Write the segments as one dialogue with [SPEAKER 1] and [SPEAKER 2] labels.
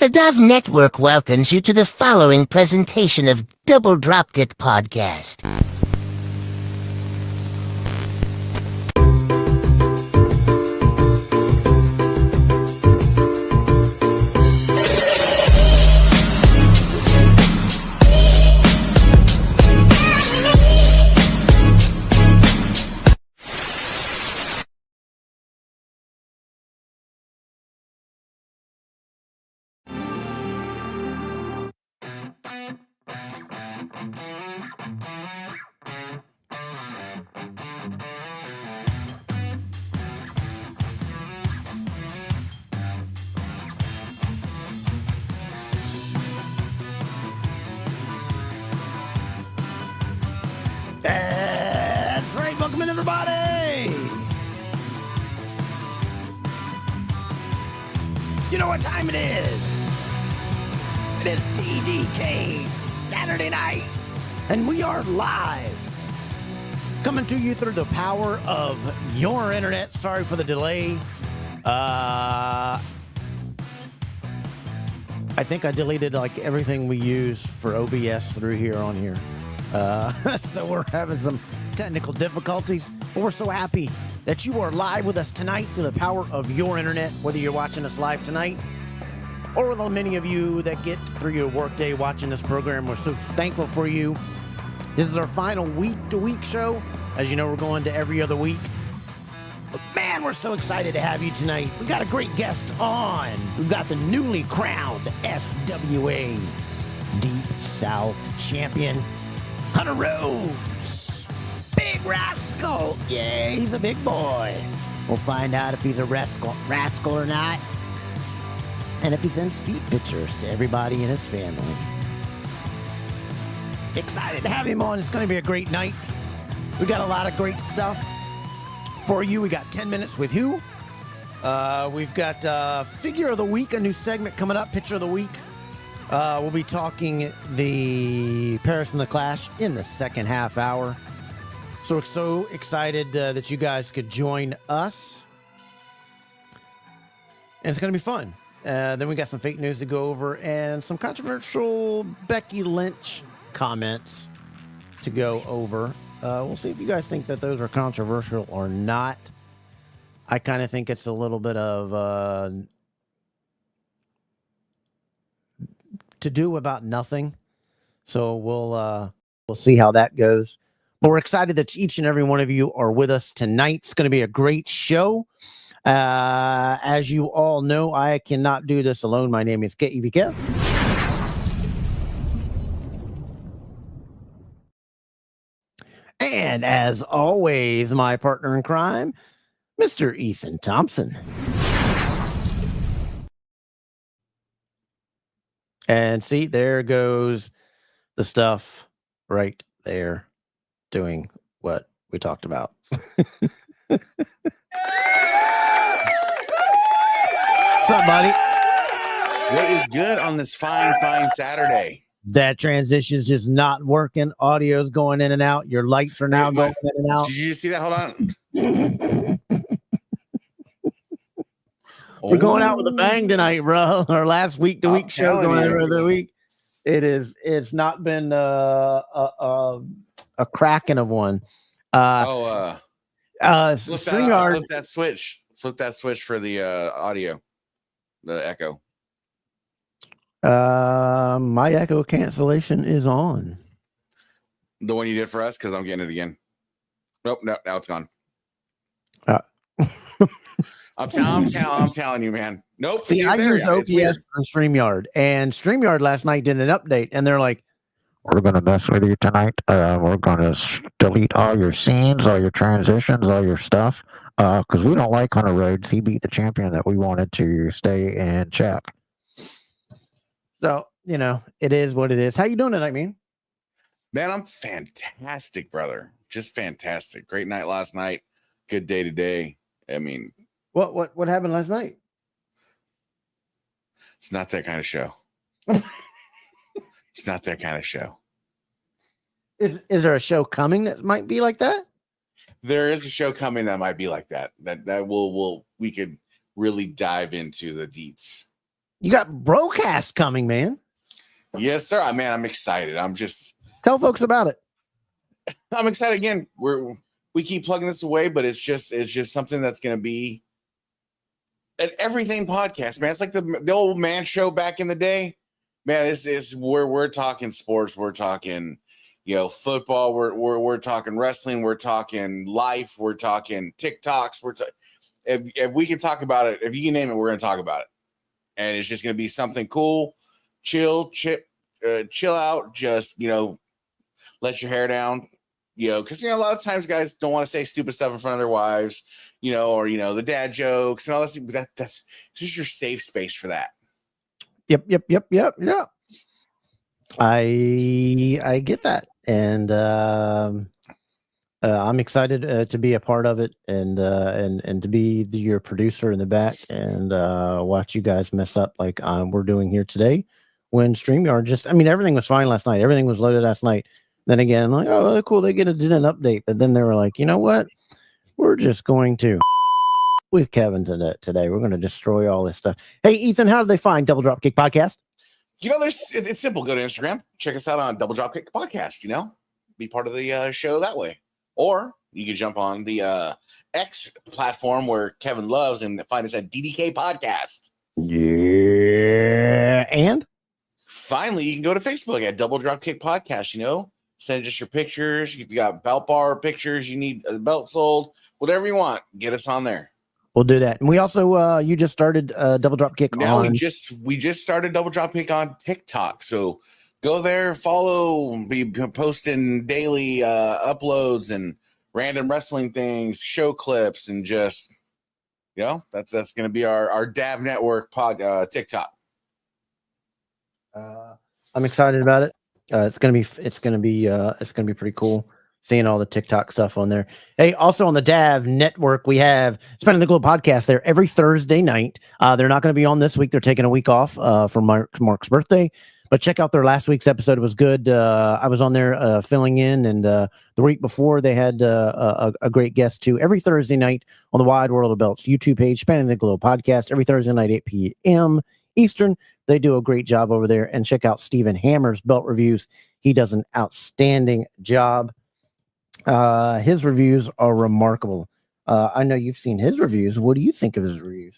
[SPEAKER 1] The Dove Network welcomes you to the following presentation of Double Dropkick Podcast.
[SPEAKER 2] That's right. Welcome in, everybody. You know what time it is? It is DDK Saturday night, and we are live. Coming to you through the power of your internet. Sorry for the delay. I think I deleted like everything we use for OBS through here on here. So we're having some technical difficulties, but we're so happy that you are live with us tonight through the power of your internet, whether you're watching us live tonight or the many of you that get through your workday watching this program. We're so thankful for you. This is our final week-to-week show. As you know, we're going to every other week. But man, we're so excited to have you tonight. We got a great guest on. We've got the newly crowned SWA Deep South Champion, Hunter Rhodes. Big rascal. Yeah, he's a big boy. We'll find out if he's a rascal or not. And if he sends feet pictures to everybody in his family. Excited to have him on. It's going to be a great night. We got a lot of great stuff for you. We got 10 minutes with who? We've got Figure of the Week, a new segment coming up, Picture of the Week. We'll be talking the Paris and the Clash in the second half hour. So we're so excited that you guys could join us. And it's going to be fun. Then we got some fake news to go over and some controversial Becky Lynch comments to go over. We'll see if you guys think that those are controversial or not. I kind of think it's a little bit of to do about nothing. So we'll see how that goes. But we're excited that each and every one of you are with us tonight. It's going to be a great show. As you all know, I cannot do this alone. My name is KEV Kev. And as always, my partner in crime, Mr. Ethan Thompson. And see, there goes the stuff right there doing what we talked about. What's up, buddy?
[SPEAKER 3] What is good on this fine Saturday?
[SPEAKER 2] That transition's just not working. Audio's going in and out. Your lights are now going in and out.
[SPEAKER 3] Did you see that? Hold on.
[SPEAKER 2] We're going out with a bang tonight, bro. Our last week-to-week show going every other week. It's not been a cracking of one. StreamYard.
[SPEAKER 3] Flip that switch for the audio, the echo.
[SPEAKER 2] My echo cancellation is on.
[SPEAKER 3] The one you did for us, because I'm getting it again. Nope, no, now it's gone. I'm telling you, man. Nope.
[SPEAKER 2] See, I use OBS for StreamYard, and StreamYard last night did an update, and they're like,
[SPEAKER 4] "We're going to mess with you tonight. We're going to delete all your scenes, all your transitions, all your stuff, because we don't like Hunter Rhodes. He beat the champion that we wanted to stay in check."
[SPEAKER 2] So, you know, it is what it is. How you doing tonight, man?
[SPEAKER 3] Man, I'm fantastic, brother. Just fantastic. Great night last night. Good day today. I mean,
[SPEAKER 2] what happened last night?
[SPEAKER 3] It's not that kind of show. It's not that kind of show.
[SPEAKER 2] Is there a show coming that might be like that?
[SPEAKER 3] There is a show coming that might be like that. We could really dive into the deets.
[SPEAKER 2] You got broadcast coming, man.
[SPEAKER 3] Yes, sir. Man, I'm excited.
[SPEAKER 2] Tell folks about it.
[SPEAKER 3] I'm excited again. We keep plugging this away, but it's just something that's going to be an everything podcast, man. It's like the old man show back in the day, man. This is where we're talking sports. We're talking, football. We're talking wrestling. We're talking life. We're talking TikToks. If we can talk about it, if you can name it, we're going to talk about it. And it's just going to be something cool, chill out. Just, let your hair down, because, a lot of times guys don't want to say stupid stuff in front of their wives, or, the dad jokes and all that. That's just your safe space for that.
[SPEAKER 2] Yep. I get that. And, I'm excited to be a part of it and to be your producer in the back and watch you guys mess up like we're doing here today. When StreamYard everything was fine last night. Everything was loaded last night. Then again, I'm like, oh, cool. They did an update. But then they were like, you know what? We're just going to with Kevin today. We're going to destroy all this stuff. Hey, Ethan, how do they find Double Dropkick Podcast?
[SPEAKER 3] It's simple. Go to Instagram. Check us out on Double Dropkick Podcast, be part of the show that way. Or you can jump on the X platform where Kevin loves and find us at DDK Podcast.
[SPEAKER 2] Yeah. And
[SPEAKER 3] finally, you can go to Facebook at Double Dropkick Podcast, send us your pictures. If you got belt bar pictures, you need a belt sold, whatever you want, get us on there.
[SPEAKER 2] We'll do that. And we also, you just started Double Dropkick on.
[SPEAKER 3] We just started Double Dropkick on TikTok. So go there, follow, be posting daily uploads and random wrestling things, show clips, and just, that's going to be our DAV Network TikTok.
[SPEAKER 2] I'm excited about it. It's gonna be pretty cool seeing all the TikTok stuff on there. Hey, also on the DAV Network, we have Spending the Globe podcast there every Thursday night. They're not going to be on this week. They're taking a week off for Mark's birthday. But check out their last week's episode. It was good. I was on there filling in, and the week before they had a great guest too. Every Thursday night on the Wide World of Belts YouTube page, Spanning the Globe podcast. Every Thursday night, 8 p.m. Eastern. They do a great job over there. And check out Stephen Hammer's belt reviews. He does an outstanding job. His reviews are remarkable. I know you've seen his reviews. What do you think of his reviews?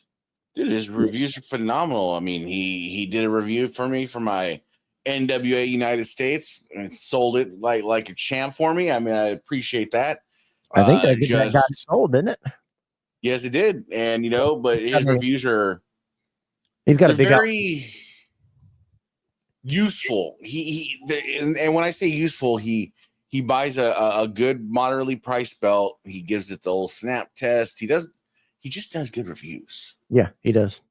[SPEAKER 3] Dude, his reviews are phenomenal. I mean, he did a review for me for my NWA United States and sold it like a champ for me. I mean, I appreciate that.
[SPEAKER 2] I think that got sold, didn't it?
[SPEAKER 3] Yes, it did. And but his reviews are very useful. And when I say useful, he buys a good moderately priced belt. He gives it the old snap test. He just does good reviews.
[SPEAKER 2] Yeah, he does.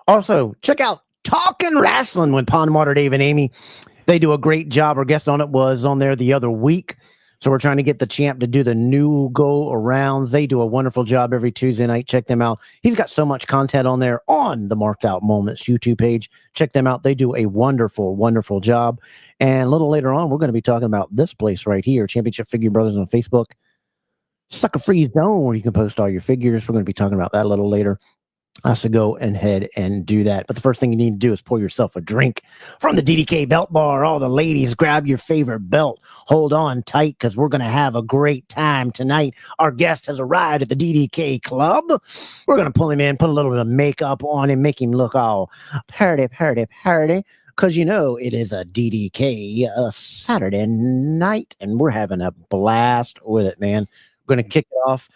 [SPEAKER 2] Also, check out Talking Wrestling with Pondwater Dave and Amy. They do a great job. Our guest on it was on there the other week. So we're trying to get the champ to do the new go arounds. They do a wonderful job every Tuesday night. Check them out. He's got so much content on there on the Marked Out Moments YouTube page. Check them out. They do a wonderful, wonderful job. And a little later on, we're going to be talking about this place right here, Championship Figure Brothers on Facebook. Sucker Free Zone, where you can post all your figures. We're going to be talking about that a little later. So go ahead and do that. But the first thing you need to do is pour yourself a drink from the DDK Belt Bar. All the ladies, grab your favorite belt. Hold on tight because we're going to have a great time tonight. Our guest has arrived at the DDK Club. We're going to pull him in, put a little bit of makeup on him, make him look all party. Because it is a DDK Saturday night, and we're having a blast with it, man. We're going to kick it off.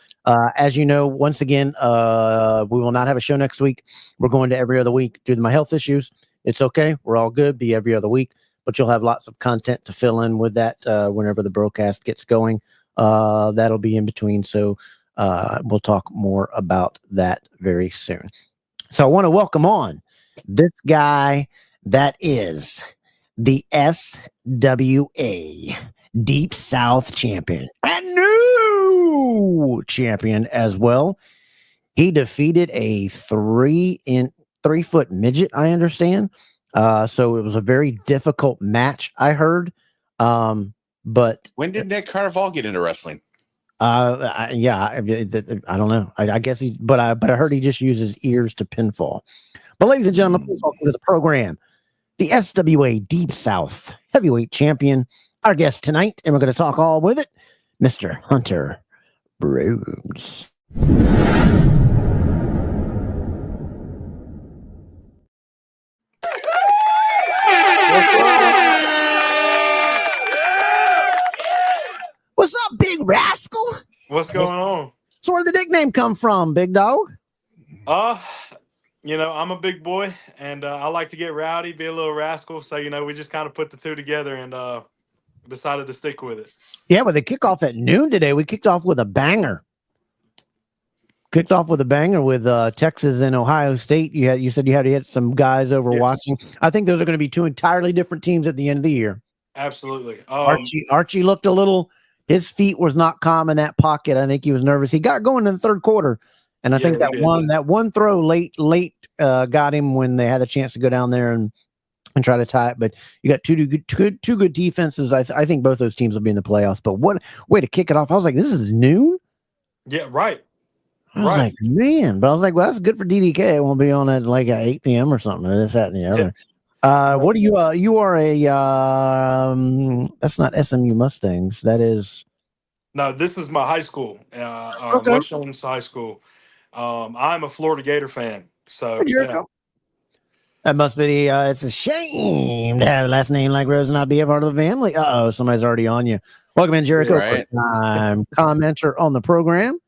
[SPEAKER 2] As you know, once again, we will not have a show next week. We're going to every other week due to my health issues. It's okay. We're all good. Be every other week. But you'll have lots of content to fill in with that whenever the broadcast gets going. That'll be in between. So we'll talk more about that very soon. So I want to welcome on this guy that is the SWA Deep South champion and new champion as well. He defeated a 3-foot midget, I understand. So it was a very difficult match, I heard. But
[SPEAKER 3] when did Nick Carnival get into wrestling?
[SPEAKER 2] Yeah, I don't know. I guess but I heard he just uses ears to pinfall. But ladies and gentlemen, please welcome to the program the SWA Deep South Heavyweight Champion, our guest tonight, and we're going to talk all with it, Mr. Hunter Rhodes. What's up, big rascal?
[SPEAKER 5] What's going on?
[SPEAKER 2] So where did the nickname come from, big dog?
[SPEAKER 5] I'm a big boy, and I like to get rowdy, be a little rascal. So, we just kind of put the two together and decided to stick with it.
[SPEAKER 2] Yeah, with the kickoff at noon today, we kicked off with a banger. With Texas and Ohio State. You said you had to hit some guys over watching. I think those are going to be two entirely different teams at the end of the year.
[SPEAKER 5] Absolutely.
[SPEAKER 2] Archie looked a little. His feet was not calm in that pocket. I think he was nervous. He got going in the third quarter. And I think that one throw late got him when they had a chance to go down there and try to tie it. But you got two good defenses. I think both those teams will be in the playoffs. But what way to kick it off! I was like, this is noon.
[SPEAKER 5] Yeah, right.
[SPEAKER 2] I was like, man. But I was like, well, that's good for DDK. It won't be on at like at 8 p.m. or something. This, that, and the other. What do you? You are a. That's not SMU Mustangs. That is.
[SPEAKER 5] No, this is my high school.
[SPEAKER 2] Okay.
[SPEAKER 5] Marshall's High School. I'm a Florida Gator fan, so
[SPEAKER 2] go. That must be it's a shame to have a last name like Rose and not be a part of the family. Somebody's already on you. Welcome in, Jericho.
[SPEAKER 3] Right.
[SPEAKER 2] Commenter on the program.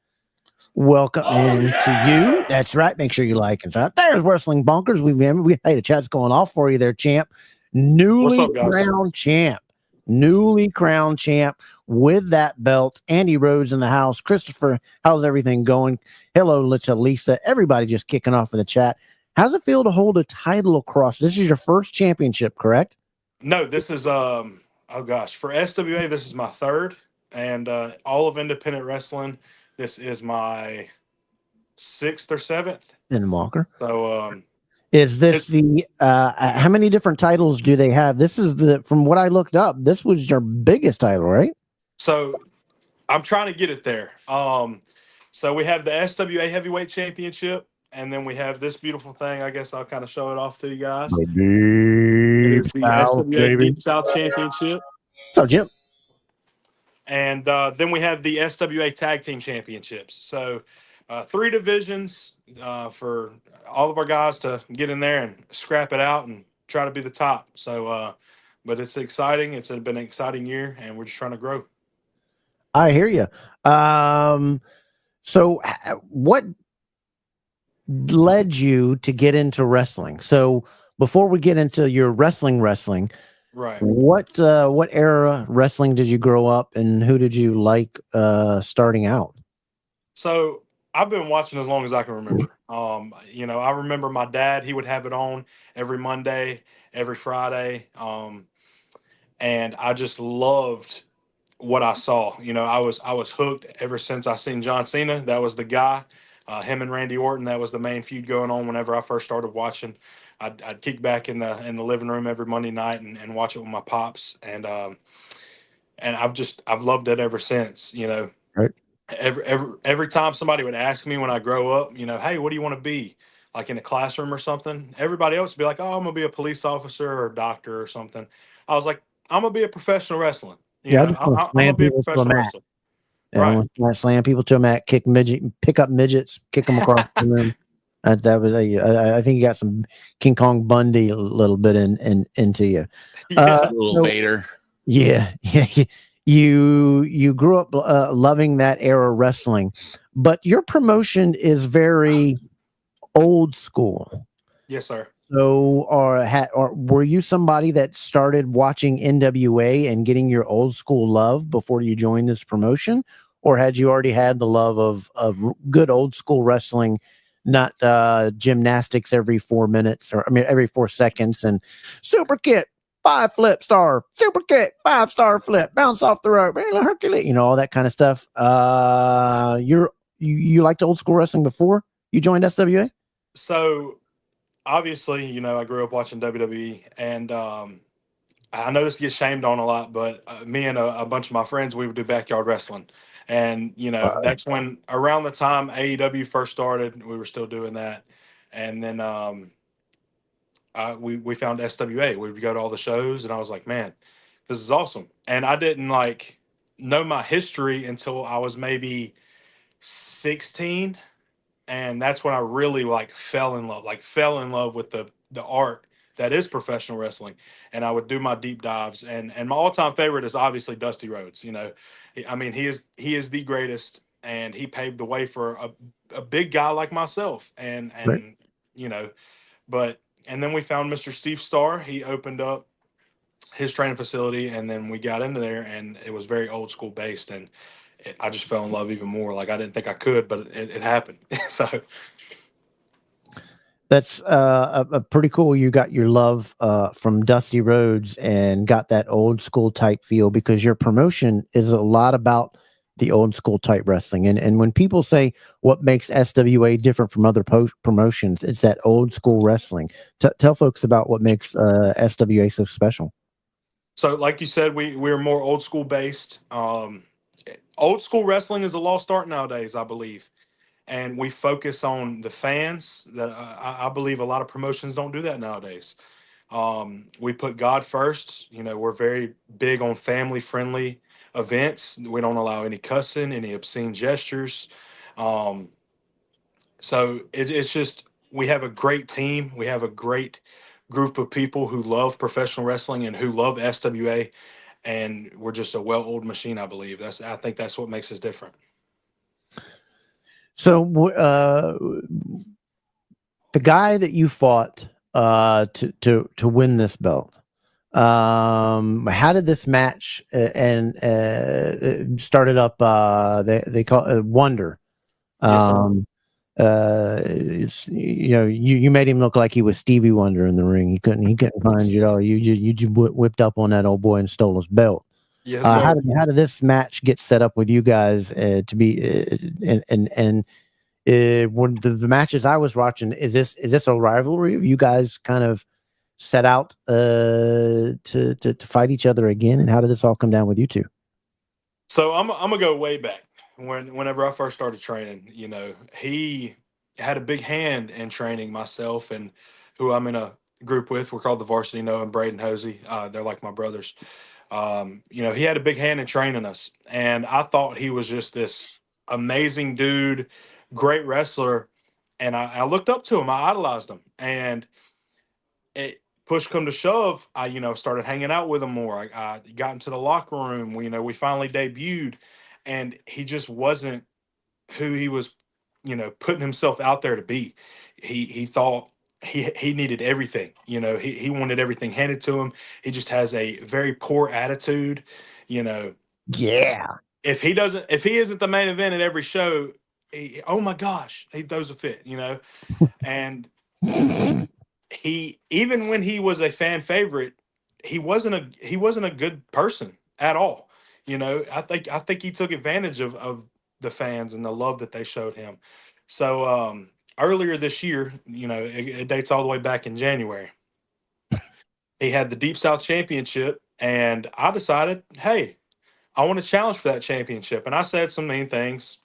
[SPEAKER 2] Welcome in to you. That's right. Make sure you like and subscribe. There's Wrestling Bunkers. Hey, the chat's going off for you there, champ. Newly crowned champ with that belt. Andy Rhodes in the house. Christopher, how's everything going? Hello to Lisa. Everybody just kicking off in the chat. How's it feel to hold a title across? This is your first championship, correct?
[SPEAKER 5] No, this is for SWA, this is my third, and all of independent wrestling, this is my 6th or 7th.
[SPEAKER 2] In Walker.
[SPEAKER 5] So
[SPEAKER 2] is this how many different titles do they have? This is from what I looked up, this was your biggest title, right?
[SPEAKER 5] So I'm trying to get it there. So we have the SWA Heavyweight Championship, and then we have this beautiful thing. I guess I'll kind of show it off to you guys.
[SPEAKER 2] The
[SPEAKER 5] SWA Deep South Championship.
[SPEAKER 2] So, Jim.
[SPEAKER 5] And then we have the SWA Tag Team Championships. So 3 divisions for all of our guys to get in there and scrap it out and try to be the top. So, but it's exciting. It's been an exciting year, and we're just trying to grow.
[SPEAKER 2] I hear you. So what led you to get into wrestling? So before we get into your wrestling,
[SPEAKER 5] right?
[SPEAKER 2] What era wrestling did you grow up, and who did you like starting out?
[SPEAKER 5] So I've been watching as long as I can remember. I remember my dad, he would have it on every Monday, every Friday. And I just loved what I saw. I was hooked ever since I seen John Cena. That was the guy. Him and Randy Orton, that was the main feud going on whenever I first started watching. I'd kick back in the living room every Monday night and watch it with my pops. And I've loved it ever since,
[SPEAKER 2] Right.
[SPEAKER 5] Every time somebody would ask me when I grow up, hey, what do you want to be? Like in a classroom or something, everybody else would be like, oh, I'm going to be a police officer or a doctor or something. I was like, I'm going to be a professional wrestler.
[SPEAKER 2] I'm
[SPEAKER 5] going to be a professional wrestler.
[SPEAKER 2] Yeah, right. I slam people to a mat, pick up midgets, kick them across the room. That was I think you got some King Kong Bundy a little bit into you.
[SPEAKER 3] A little Vader.
[SPEAKER 2] Yeah. You grew up loving that era wrestling, but your promotion is very old school.
[SPEAKER 5] Yes, sir.
[SPEAKER 2] So, or were you somebody that started watching NWA and getting your old school love before you joined this promotion, or had you already had the love of good old school wrestling, not gymnastics every 4 minutes, every 4 seconds, and super kick, 5 flip star, super kick, 5-star flip, bounce off the rope, Hercules, all that kind of stuff. You liked old school wrestling before you joined SWA?
[SPEAKER 5] So obviously, I grew up watching WWE, and I know this gets shamed on a lot, but me and a bunch of my friends, we would do backyard wrestling. And, you know, that's when around the time AEW first started, we were still doing that. And then we found SWA. We would go to all the shows, and I was like, man, this is awesome. And I didn't like know my history until I was maybe 16. And that's when I really like fell in love with the art that is professional wrestling. And I would do my deep dives, and my all-time favorite is obviously Dusty Rhodes. You know, I mean, he is the greatest, and he paved the way for a big guy like myself. And
[SPEAKER 2] Right.
[SPEAKER 5] you know, but and then we found Mr. Steve Starr. He opened up his training facility, and then we got into there, and it was very old school based, and I just fell in love even more. Like, I didn't think I could, but it happened. So
[SPEAKER 2] That's a pretty cool. You got your love from Dusty Rhodes and got that old school type feel, because your promotion is a lot about the old school type wrestling. And when people say what makes SWA different from other promotions, it's that old school wrestling. Tell folks about what makes SWA so special.
[SPEAKER 5] So, like you said, we're more old school based. Old school wrestling is a lost art nowadays, I believe, and we focus on the fans. That I believe a lot of promotions don't do that nowadays. We put God first. You know, we're very big on family friendly events. We don't allow any cussing, any obscene gestures. So it's just, we have a great team. We have a great group of people who love professional wrestling and who love SWA, and we're just a well-oiled machine. I believe I think that's what makes us different.
[SPEAKER 2] So the guy that you fought to win this belt, how did this match started up? They call it Wonder. You made him look like he was Stevie Wonder in the ring. He couldn't find you at all. You just whipped up on that old boy and stole his belt.
[SPEAKER 5] Yes,
[SPEAKER 2] how did this match get set up with you guys to be when the matches I was watching, is this a rivalry? Have you guys kind of set out to fight each other again? And how did this all come down with you two?
[SPEAKER 5] So I'm gonna go way back. Whenever I first started training, you know, he had a big hand in training myself and who I'm in a group with. We're called the Varsity Noah and Braden Hosey. They're like my brothers. You know, he had a big hand in training us, and I thought he was just this amazing dude, great wrestler, and I looked up to him. I idolized him, and push come to shove, I started hanging out with him more. I got into the locker room. We finally debuted, and he just wasn't who he was, putting himself out there to be. He thought he needed everything. He wanted everything handed to him. He just has a very poor attitude.
[SPEAKER 2] Yeah.
[SPEAKER 5] If he isn't the main event at every show, oh my gosh, he throws a fit. And even when he was a fan favorite, he wasn't a good person at all. I think he took advantage of the fans and the love that they showed him. So earlier this year, it dates all the way back in January. He had the Deep South Championship, and I decided, hey, I want to challenge for that championship. And I said some mean things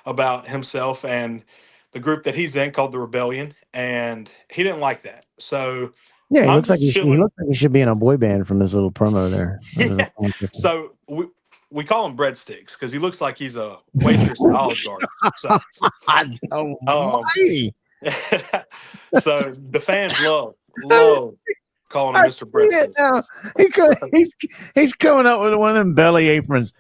[SPEAKER 5] about himself and the group that he's in called the Rebellion, and he didn't like that. So
[SPEAKER 2] yeah, he looks like he should be in a boy band from his little promo there.
[SPEAKER 5] Yeah. So we call him breadsticks because he looks like he's a waitress at Olive Garden. So, so the fans love calling him Mr. Breadsticks.
[SPEAKER 2] He's coming up with one of them belly aprons.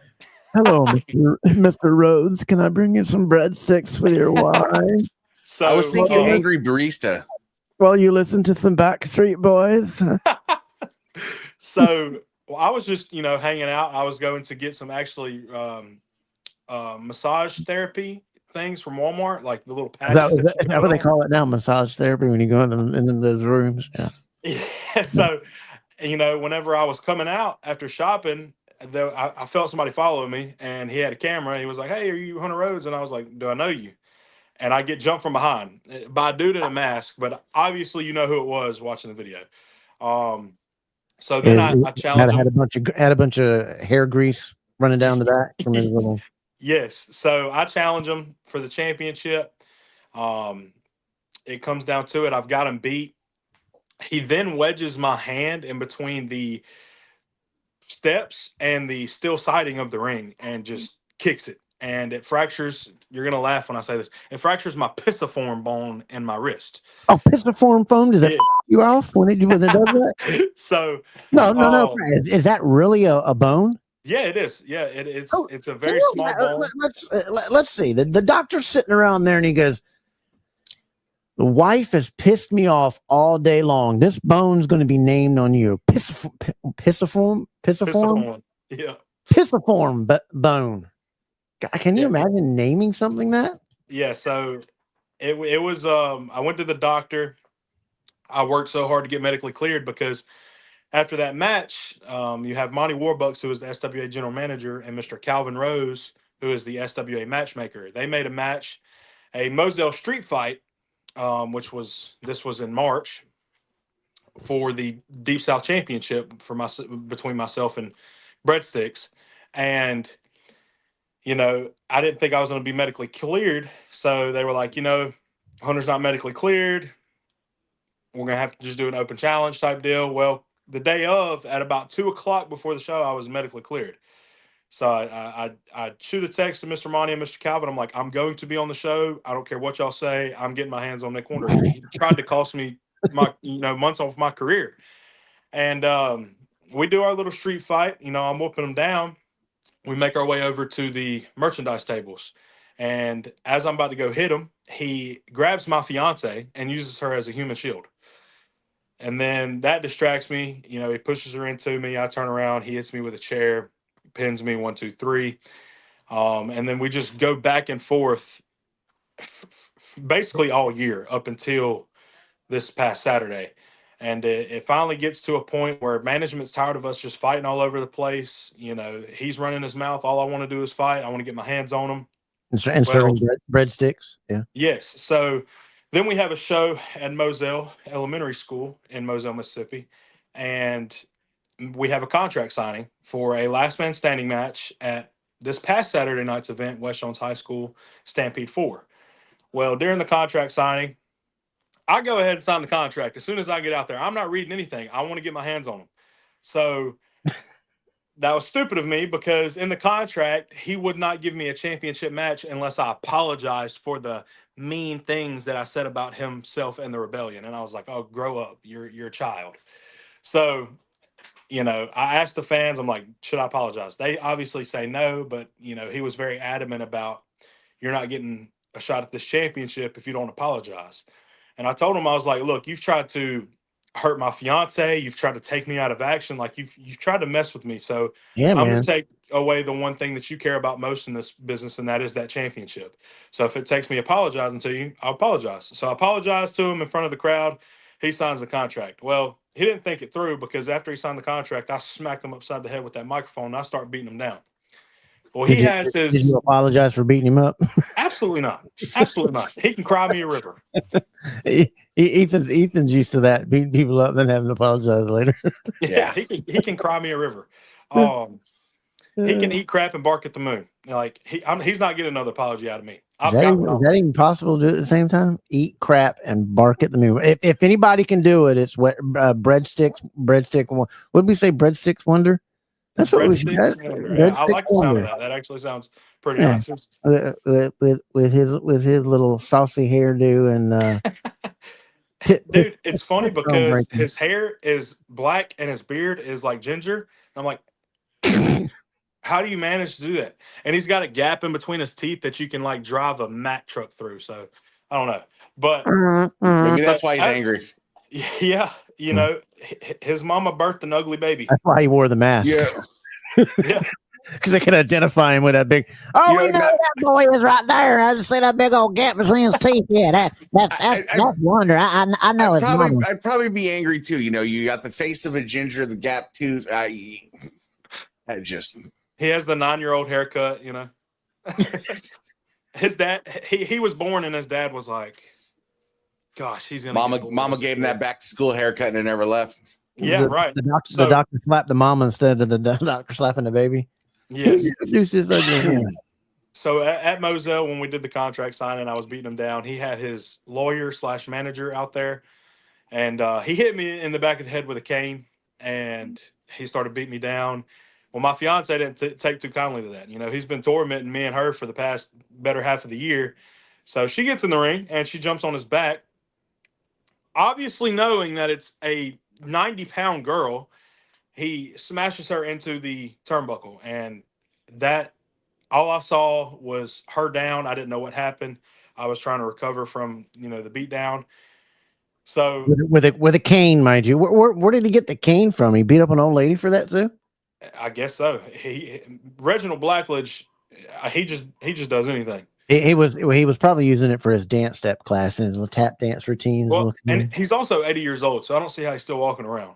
[SPEAKER 2] Hello, Mr. Rhodes. Can I bring you some breadsticks with your wine?
[SPEAKER 3] So I was thinking angry barista.
[SPEAKER 2] Well, you listen to some Backstreet Boys.
[SPEAKER 5] So I was just, hanging out. I was going to get some actually massage therapy things from Walmart, like the little patches.
[SPEAKER 2] Is that what they call it now? Massage therapy when you go in those rooms?
[SPEAKER 5] Yeah. So, whenever I was coming out after shopping, I felt somebody following me, and he had a camera. He was like, "Hey, are you Hunter Rhodes?" And I was like, "Do I know you?" And I get jumped from behind by a dude in a mask, but obviously you know who it was watching the video. So then I challenged him.
[SPEAKER 2] Had a bunch of hair grease running down the back from his little.
[SPEAKER 5] Yes. So I challenge him for the championship. It comes down to it. I've got him beat. He then wedges my hand in between the steps and the steel siding of the ring and just kicks it. And it fractures. You're going to laugh when I say this. It fractures my pisiform bone in my wrist.
[SPEAKER 2] Oh, pisiform foam? Does that you off when it does that?
[SPEAKER 5] So
[SPEAKER 2] no. Is that really a bone?
[SPEAKER 5] Yeah, it is. Yeah, it's a very small bone.
[SPEAKER 2] Let's see. The doctor's sitting around there and he goes, the wife has pissed me off all day long. This bone's going to be named on you. Pisiform?
[SPEAKER 5] Yeah.
[SPEAKER 2] Pisiform bone. God, can you imagine naming something that?
[SPEAKER 5] Yeah, so it was I went to the doctor. I worked so hard to get medically cleared because after that match, you have Monty Warbucks, who is the SWA general manager, and Mr. Calvin Rose, who is the SWA matchmaker. They made a match, a Moselle street fight, this was in March for the Deep South Championship between myself and Breadsticks. And, I didn't think I was going to be medically cleared. So they were like, Hunter's not medically cleared. We're going to have to just do an open challenge type deal. Well, the day of, at about 2:00 before the show, I was medically cleared. So I shoot a text to Mr. Monty and Mr. Calvin. I'm like, I'm going to be on the show. I don't care what y'all say. I'm getting my hands on Nick Wonder. He tried to cost me my months off my career. And we do our little street fight. I'm whooping him down. We make our way over to the merchandise tables. And as I'm about to go hit him, he grabs my fiance and uses her as a human shield. And then that distracts me. He pushes her into me. I turn around. He hits me with a chair, pins me 1, 2, 3. And then we just go back and forth basically all year up until this past Saturday. And it finally gets to a point where management's tired of us just fighting all over the place. He's running his mouth. All I want to do is fight. I want to get my hands on him.
[SPEAKER 2] And serving breadsticks. Yeah.
[SPEAKER 5] Yes. So then we have a show at Moselle Elementary School in Moselle, Mississippi. And we have a contract signing for a last man standing match at this past Saturday night's event, West Jones High School Stampede 4. Well, during the contract signing, I go ahead and sign the contract. As soon as I get out there, I'm not reading anything. I want to get my hands on them. So that was stupid of me because in the contract, he would not give me a championship match unless I apologized for the mean things that I said about himself and the rebellion. And I was like, oh, grow up. You're a child. So, I asked the fans, I'm like, should I apologize? They obviously say no, but, he was very adamant about you're not getting a shot at this championship if you don't apologize. And I told him, I was like, look, you've tried to hurt my fiance. You've tried to take me out of action. Like you've tried to mess with me. So I'm going to take away the one thing that you care about most in this business. And that is that championship. So if it takes me apologizing to you, I'll apologize. So I apologized to him in front of the crowd. He signs the contract. Well, he didn't think it through because after he signed the contract, I smacked him upside the head with that microphone and I start beating him down. Well, did you
[SPEAKER 2] apologize for beating him up?
[SPEAKER 5] Absolutely not. Absolutely not. He can cry me a river.
[SPEAKER 2] Ethan's used to that, beating people up, then having to apologize later.
[SPEAKER 5] Yeah, he can cry me a river. He can eat crap and bark at the moon. Like he's not getting another apology out of me.
[SPEAKER 2] Is that even possible to do at the same time? Eat crap and bark at the moon. If anybody can do it, it's breadstick. What did we say? Breadsticks wonder. That's what we should.
[SPEAKER 5] I like the sound of that. That actually sounds pretty nice.
[SPEAKER 2] With his little saucy hairdo and.
[SPEAKER 5] Dude, it's funny because his hair is black and his beard is like ginger. I'm like, how do you manage to do that? And he's got a gap in between his teeth that you can like drive a Mack truck through. So I don't know, but
[SPEAKER 3] maybe that's why he's angry.
[SPEAKER 5] Yeah, his mama birthed an ugly baby.
[SPEAKER 2] That's why he wore the mask.
[SPEAKER 5] Yeah.
[SPEAKER 2] Because they can identify him with that big. Oh, we know that boy is right there. I just see that big old gap between his teeth. Yeah, that's wonder. I know it's
[SPEAKER 3] I'd probably be angry too. You got the face of a ginger, the gap tooth. He
[SPEAKER 5] has the 9-year-old haircut. His dad. He was born and his dad was like, gosh, he's gonna.
[SPEAKER 3] Mama gave him that back to school haircut and it never left.
[SPEAKER 5] Yeah, right.
[SPEAKER 2] The doctor slapped the mama instead of the doctor slapping the baby.
[SPEAKER 5] Yes.
[SPEAKER 2] Introduce this ugly man.
[SPEAKER 5] So at Moselle, when we did the contract signing, I was beating him down. He had his lawyer/manager out there, and he hit me in the back of the head with a cane, and he started beating me down. Well, my fiance didn't take too kindly to that. You know, he's been tormenting me and her for the past better half of the year. So she gets in the ring and she jumps on his back, obviously knowing that it's a 90-pound girl. He smashes her into the turnbuckle, and that all I saw was her down. I didn't know what happened. I was trying to recover from, the beat down. So
[SPEAKER 2] With a cane, mind you. Where did he get the cane from? He beat up an old lady for that too?
[SPEAKER 5] I guess so. Reginald Blackledge, he just does anything.
[SPEAKER 2] He was probably using it for his dance step class and his little tap dance routines.
[SPEAKER 5] Well, and he's also 80 years old, so I don't see how he's still walking around.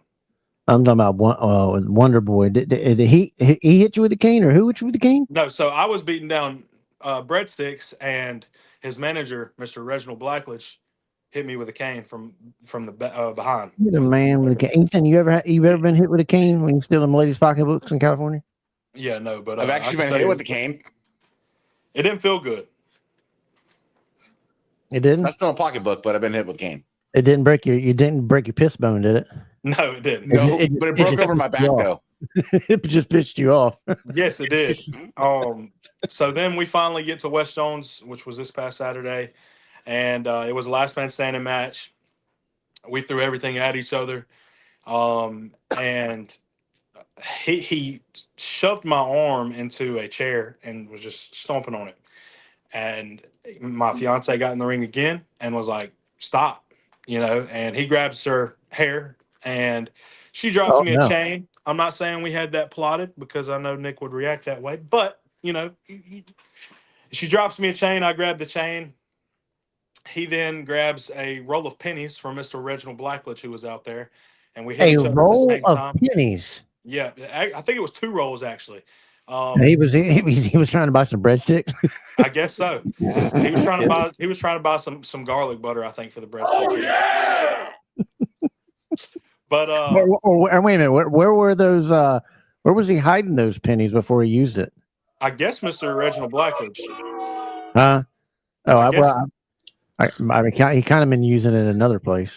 [SPEAKER 2] I'm talking about Wonder Boy. Did he hit you with the cane, or who hit you with the cane?
[SPEAKER 5] No, so I was beating down Breadsticks, and his manager, Mr. Reginald Blackledge, hit me with a cane from the behind.
[SPEAKER 2] You're the man with a cane. Ethan, you ever been hit with a cane when you steal them ladies' pocketbooks in California?
[SPEAKER 5] Yeah, no, but
[SPEAKER 3] I've actually been hit with the cane.
[SPEAKER 5] It didn't feel good.
[SPEAKER 2] It didn't.
[SPEAKER 3] That's still a pocketbook, but I've been hit with cane.
[SPEAKER 2] It didn't break you didn't break your piss bone, did it?
[SPEAKER 5] No, it didn't.
[SPEAKER 3] No, but it broke over my back though.
[SPEAKER 2] It just pissed you off.
[SPEAKER 5] Yes, it did. So then we finally get to West Jones, which was this past Saturday, and it was a last man standing match. We threw everything at each other, and he shoved my arm into a chair and was just stomping on it. And my fiance got in the ring again and was like, "Stop," and he grabs her hair and she drops me a chain. I'm not saying we had that plotted because I know Nick would react that way, but she drops me a chain. I grab the chain. He then grabs a roll of pennies from Mr. Reginald Blackledge, who was out there, and we hit each other at the same time.
[SPEAKER 2] Pennies.
[SPEAKER 5] Yeah, I think it was 2 rolls actually.
[SPEAKER 2] He was trying to buy some breadsticks.
[SPEAKER 5] I guess so. He was trying to buy some garlic butter, I think, for the breadsticks. Oh, yeah! But
[SPEAKER 2] wait a minute, where were those? Where was he hiding those pennies before he used it?
[SPEAKER 5] I guess Mr. Reginald Blackledge.
[SPEAKER 2] Huh? Oh, I mean, he kind of been using it in another place.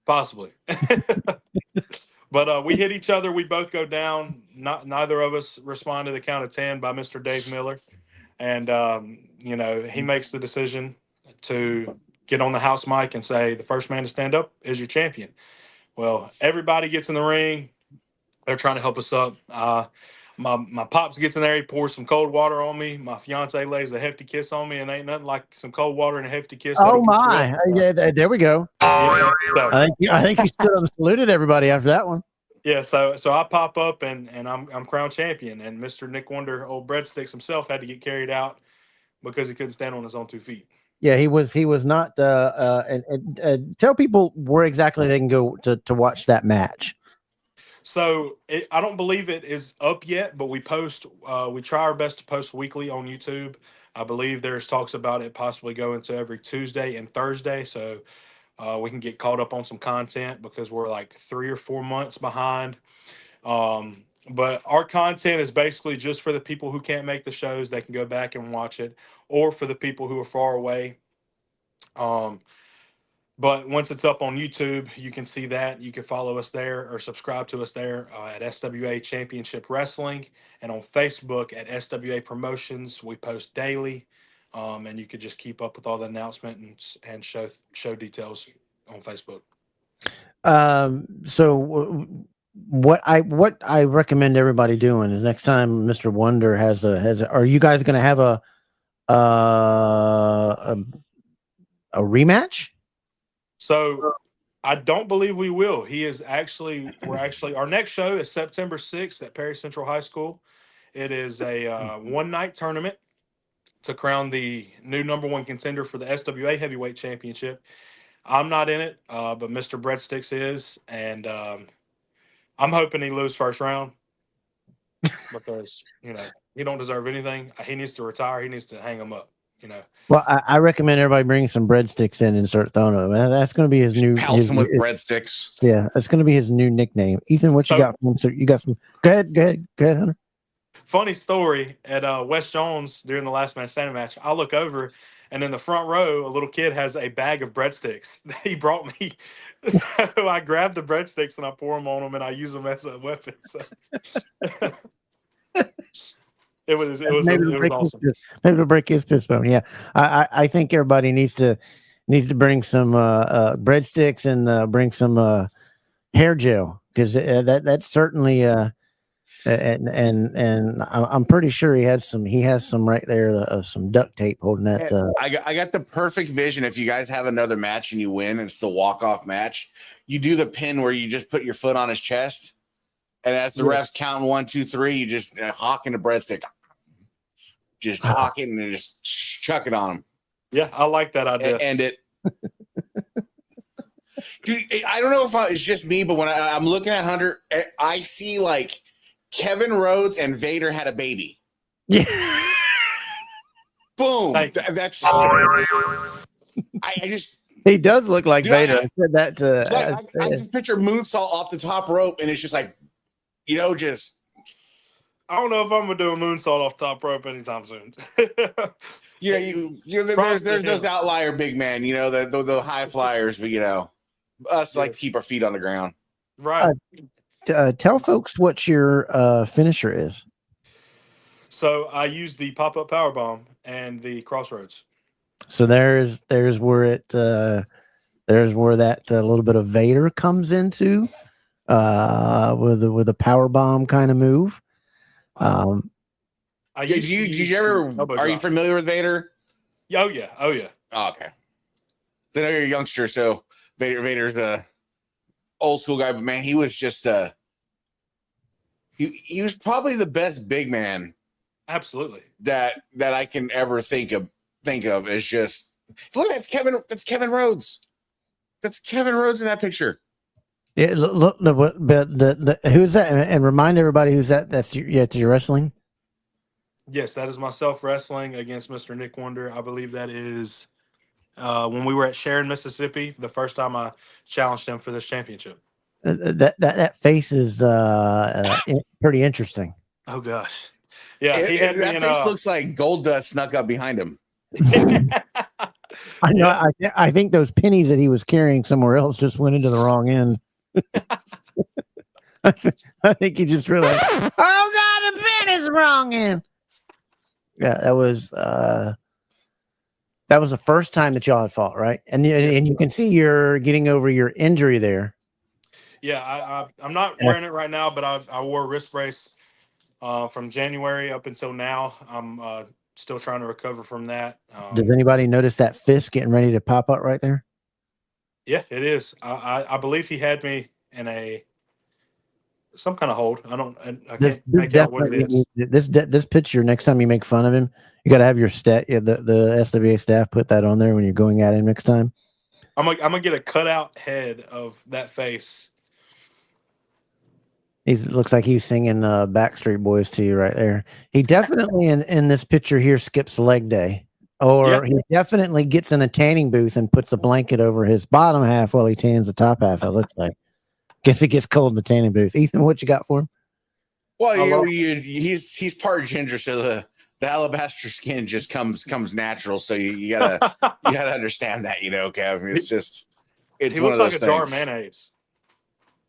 [SPEAKER 5] Possibly. But we hit each other. We both go down. Neither of us respond to the count of 10 by Mr. Dave Miller. And, he makes the decision to get on the house mic and say, the first man to stand up is your champion. Well, everybody gets in the ring. They're trying to help us up. My pops gets in there. He pours some cold water on me. My fiance lays a hefty kiss on me, and ain't nothing like some cold water and a hefty kiss.
[SPEAKER 2] Oh my! Yeah, there we go.
[SPEAKER 5] Yeah, so,
[SPEAKER 2] I think you stood up and saluted everybody after that one.
[SPEAKER 5] Yeah, so I pop up and I'm crown champion, and Mr. Nick Wonder, old Breadsticks himself, had to get carried out because he couldn't stand on his own 2 feet.
[SPEAKER 2] Yeah, he was not. And tell people where exactly they can go to watch that match.
[SPEAKER 5] So I don't believe it is up yet, but we try our best to post weekly on YouTube. I believe there's talks about it possibly going to every Tuesday and Thursday. So we can get caught up on some content because we're like 3 or 4 months behind. But our content is basically just for the people who can't make the shows. They can go back and watch it, or for the people who are far away. But once it's up on YouTube, you can see that. You can follow us there or subscribe to us there at SWA Championship Wrestling, and on Facebook at SWA Promotions. We post daily, and you could just keep up with all the announcements and show details on Facebook.
[SPEAKER 2] So what I recommend everybody doing is next time Mr. Wonder has are you guys going to have a rematch?
[SPEAKER 5] So I don't believe we will. Our next show is September 6th at Perry Central High School. It is a one-night tournament to crown the new #1 contender for the SWA Heavyweight Championship. I'm not in it, but Mr. Breadsticks is, and I'm hoping he loses first round because, he don't deserve anything. He needs to retire. He needs to hang him up.
[SPEAKER 2] Well, I recommend everybody bring some breadsticks in and start throwing them. That's going to be his new.
[SPEAKER 3] With breadsticks.
[SPEAKER 2] Yeah, that's going to be his new nickname. Ethan, what you got? You got some? Go ahead, Hunter.
[SPEAKER 5] funny story at West Jones during the last man standing match. I look over, and in the front row, a little kid has a bag of breadsticks that he brought me. So I grab the breadsticks and I pour them on him, and I use them as a weapon. So it was awesome.
[SPEAKER 2] Maybe to break his fist bone. Yeah, I think everybody needs to bring some breadsticks and bring some hair gel, because that's certainly and I'm pretty sure he has some right there, some duct tape holding that.
[SPEAKER 3] I got the perfect vision. If you guys have another match and you win, and it's the walk-off match, you do the pin where you just put your foot on his chest, and as the refs count 1, 2, 3, you just hawking the breadstick, just hawking and just chuck it on him.
[SPEAKER 5] Yeah, I like that idea.
[SPEAKER 3] And it. Dude, I don't know if it's just me, but when I'm looking at Hunter, I see like Kevin Rhodes and Vader had a baby.
[SPEAKER 2] Yeah.
[SPEAKER 3] Boom. That's. I just.
[SPEAKER 2] He does look like Vader. I said that to.
[SPEAKER 3] I just picture moonsault off the top rope, and it's just like, just.
[SPEAKER 5] I don't know if I'm gonna do a moonsault off top rope anytime soon.
[SPEAKER 3] There's those outlier big men, the high flyers, but us like to keep our feet on the ground.
[SPEAKER 5] Right.
[SPEAKER 2] Tell folks what your finisher is.
[SPEAKER 5] So I use the pop-up powerbomb and the crossroads.
[SPEAKER 2] So there's where it there's where that little bit of Vader comes into with a powerbomb kind of move.
[SPEAKER 3] Did you ever? Are you familiar with Vader?
[SPEAKER 5] Oh yeah.
[SPEAKER 3] Oh, okay. I know you're a youngster, so Vader's a old school guy, but man, he was just he was probably the best big man.
[SPEAKER 5] Absolutely.
[SPEAKER 3] That I can ever think of. Is just look. That's Kevin Rhodes. That's Kevin Rhodes in that picture.
[SPEAKER 2] Yeah, look. But who's that? And remind everybody who's that. That's your wrestling.
[SPEAKER 5] Yes, that is myself wrestling against Mr. Nick Wonder. I believe that is when we were at Sharon, Mississippi, the first time I challenged him for this championship.
[SPEAKER 2] That face is pretty interesting.
[SPEAKER 5] Oh gosh, yeah,
[SPEAKER 3] that face looks like gold dust snuck up behind him.
[SPEAKER 2] I know. I think those pennies that he was carrying somewhere else just went into the wrong end. I think he just realized, oh God, the pen is wrong end. Yeah, that was the first time that y'all had fought, right? And you can see you're getting over your injury there.
[SPEAKER 5] Yeah, I'm not wearing it right now, but I wore a wrist brace from January up until now. I'm still trying to recover from that.
[SPEAKER 2] Does anybody notice that fist getting ready to pop up right there?
[SPEAKER 5] Yeah, it is. I believe he had me in some kind of hold. I can't make out what it is.
[SPEAKER 2] This picture, next time you make fun of him, you got to have your the SWA staff put that on there when you're going at him next time.
[SPEAKER 5] I'm gonna get a cutout head of that face.
[SPEAKER 2] Looks like he's singing Backstreet Boys to you right there. He definitely in this picture here skips leg day, or he definitely gets in a tanning booth and puts a blanket over his bottom half while he tans the top half. It looks like. Guess it gets cold in the tanning booth. Ethan, what you got for him?
[SPEAKER 3] Well, he's part ginger, so the alabaster skin just comes natural. So you gotta understand that, Kev. I mean, it's
[SPEAKER 5] he looks like a jar of mayonnaise.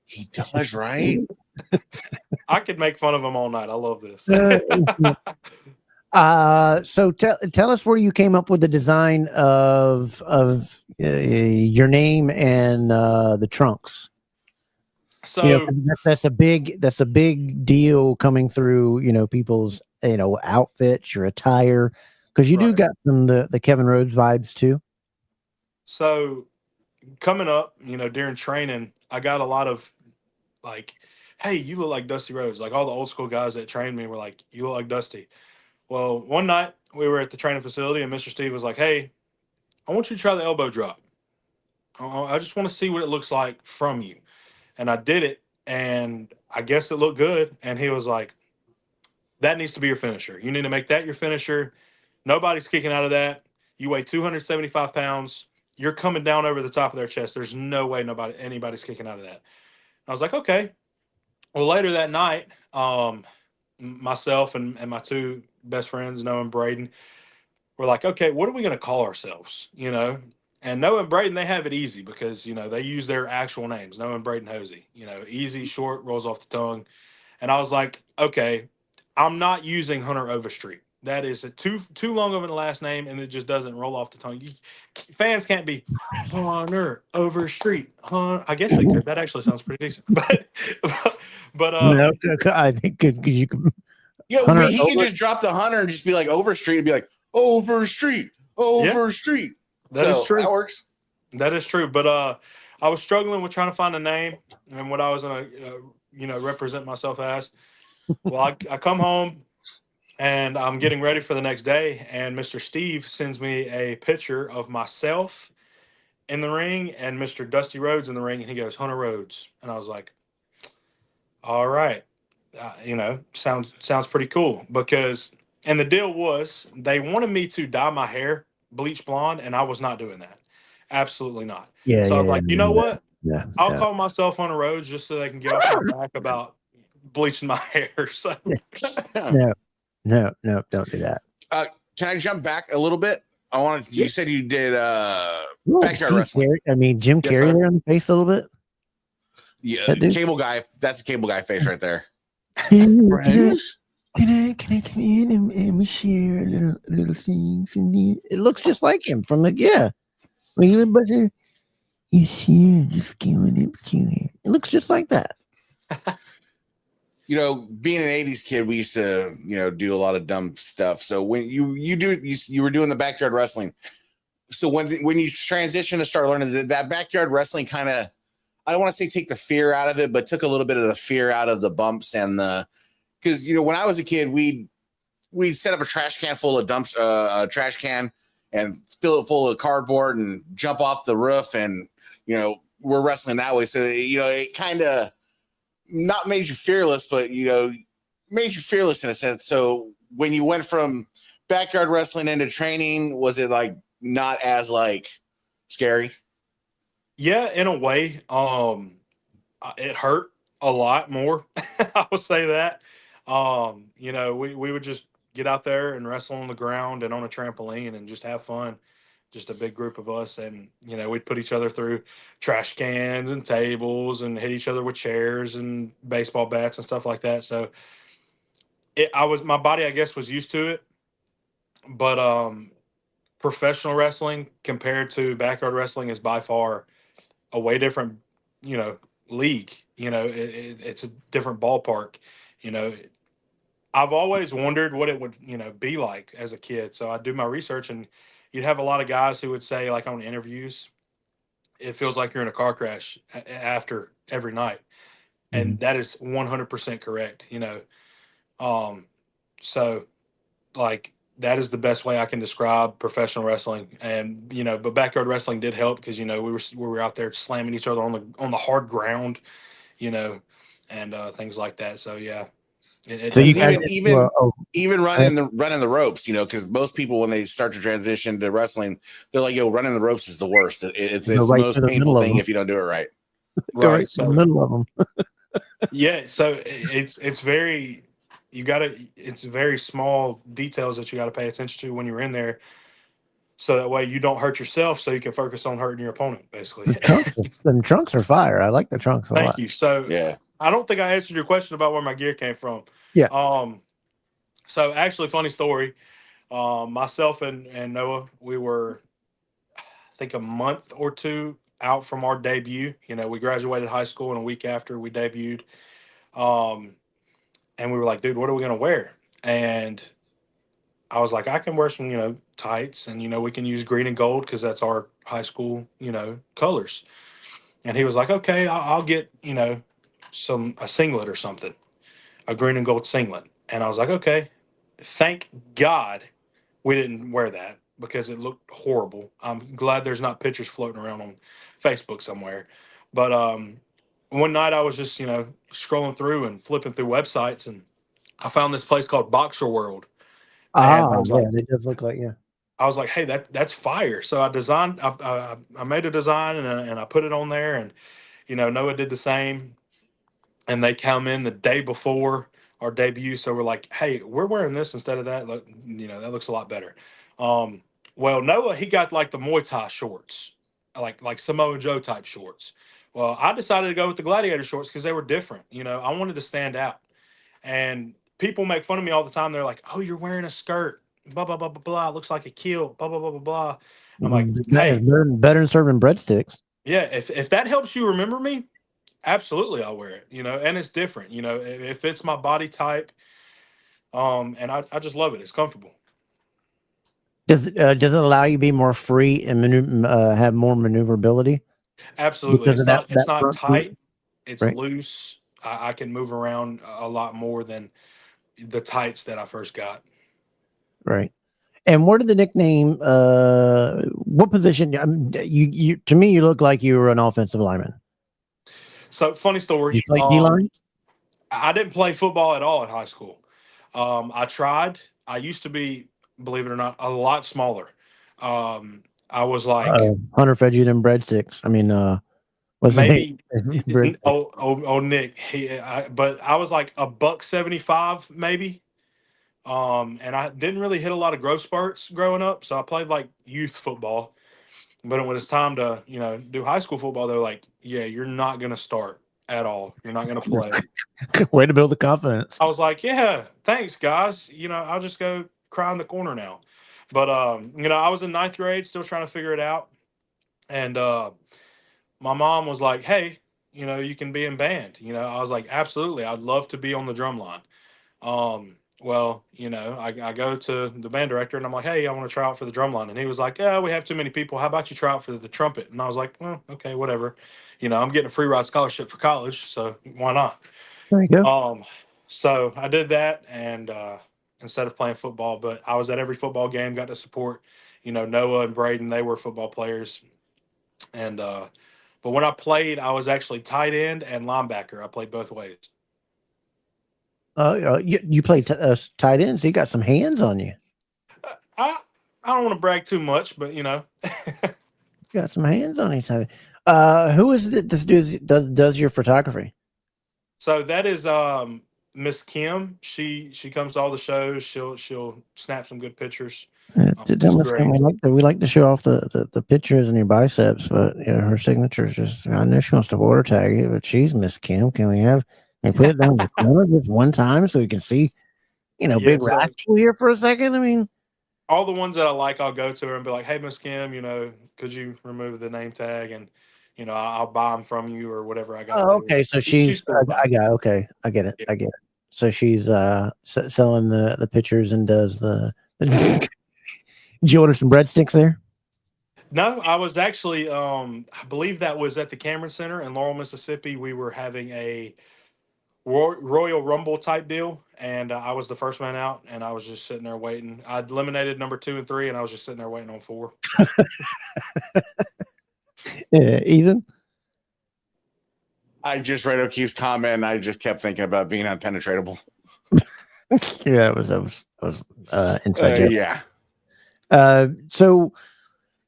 [SPEAKER 3] He does, right?
[SPEAKER 5] I could make fun of him all night. I love this.
[SPEAKER 2] So tell us where you came up with the design of your name and the trunks.
[SPEAKER 5] So
[SPEAKER 2] that's a big deal coming through, people's outfits, your attire, because you do got the Kevin Rhodes vibes too.
[SPEAKER 5] So coming up, during training, I got a lot of like, hey, you look like Dusty Rhodes. Like all the old school guys that trained me were like, you look like Dusty. Well, one night we were at the training facility and Mr. Steve was like, hey, I want you to try the elbow drop. I just want to see what it looks like from you. And I did it, and I guess it looked good. And he was like, that needs to be your finisher. You need to make that your finisher. Nobody's kicking out of that. You weigh 275 pounds. You're coming down over the top of their chest. There's no way anybody's kicking out of that. I was like, okay. Well, later that night, myself and my two best friends, Noah and Braden, were like, okay, what are we going to call ourselves? You know, and Noah and Braden, they have it easy because, you know, they use their actual names, Noah and Braden Hosey, you know, easy, short, rolls off the tongue. And I was like, okay, I'm not using Hunter Overstreet. That is a too long of a last name, and it just doesn't roll off the tongue. Fans can't be Hunter Overstreet. I guess they could. That actually sounds pretty decent. But
[SPEAKER 2] No, I think because you can.
[SPEAKER 3] Yeah,
[SPEAKER 2] Hunter
[SPEAKER 3] he can just drop the Hunter and just be like Overstreet and be like Overstreet.
[SPEAKER 5] That is true.
[SPEAKER 3] That works.
[SPEAKER 5] That is true. But I was struggling with trying to find a name and what I was gonna represent myself as. Well, I come home and I'm getting ready for the next day, and Mr. Steve sends me a picture of myself in the ring and Mr. Dusty Rhodes in the ring, and he goes, Hunter Rhodes. And I was like, all right, sounds pretty cool, because, and the deal was they wanted me to dye my hair bleach blonde, and I was not doing that. Absolutely not.
[SPEAKER 2] Yeah.
[SPEAKER 5] So I was like, you know what?
[SPEAKER 2] Yeah.
[SPEAKER 5] I'll call myself Hunter Rhodes just so they can get off my back about bleaching my hair. So
[SPEAKER 2] No, don't do that.
[SPEAKER 3] Can I jump back a little bit? You said you did backyard
[SPEAKER 2] Steve
[SPEAKER 3] wrestling.
[SPEAKER 2] Jim
[SPEAKER 3] Yes,
[SPEAKER 2] Carrey
[SPEAKER 3] sir.
[SPEAKER 2] there on the face a little bit.
[SPEAKER 3] Yeah,
[SPEAKER 2] That dude?
[SPEAKER 3] cable guy. That's a cable guy face right there.
[SPEAKER 2] Can I come in and we share little things? And it looks just like him from the regular butter. You share, just going up to it. It looks just like that.
[SPEAKER 3] You know, being an '80s kid, we used to, do a lot of dumb stuff. So when you were doing the backyard wrestling. So when you transitioned to start learning, did that backyard wrestling kind of, I don't want to say take the fear out of it, but took a little bit of the fear out of the bumps and because when I was a kid, we'd set up a trash can full of trash can and fill it full of cardboard and jump off the roof, and we're wrestling that way. So it kind of not made you fearless, but made you fearless in a sense. So when you went from backyard wrestling into training, was it like not as like scary?
[SPEAKER 5] yeah, in a way, it hurt a lot more. I would say that. We would just get out there and wrestle on the ground and on a trampoline and just have fun. Just a big group of us, and we'd put each other through trash cans and tables and hit each other with chairs and baseball bats and stuff like that. So my body, I guess, was used to it. But professional wrestling compared to backyard wrestling is by far a way different, league. It's a different ballpark. I've always wondered what it would, be like as a kid. So I do my research, and you'd have a lot of guys who would say, like on interviews, it feels like you're in a car crash after every night. And that is 100% correct, So like that is the best way I can describe professional wrestling. And, but backyard wrestling did help because, we were out there slamming each other on the hard ground, and things like that. So, yeah.
[SPEAKER 2] So you guys
[SPEAKER 3] even running the ropes, because most people, when they start to transition to wrestling, they're like, "Yo, running the ropes is the worst. It's the most painful thing if you don't do it right."
[SPEAKER 2] Right, so in the middle of them.
[SPEAKER 5] Yeah, so it's very it's very small details that you got to pay attention to when you're in there, so that way you don't hurt yourself, so you can focus on hurting your opponent. Basically,
[SPEAKER 2] the trunks are fire. I like the trunks a lot.
[SPEAKER 5] Thank you. So
[SPEAKER 3] yeah.
[SPEAKER 5] I don't think I answered your question about where my gear came from.
[SPEAKER 2] Yeah.
[SPEAKER 5] So actually, funny story. Myself and Noah, we were, I think, a month or two out from our debut. We graduated high school, and a week after we debuted. And we were like, dude, what are we gonna wear? And I was like, I can wear some, tights, and we can use green and gold because that's our high school, colors. And he was like, okay, I'll get, a singlet or something, a green and gold singlet. And I was like, okay. Thank God we didn't wear that because it looked horrible. I'm glad there's not pictures floating around on Facebook somewhere. But one night I was just, scrolling through and flipping through websites, and I found this place called Boxer World.
[SPEAKER 2] It does look like, yeah.
[SPEAKER 5] I was like, hey, that's fire. So I designed, I made a design and I put it on there, and Noah did the same. And they come in the day before our debut. So we're like, hey, we're wearing this instead of that. Look, that looks a lot better. Well, Noah, he got like the Muay Thai shorts, like Samoa Joe type shorts. Well, I decided to go with the gladiator shorts because they were different. I wanted to stand out. And people make fun of me all the time. They're like, "Oh, you're wearing a skirt. Blah blah blah blah blah. It looks like a kilt. Blah blah blah blah blah." I'm like,
[SPEAKER 2] It's
[SPEAKER 5] "Hey,
[SPEAKER 2] better than serving breadsticks.
[SPEAKER 5] yeah. If that helps you remember me, absolutely, I'll wear it. And it's different. It fits my body type. And I just love it. It's comfortable.
[SPEAKER 2] Does it allow you to be more free and have more maneuverability
[SPEAKER 5] Absolutely.
[SPEAKER 2] because
[SPEAKER 5] It's
[SPEAKER 2] of
[SPEAKER 5] not it's
[SPEAKER 2] that
[SPEAKER 5] not
[SPEAKER 2] front seat?
[SPEAKER 5] tight. It's
[SPEAKER 2] Right.
[SPEAKER 5] loose. I can move around a lot more than the tights that I first got.
[SPEAKER 2] Right. And where did the nickname? What position? You to me, you look like you were an offensive lineman.
[SPEAKER 5] So funny
[SPEAKER 2] Did you
[SPEAKER 5] story.
[SPEAKER 2] play D line?
[SPEAKER 5] I didn't play football at all in high school. I tried. I used to be, believe it or not, a lot smaller. I was like
[SPEAKER 2] Hunter fed you them breadsticks. I mean, what's the name?
[SPEAKER 5] maybe
[SPEAKER 2] Breadsticks.
[SPEAKER 5] Nick. But I was like a buck 75 maybe. And I didn't really hit a lot of growth spurts growing up, so I played like youth football. But when it's time to do high school football, they're like, "Yeah, you're not gonna start at all. You're not gonna play."
[SPEAKER 2] Way to build the confidence.
[SPEAKER 5] I was like, "Yeah, thanks, guys. I'll just go cry in the corner now." But I was in ninth grade, still trying to figure it out, and my mom was like, "Hey, you can be in band." I was like, "Absolutely, I'd love to be on the drum line." Well, I go to the band director and I'm like, "Hey, I want to try out for the drum line," and he was like, "Yeah, we have too many people. How about you try out for the trumpet?" And I was like, "Well, okay, whatever. I'm getting a free ride scholarship for college, so why not?"
[SPEAKER 2] There you go.
[SPEAKER 5] So I did that, and instead of playing football, but I was at every football game, got to support, Noah and Braden. They were football players, and but when I played, I was actually tight end and linebacker. I played both ways.
[SPEAKER 2] You play tight end, so you got some hands on you.
[SPEAKER 5] I I don't want to brag too much, but
[SPEAKER 2] You got some hands on each other. Who is this dude that does your photography?
[SPEAKER 5] So that is Miss Kim. She comes to all the shows. She'll snap some good pictures.
[SPEAKER 2] Tell
[SPEAKER 5] She's
[SPEAKER 2] Miss Kim,
[SPEAKER 5] great.
[SPEAKER 2] we like to show off the pictures and your biceps, but her signature is just. I know she wants to order tag it, but she's Miss Kim. Can we put it down in the corner just one time so we can see,
[SPEAKER 5] Yeah,
[SPEAKER 2] Big
[SPEAKER 5] so
[SPEAKER 2] Rascal here for a second? I mean,
[SPEAKER 5] all the ones that I like, I'll go to her and be like, "Hey, Miss Kim, could you remove the name tag and I'll buy them from you or whatever I got to
[SPEAKER 2] oh,
[SPEAKER 5] do."
[SPEAKER 2] okay. So
[SPEAKER 5] She's cool about
[SPEAKER 2] I
[SPEAKER 5] it.
[SPEAKER 2] got okay. I get it.
[SPEAKER 5] Yeah.
[SPEAKER 2] I get it. So she's selling the pictures and does the. Did you order some breadsticks there?
[SPEAKER 5] No, I was actually, I believe that was at the Cameron Center in Laurel, Mississippi. We were having a Royal Rumble type deal, and I was the first man out, and I was just sitting there waiting. I'd eliminated number 2 and 3, and I was just sitting there waiting on 4.
[SPEAKER 2] Yeah, Ethan.
[SPEAKER 3] I just read O'Keefe's comment and I just kept thinking about being unpenetratable.
[SPEAKER 2] Yeah, that was inside joke.
[SPEAKER 3] Yeah.
[SPEAKER 2] So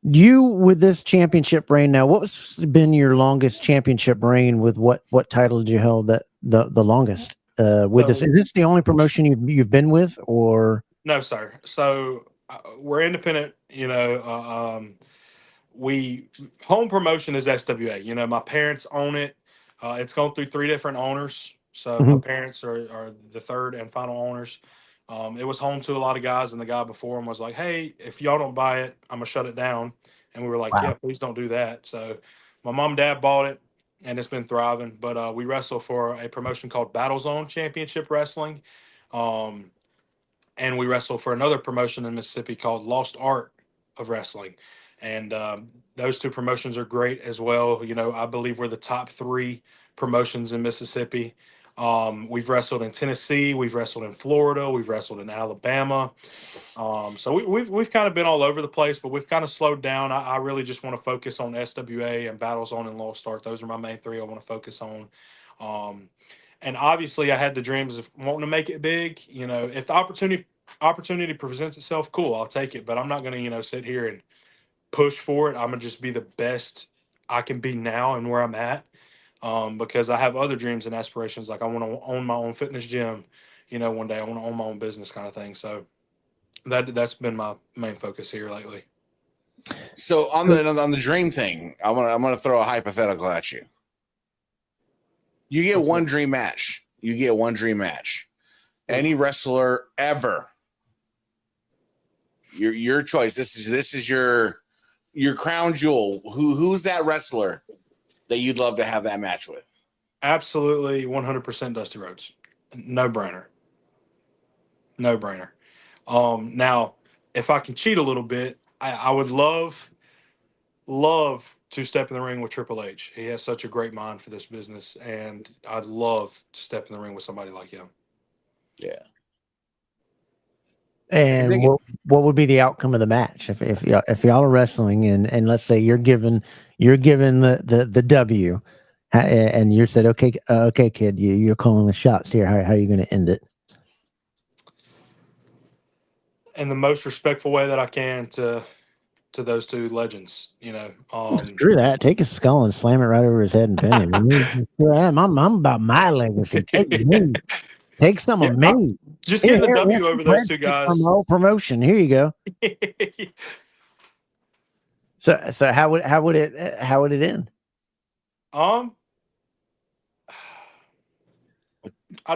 [SPEAKER 2] you with this championship reign now, what's been your longest championship reign? With what title did you hold that the longest? With this,
[SPEAKER 5] So,
[SPEAKER 2] is this the only promotion you've been with, or
[SPEAKER 5] no, sir. So we're independent. We home promotion is SWA. My parents own it. It's gone through 3 different owners. So my
[SPEAKER 2] Mhm.
[SPEAKER 5] parents are the third and final owners. It was home to a lot of guys, and the guy before him was like, "Hey, if y'all don't buy it, I'm gonna shut it down." And we were like,
[SPEAKER 2] Wow.
[SPEAKER 5] "Yeah, please don't do that." So my mom and dad bought it, and it's been thriving. But we wrestle for a promotion called Battle Zone Championship Wrestling, um, and we wrestle for another promotion in Mississippi called Lost Art of Wrestling. And those 2 promotions are great as well. I believe we're the top 3 promotions in Mississippi. We've wrestled in Tennessee, we've wrestled in Florida, we've wrestled in Alabama. So we've kind of been all over the place, but we've kind of slowed down. I really just want to focus on SWA and Battle Zone and Lost Art. Those are my main 3 I want to focus on. And obviously, I had the dreams of wanting to make it big. If the opportunity presents itself, cool, I'll take it. But I'm not going to sit here and push for it. I'm gonna just be the best I can be now and where I'm at. Because I have other dreams and aspirations. Like I want to own my own fitness gym. one day I want to own my own business kind of thing. So that's been my main focus here lately.
[SPEAKER 3] So on the dream thing, I'm gonna throw a hypothetical at you. You get one dream match. You get one dream match. Any wrestler ever. Your choice. This is your crown jewel. Who's that wrestler that you'd love to have that match with?
[SPEAKER 5] Absolutely 100% Dusty Rhodes. No brainer. No brainer. Now, if I can cheat a little bit, I would love to step in the ring with Triple H. He has such a great mind for this business, and I'd love to step in the ring with somebody like him.
[SPEAKER 3] Yeah.
[SPEAKER 2] And what would be the outcome of the match if y'all are wrestling and let's say you're given the W, and you said okay kid, you're calling the shots here. How are you going to end it?
[SPEAKER 5] In the most respectful way that I can to those two legends,
[SPEAKER 2] Screw that. Take his skull and slam it right over his head and pin him. I'm about my legacy. Take some of me.
[SPEAKER 5] Just get the W over those two guys.
[SPEAKER 2] From the whole promotion. Here you go. So how would it end?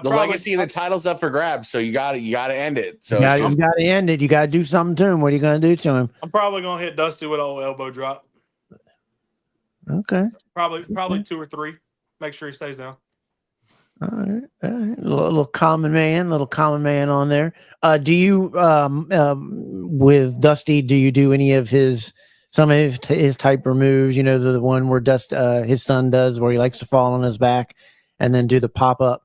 [SPEAKER 3] The legacy of the title's up for grabs, so you got to end it. So
[SPEAKER 2] you got to end it. You got to do something to him. What are you going to do to him?
[SPEAKER 5] I'm probably going to hit Dusty with an old elbow drop.
[SPEAKER 2] Okay.
[SPEAKER 5] Probably 2 or 3. Make sure he stays down.
[SPEAKER 2] All right. Little common man on there. Do you with Dusty? Do you do any of some of his type of moves? The one where his son does, where he likes to fall on his back and then do the pop up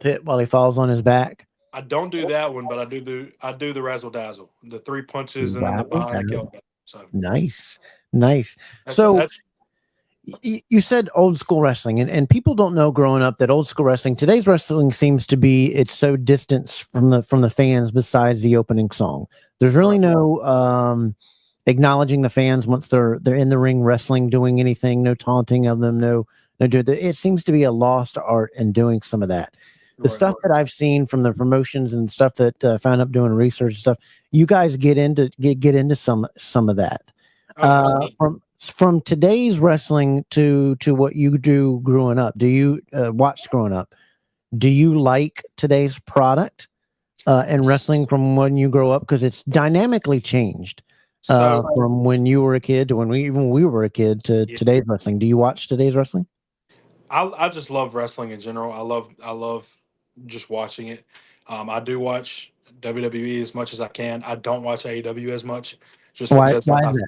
[SPEAKER 2] hit while he falls on his back.
[SPEAKER 5] I don't do that one, but I do the razzle dazzle, the 3 punches and then the behind the kill. So
[SPEAKER 2] nice. You said old school wrestling, and people don't know growing up that old school wrestling, today's wrestling seems to be, it's so distant from the fans besides the opening song. There's really no acknowledging the fans once they're in the ring wrestling, doing anything, no taunting of them, it seems to be a lost art in doing some of that. The stuff that I've seen from the promotions and stuff that I found up doing research and stuff, you guys get into some of that. From today's wrestling to what you do growing up, do you watch growing up? Do you like today's product and wrestling from when you grow up? Because it's dynamically changed from when you were a kid to when we were a kid to today's wrestling. Do you watch today's wrestling?
[SPEAKER 5] I just love wrestling in general. I love just watching it. I do watch WWE as much as I can. I don't watch AEW as much. Just
[SPEAKER 2] why
[SPEAKER 5] because
[SPEAKER 2] is that?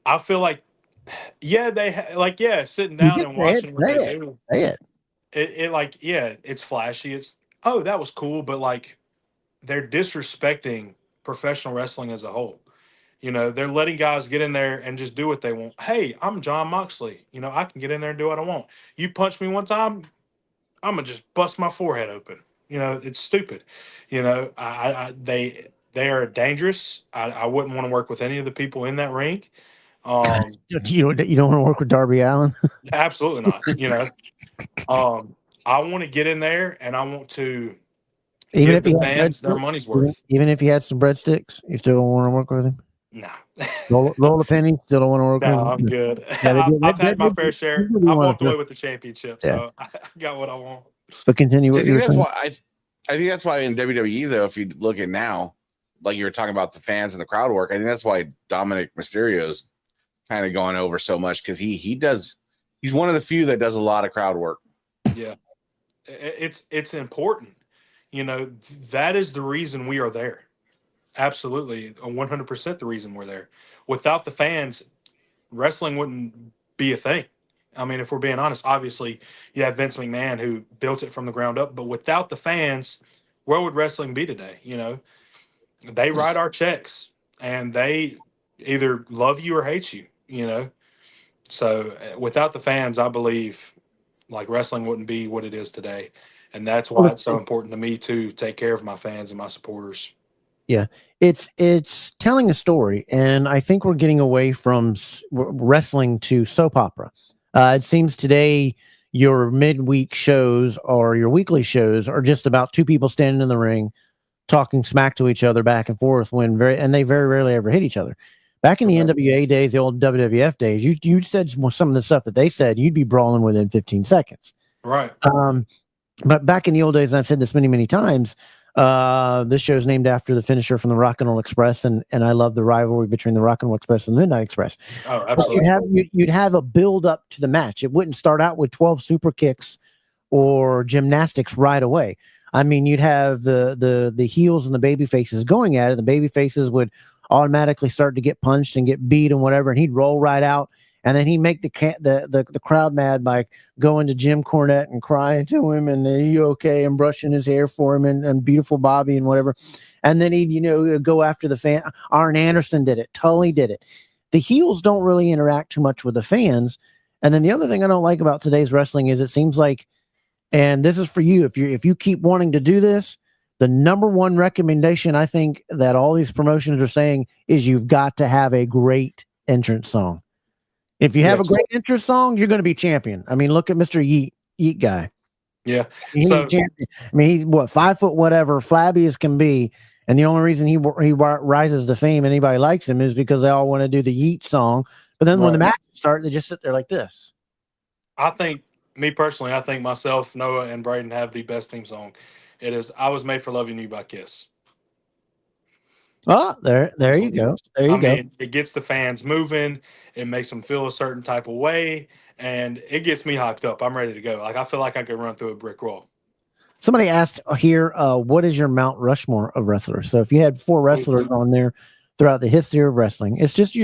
[SPEAKER 5] I feel like, sitting down and watching what they do. It's flashy. It's, oh, that was cool, but like they're disrespecting professional wrestling as a whole. They're letting guys get in there and just do what they want. Hey, I'm John Moxley. I can get in there and do what I want. You punch me one time, I'm gonna just bust my forehead open. It's stupid. They are dangerous. I wouldn't want to work with any of the people in that ring.
[SPEAKER 2] You don't want to work with Darby Allin?
[SPEAKER 5] Absolutely not. I want to get in there and I want to give the fans their money's worth.
[SPEAKER 2] Even if you had some breadsticks, you still don't want to work with him?
[SPEAKER 5] No.
[SPEAKER 2] Roll a penny, still don't want to work with him?
[SPEAKER 5] No, I'm good. I've had my fair share. I walked away with the championship, so I got what I want.
[SPEAKER 2] But continue what you're saying.
[SPEAKER 3] I think that's why in WWE, though, if you look at now, like you were talking about the fans and the crowd work, I think that's why Dominic Mysterio's kind of going over so much, because he's one of the few that does a lot of crowd work.
[SPEAKER 5] Yeah, it's important. That is the reason we are there. Absolutely, 100% the reason we're there. Without the fans, wrestling wouldn't be a thing. I mean, if we're being honest, obviously you have Vince McMahon who built it from the ground up, but without the fans, where would wrestling be today? They write our checks and they either love you or hate you, So without the fans, I believe like wrestling wouldn't be what it is today. And that's why it's so important to me to take care of my fans and my supporters.
[SPEAKER 2] Yeah, it's telling a story, and I think we're getting away from wrestling to soap opera. It seems today your midweek shows or your weekly shows are just about two people standing in the ring talking smack to each other back and forth and they very rarely ever hit each other. Back in the NWA days, the old WWF days, you said some of the stuff that they said, you'd be brawling within 15 seconds.
[SPEAKER 5] Right.
[SPEAKER 2] But back in the old days, and I've said this many, many times, this show is named after the finisher from the Rock and Roll Express, and I love the rivalry between the Rock and Roll Express and the Midnight Express.
[SPEAKER 5] Oh, absolutely.
[SPEAKER 2] You'd have a build up to the match. It wouldn't start out with 12 super kicks or gymnastics right away. I mean, you'd have the heels and the baby faces going at it. The baby faces would automatically start to get punched and get beat and whatever, and he'd roll right out. And then he'd make the crowd mad by going to Jim Cornette and crying to him, and are you okay? And brushing his hair for him, and beautiful Bobby and whatever. And then he'd, go after the fan. Arn Anderson did it. Tully did it. The heels don't really interact too much with the fans. And then the other thing I don't like about today's wrestling is it seems like, and this is for you, if you keep wanting to do this, the number one recommendation I think that all these promotions are saying is you've got to have a great entrance song. If you have a great entrance song, you're going to be champion. I mean, look at Mr. Yeet guy.
[SPEAKER 5] Yeah.
[SPEAKER 2] He's champion. I mean, he's 5 foot whatever, flabby as can be. And the only reason he rises to fame, anybody likes him, is because they all want to do the Yeet song. But then when the matches start, they just sit there like this.
[SPEAKER 5] I think myself, Noah, and Braden have the best theme song. It is "I Was Made for Loving You" by Kiss.
[SPEAKER 2] Oh, there you go. There you go.
[SPEAKER 5] Mean, it gets the fans moving. It makes them feel a certain type of way, and it gets me hyped up. I'm ready to go. Like, I feel like I could run through a brick wall.
[SPEAKER 2] Somebody asked here, what is your Mount Rushmore of wrestlers? So if you had 4 wrestlers on there throughout the history of wrestling, it's just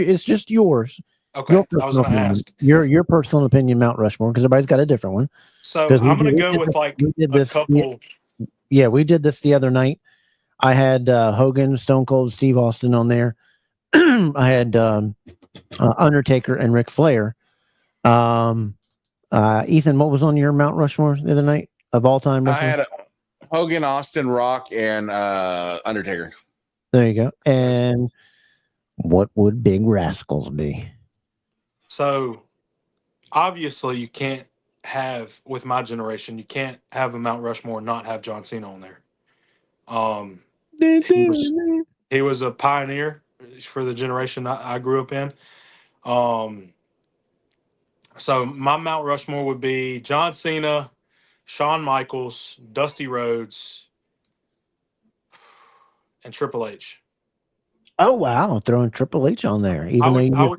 [SPEAKER 2] yours.
[SPEAKER 5] Okay, I was going to ask
[SPEAKER 2] your personal opinion, Mount Rushmore, because everybody's got a different one.
[SPEAKER 5] So I'm going to go with a couple.
[SPEAKER 2] Yeah, we did this the other night. I had Hogan, Stone Cold, Steve Austin on there. I had Undertaker and Ric Flair. Ethan, what was on your Mount Rushmore the other night of all time?
[SPEAKER 3] I had Hogan, Austin, Rock, and Undertaker.
[SPEAKER 2] There you go. And what would Big Rascals be?
[SPEAKER 5] So obviously you can't have, with my generation, you can't have a Mount Rushmore and not have John Cena on there. He was a pioneer for the generation I grew up in. So my Mount Rushmore would be John Cena, Shawn Michaels, Dusty Rhodes, and Triple H.
[SPEAKER 2] Oh wow, throwing Triple H on there, even though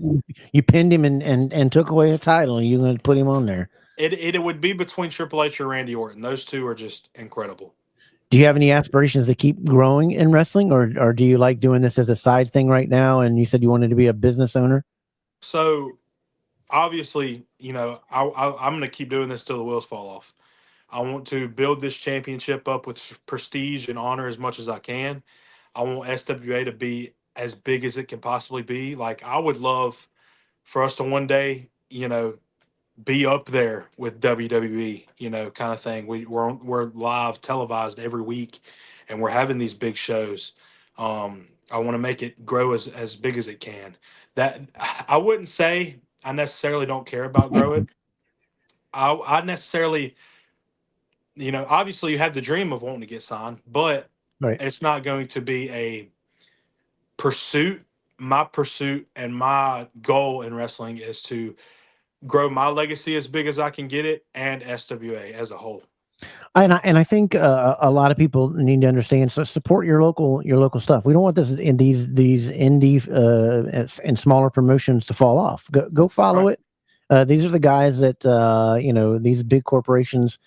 [SPEAKER 2] you pinned him and took away his title, and you're going to put him on there.
[SPEAKER 5] It would be between Triple H or Randy Orton. Those two are just incredible.
[SPEAKER 2] Do you have any aspirations to keep growing in wrestling, or do you like doing this as a side thing right now? And you said you wanted to be a business owner.
[SPEAKER 5] So obviously, I'm going to keep doing this till the wheels fall off. I want to build this championship up with prestige and honor as much as I can. I want SWA to be as big as it can possibly be. Like, I would love for us to one day, be up there with WWE, kind of thing. We're live televised every week, and we're having these big shows. I want to make it grow as big as it can. That I wouldn't say I necessarily don't care about growing. I necessarily, obviously you have the dream of wanting to get signed, but it's not going to be a pursuit. My pursuit and my goal in wrestling is to grow my legacy as big as I can get it, and SWA as a whole.
[SPEAKER 2] And I think a lot of people need to understand. So support your local stuff. We don't want this in these indie and smaller promotions to fall off. Go follow it. These are the guys that these big corporations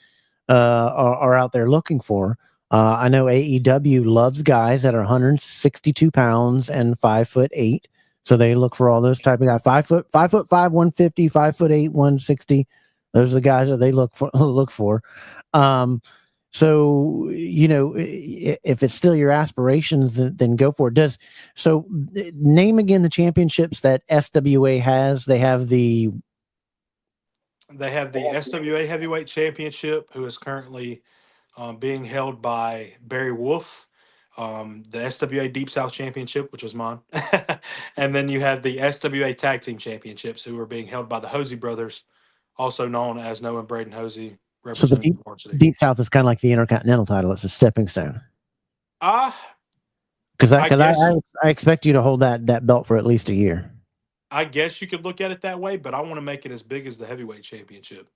[SPEAKER 2] are out there looking for. I know AEW loves guys that are 162 pounds and 5'8". So they look for all those type of guys. 5'5", 150, 5'8", 160. Those are the guys that they look for. So if it's still your aspirations, then go for it. Name again the championships that SWA has. They have the
[SPEAKER 5] SWA Heavyweight Championship, who is currently being held by Barry Wolf. The SWA Deep South Championship, which is mine. And then you have the SWA Tag Team Championships, who are being held by the Hosey brothers, also known as Noah and Braden Hosey,
[SPEAKER 2] So the
[SPEAKER 5] representing varsity.
[SPEAKER 2] Deep South is kind of like the Intercontinental title. It's a stepping stone. Because
[SPEAKER 5] I guess
[SPEAKER 2] I expect you to hold that belt for at least a year.
[SPEAKER 5] I guess you could look at it that way, but I want to make it as big as the heavyweight championship.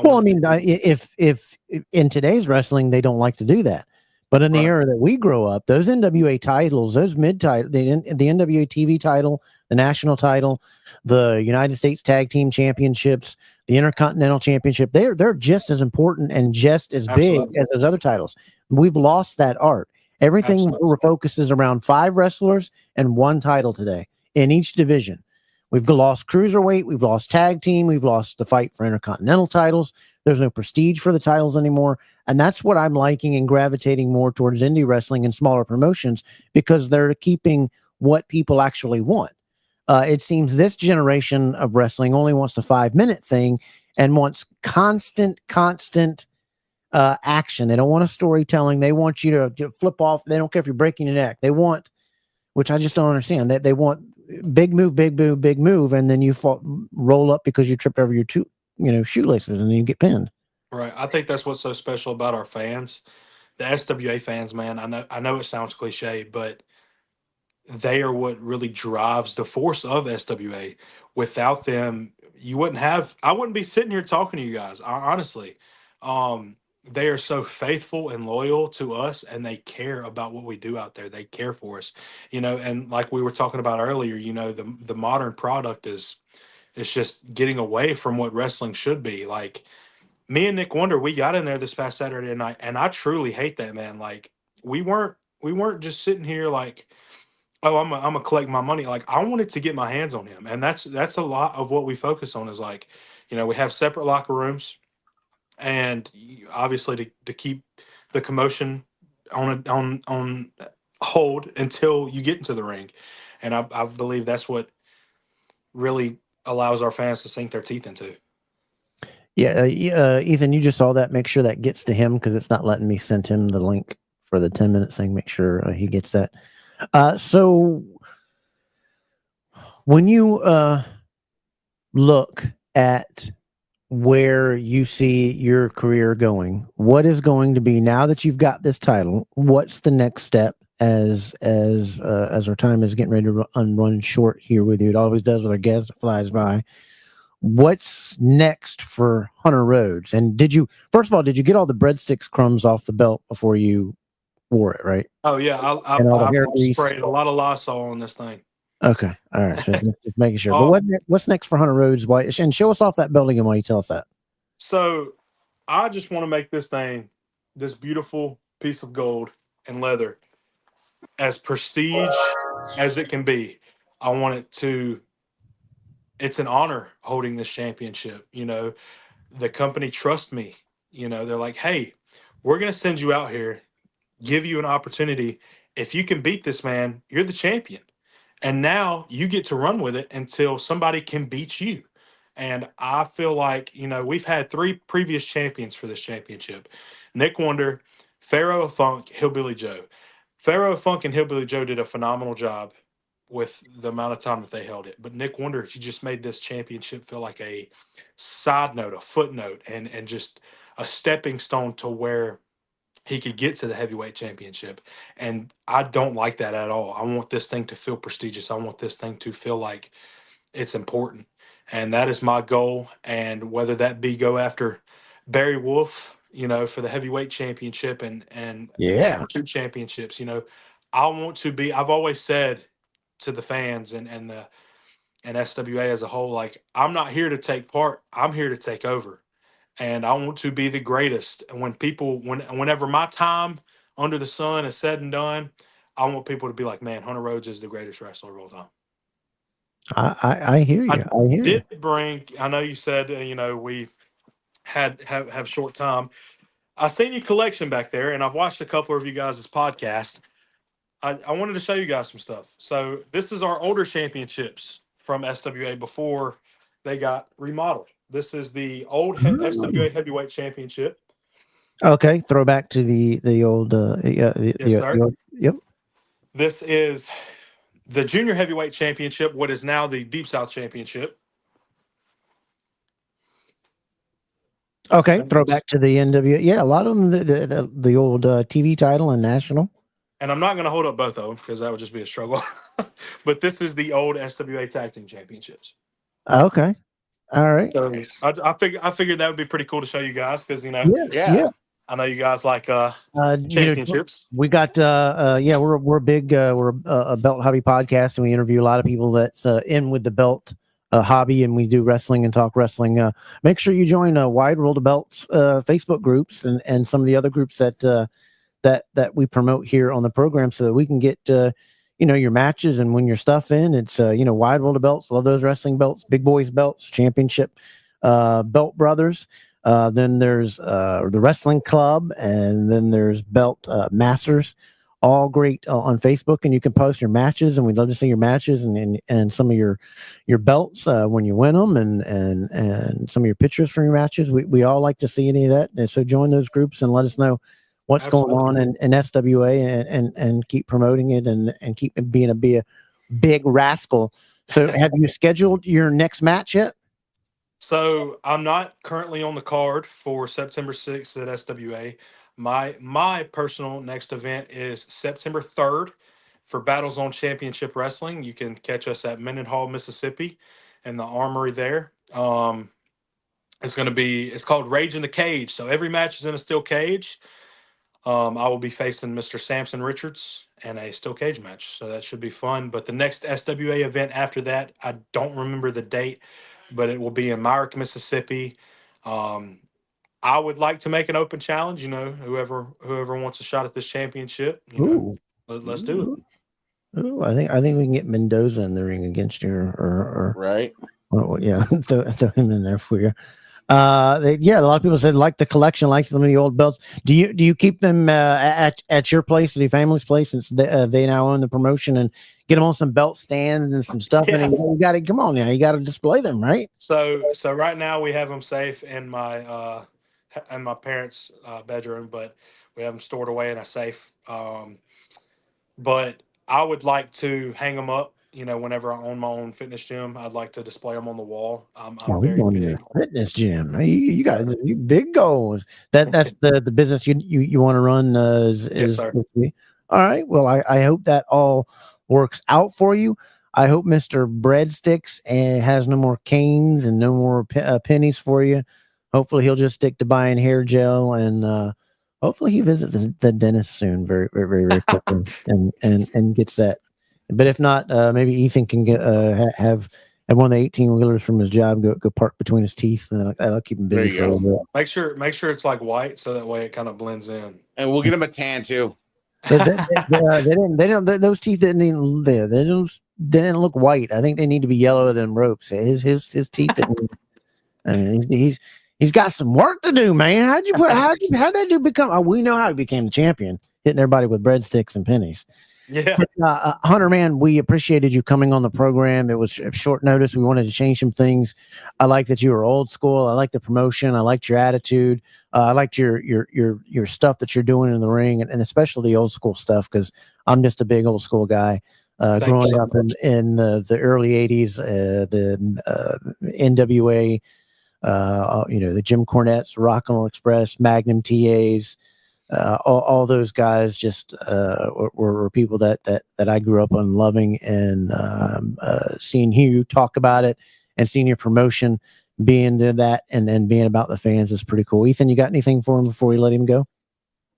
[SPEAKER 2] Well, I mean, if in today's wrestling they don't like to do that, but in the era that we grow up, those NWA titles, those mid title, the NWA TV title, the national title, the United States Tag Team Championships, the Intercontinental Championship, they're just as important and just as big as those other titles. We've lost that art. Everything focuses around 5 wrestlers and 1 title today in each division. We've lost cruiserweight. We've lost tag team. We've lost the fight for intercontinental titles. There's no prestige for the titles anymore. And that's what I'm liking and gravitating more towards indie wrestling and smaller promotions, because they're keeping what people actually want. It seems this generation of wrestling only wants the 5-minute thing and wants constant action. They don't want a storytelling. They want you to flip off. They don't care if you're breaking your neck. They want, which I just don't understand, that they want big move, and then you roll up because you tripped over your shoelaces, and then you get pinned.
[SPEAKER 5] Right. I think that's what's so special about our fans, the SWA fans, man. I know it sounds cliche, but they are what really drives the force of SWA. Without them, I wouldn't be sitting here talking to you guys, honestly. They are so faithful and loyal to us, and they care about what we do out there. They care for us, and like we were talking about earlier, the modern product is just getting away from what wrestling should be. Like, me and Nick Wonder, we got in there this past Saturday night, and I truly hate that, man. Like, we weren't just sitting here like, oh, I'm gonna collect my money. Like, I wanted to get my hands on him, and that's a lot of what we focus on. Is like, we have separate locker rooms, and obviously to keep the commotion on hold until you get into the ring. And I believe that's what really allows our fans to sink their teeth into.
[SPEAKER 2] Yeah, Ethan, you just saw that. Make sure that gets to him, because it's not letting me send him the link for the 10-minute thing. Make sure he gets that. So when you look at where you see your career going, what is going to be, now that you've got this title, what's the next step as our time is getting ready to run short here with you? It always does with our guest that flies by. What's next for Hunter Rhodes? And first of all, did you get all the breadsticks crumbs off the belt before you wore it, right?
[SPEAKER 5] Oh yeah, I sprayed a lot of Lysol on this thing.
[SPEAKER 2] Okay, all right. So just making sure. But what's next for Hunter Rhodes? And show us off that belt again while you tell us that.
[SPEAKER 5] So I just want to make this thing, this beautiful piece of gold and leather, as prestige as it can be. I want it to. It's an honor holding this championship. The company trusts me. They're like, hey, we're going to send you out here, give you an opportunity. If you can beat this man, you're the champion. And now you get to run with it until somebody can beat you. And I feel like, we've had 3 previous champions for this championship: Nick Wonder, Pharaoh of Funk, Hillbilly Joe. Pharaoh of Funk and Hillbilly Joe did a phenomenal job with the amount of time that they held it. But Nick Wonder, he just made this championship feel like a side note, a footnote, and just a stepping stone to where he could get to the heavyweight championship. And I don't like that at all. I want this thing to feel prestigious. I want this thing to feel like it's important. And that is my goal. And whether that be go after Barry Wolf, for the heavyweight championship and have 2 championships, I want to be, I've always said to the fans and SWA as a whole, like, I'm not here to take part. I'm here to take over. And I want to be the greatest. And whenever my time under the sun is said and done, I want people to be like, man, Hunter Rhodes is the greatest wrestler of all time.
[SPEAKER 2] I hear you.
[SPEAKER 5] I know you said, we have short time. I seen your collection back there, and I've watched a couple of you guys' podcast. I wanted to show you guys some stuff. So this is our older championships from SWA before they got remodeled. This is the old SWA Heavyweight Championship.
[SPEAKER 2] Okay, throwback to the old. Yep.
[SPEAKER 5] This is the Junior Heavyweight Championship, what is now the Deep South Championship.
[SPEAKER 2] Okay, throwback to the NW. Yeah, a lot of them the old TV title and national.
[SPEAKER 5] And I'm not going to hold up both of them because that would just be a struggle. But this is the old SWA Tag Team Championships.
[SPEAKER 2] Okay, all right.
[SPEAKER 5] So I figured that would be pretty cool to show you guys because
[SPEAKER 2] Yeah.
[SPEAKER 5] I know you guys like championships.
[SPEAKER 2] We got we're big we're a belt hobby podcast, and we interview a lot of people that's in with the belt hobby, and we do wrestling and talk wrestling. Make sure you join Wide World of Belts Facebook groups and some of the other groups that we promote here on the program, so that we can get your matches and win your stuff in. It's Wide World of Belts. Love those wrestling belts, big boys belts, championship belt brothers. Then there's the wrestling club, and then there's belt masters, all great on Facebook, and you can post your matches, and we'd love to see your matches and some of your belts when you win them, and some of your pictures from your matches. We all like to see any of that, and so join those groups and let us know what's going on in SWA, and keep promoting it, and keep being a big rascal. So have you scheduled your next match yet?
[SPEAKER 5] So I'm not currently on the card for September 6th at SWA. My personal next event is September 3rd for Battle Zone Championship Wrestling. You can catch us at Mendenhall, Mississippi, in the Armory there. It's called Rage in the Cage. So every match is in a steel cage. I will be facing Mr. Samson Richards in a steel cage match. So that should be fun. But the next SWA event after that, I don't remember the date, but it will be in Myrick, Mississippi. I would like to make an open challenge. Whoever wants a shot at this championship, let's do it.
[SPEAKER 2] Ooh, I think we can get Mendoza in the ring against you, or
[SPEAKER 3] right.
[SPEAKER 2] Yeah, throw him in there for you. A lot of people said like the collection, like some of the old belts. Do you keep them at your place, or your family's place, since they now own the promotion, and get them on some belt stands and some stuff?
[SPEAKER 5] Yeah.
[SPEAKER 2] And you got to come on now, you got to display them, right?
[SPEAKER 5] So right now we have them safe in my parents' bedroom, but we have them stored away in a safe. But I would like to hang them up. Whenever I own my own fitness gym, I'd like to display them on the wall. I'm very big.
[SPEAKER 2] Fitness gym. You guys, you big goals. That's the business you want to run.
[SPEAKER 5] Yes, sir.
[SPEAKER 2] All right. Well, I hope that all works out for you. I hope Mr. Breadsticks has no more canes and no more pennies for you. Hopefully, he'll just stick to buying hair gel, and hopefully, he visits the dentist soon, very, very, very, very quickly, and gets that. But if not, maybe Ethan can get have one of the 18-wheelers from his job go park between his teeth, and that'll keep him busy for a little bit.
[SPEAKER 5] Make sure it's like white, so that way it kind of blends in.
[SPEAKER 3] And we'll get him a tan too.
[SPEAKER 2] They don't. Those teeth didn't even there. They didn't look white. I think they need to be yellower than ropes. His teeth. I mean, he's got some work to do, man. How'd that dude become? We know how he became the champion, hitting everybody with breadsticks and pennies.
[SPEAKER 5] Yeah.
[SPEAKER 2] But, Hunter, man, we appreciated you coming on the program. It was short notice. We wanted to change some things. I like that you were old school. I like the promotion. I liked your attitude. I liked your stuff that you're doing in the ring, and especially the old school stuff, because I'm just a big old school guy. Growing up in the early 80s, the NWA, the Jim Cornette's, Rock and Roll Express, Magnum TAs, all those guys just were people that I grew up on loving, and seeing you talk about it and seeing your promotion, being to that and being about the fans is pretty cool. Ethan, you got anything for him before we let him go?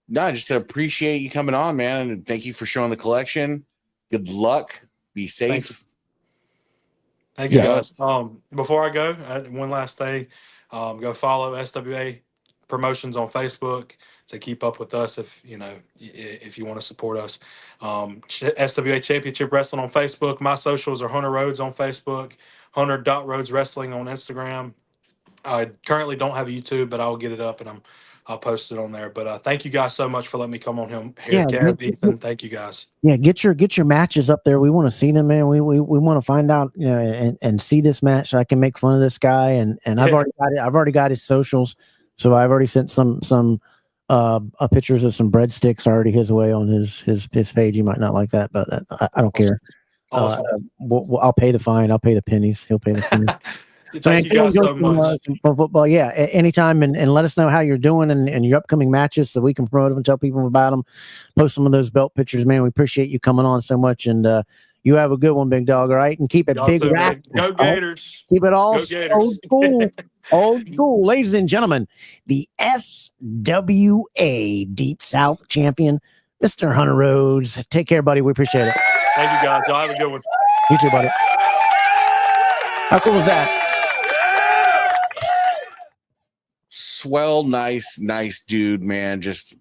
[SPEAKER 3] No, just to appreciate you coming on, man, and thank you for showing the collection. Good luck. Be safe.
[SPEAKER 5] Thank you, guys. Before I go, one last thing. Go follow SWA Promotions on Facebook to keep up with us if you want to support us. SWA Championship Wrestling on Facebook. My socials are Hunter Rhodes on Facebook, Hunter.Rhodes Wrestling on Instagram. I currently don't have a YouTube, but I'll get it up and I'll post it on there. But thank you guys so much for letting me come on here. Kev, Ethan, thank you guys.
[SPEAKER 2] Yeah, get your matches up there. We want to see them, man. We want to find out, and see this match so I can make fun of this guy. And I've already got his socials, so I've already sent some pictures of some breadsticks already his way on his page. He might not like that, but I don't care.
[SPEAKER 5] Awesome.
[SPEAKER 2] I'll pay the fine. I'll pay the pennies. He'll pay the pennies. So, man,
[SPEAKER 5] Thank you guys so much.
[SPEAKER 2] for football, yeah, anytime, and let us know how you're doing and your upcoming matches so we can promote them and tell people about them. Post some of those belt pictures, man. We appreciate you coming on so much, and you have a good one, big dog. All right, and keep it
[SPEAKER 5] Y'all
[SPEAKER 2] big.
[SPEAKER 5] too, man. Go Gators.
[SPEAKER 2] Keep it all
[SPEAKER 5] Go Gators.
[SPEAKER 2] old school. Old school, ladies and gentlemen, the SWA Deep South champion, Mr. Hunter Rhodes. Take care, buddy. We appreciate it.
[SPEAKER 5] Thank you, guys. Y'all have a good one.
[SPEAKER 2] You too, buddy. How cool was that?
[SPEAKER 3] Swell, nice dude, man. Just,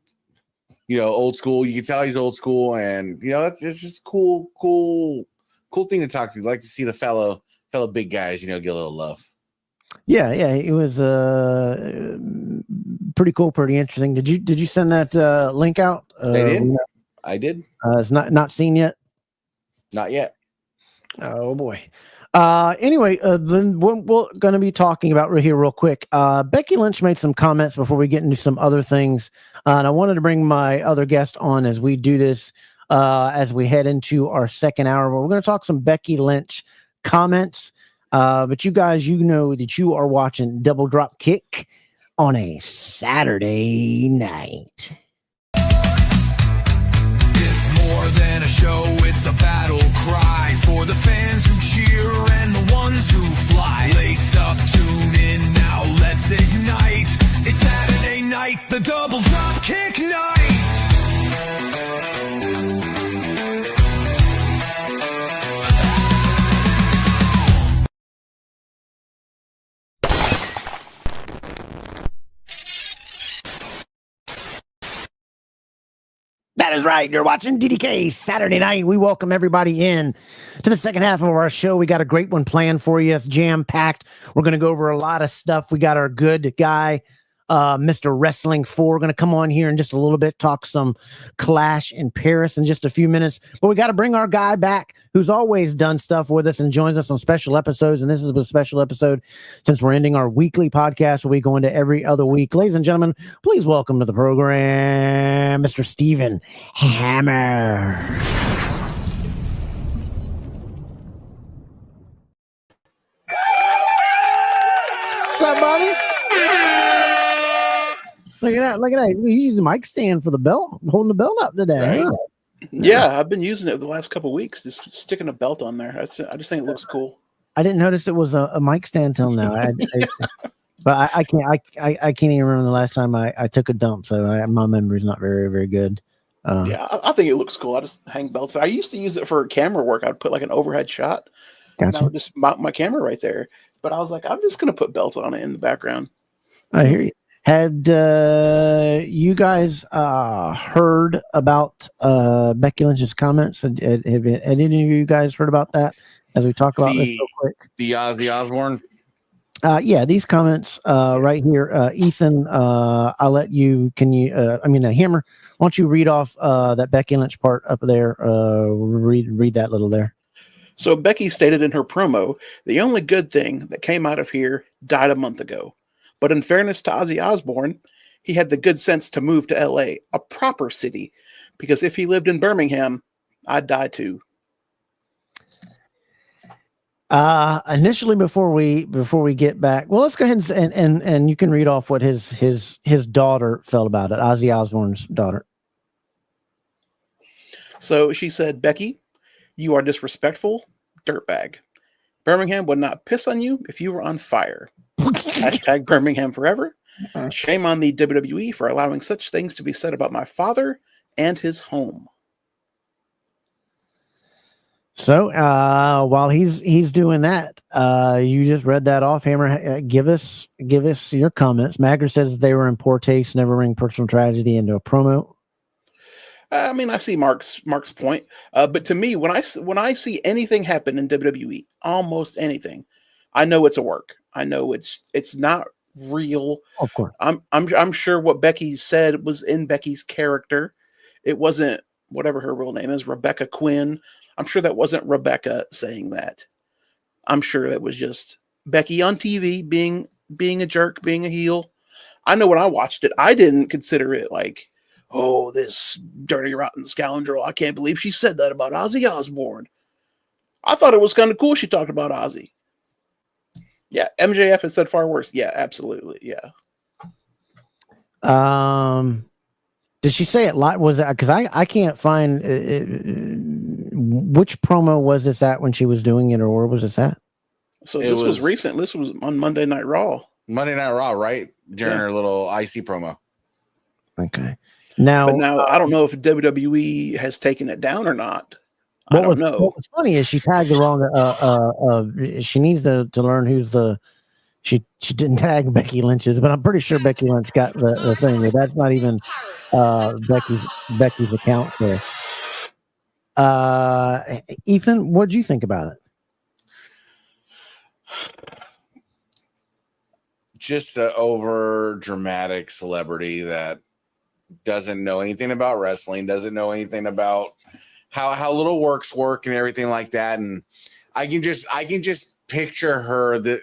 [SPEAKER 3] old school. You can tell he's old school, and it's just cool thing to talk to. Like to see the fellow big guys, get a little love. Yeah, it was
[SPEAKER 2] pretty cool, pretty interesting. Did you send that link out?
[SPEAKER 3] I did.
[SPEAKER 2] It's not seen yet.
[SPEAKER 3] Not yet.
[SPEAKER 2] Oh boy. Anyway, then we're going to be talking about right here real quick. Becky Lynch made some comments before we get into some other things, and I wanted to bring my other guest on as we do this as we head into our second hour. Where we're going to talk some Becky Lynch comments. But you guys, that you are watching Double Drop Kick on a Saturday night.
[SPEAKER 6] It's more than a show, it's a battle cry for the fans who cheer and the ones who fly. Lace up, tune in, now let's ignite. It's Saturday night, the Double Drop Kick night.
[SPEAKER 2] That is right. You're watching DDK Saturday night. We welcome everybody in to the second half of our show. We got a great one planned for you. It's jam-packed. We're going to go over a lot of stuff. We got our good guy, Mr. Wrestling 4, going to come on here in just a little bit, talk some Clash in Paris in just a few minutes. But we got to bring our guy back who's always done stuff with us and joins us on special episodes. And this is a special episode since we're ending our weekly podcast where we go into every other week. Ladies and gentlemen, please welcome to the program, Mr. Steven Hammer. What's up, buddy? Look at that. You use the mic stand for the belt, holding the belt up today.
[SPEAKER 7] Right.
[SPEAKER 2] Huh?
[SPEAKER 7] Yeah, I've been using it the last couple of weeks, just sticking a belt on there. I just think it looks cool.
[SPEAKER 2] I didn't notice it was a mic stand till now. But I can't even remember the last time I took a dump, so my memory's not very, very good.
[SPEAKER 7] Yeah, I think it looks cool. I just hang belts. I used to use it for camera work. I'd put like an overhead shot, and I would just mount my camera right there. But I was like, I'm just gonna put belts on it in the background.
[SPEAKER 2] I hear you. Had you guys heard about Becky Lynch's comments? Had any of you guys heard about that? As we talk about this real quick,
[SPEAKER 3] the Ozzy Osbourne.
[SPEAKER 2] Yeah, these comments right here, Ethan. I'll let you. Can you? Hammer. Why don't you read off that Becky Lynch part up there? Read that little there.
[SPEAKER 7] So Becky stated in her promo, the only good thing that came out of here died a month ago. But in fairness to Ozzy Osbourne, he had the good sense to move to LA, a proper city, because if he lived in Birmingham, I'd die too.
[SPEAKER 2] Initially, before we get back, well, let's go ahead and you can read off what his daughter felt about it, Ozzy Osbourne's daughter.
[SPEAKER 7] So she said, Becky, you are disrespectful, dirtbag. Birmingham would not piss on you if you were on fire. Hashtag Birmingham forever. Shame on the WWE for allowing such things to be said about my father and his home.
[SPEAKER 2] So while he's doing that, you just read that off, Hammer. Give us your comments. Magger says they were in poor taste, never bring personal tragedy into a promo.
[SPEAKER 7] I mean, I see Mark's point, but to me, when I see anything happen in WWE, almost anything, I know it's a work. I know it's not real.
[SPEAKER 2] Of course,
[SPEAKER 7] I'm sure what Becky said was in Becky's character. It wasn't whatever her real name is, Rebecca Quinn. I'm sure that wasn't Rebecca saying that. I'm sure that was just Becky on TV being a jerk, being a heel. I know when I watched it, I didn't consider it like, oh, this dirty, rotten scoundrel. I can't believe she said that about Ozzy Osbourne. I thought it was kind of cool she talked about Ozzy. Yeah, MJF has said far worse. Yeah, absolutely. Yeah.
[SPEAKER 2] Did she say it live? Was that because I can't find which promo was this at when she was doing it, or where was this at?
[SPEAKER 7] So
[SPEAKER 3] It
[SPEAKER 7] this was
[SPEAKER 3] was-
[SPEAKER 7] recent. This was on Monday Night Raw.
[SPEAKER 3] Monday Night Raw, right? During her little IC promo.
[SPEAKER 2] Okay. Now,
[SPEAKER 7] But now I don't know if WWE has taken it down or not. I don't know.
[SPEAKER 2] What's funny is she tagged the wrong. She needs to learn who's the. She didn't tag Becky Lynch's, but I'm pretty sure Becky Lynch got the thing. But that's not even Becky's account there. Ethan, what did you think about it?
[SPEAKER 3] Just an over dramatic celebrity that doesn't know anything about wrestling, doesn't know anything about how little works work and everything like that. And I can just picture her, the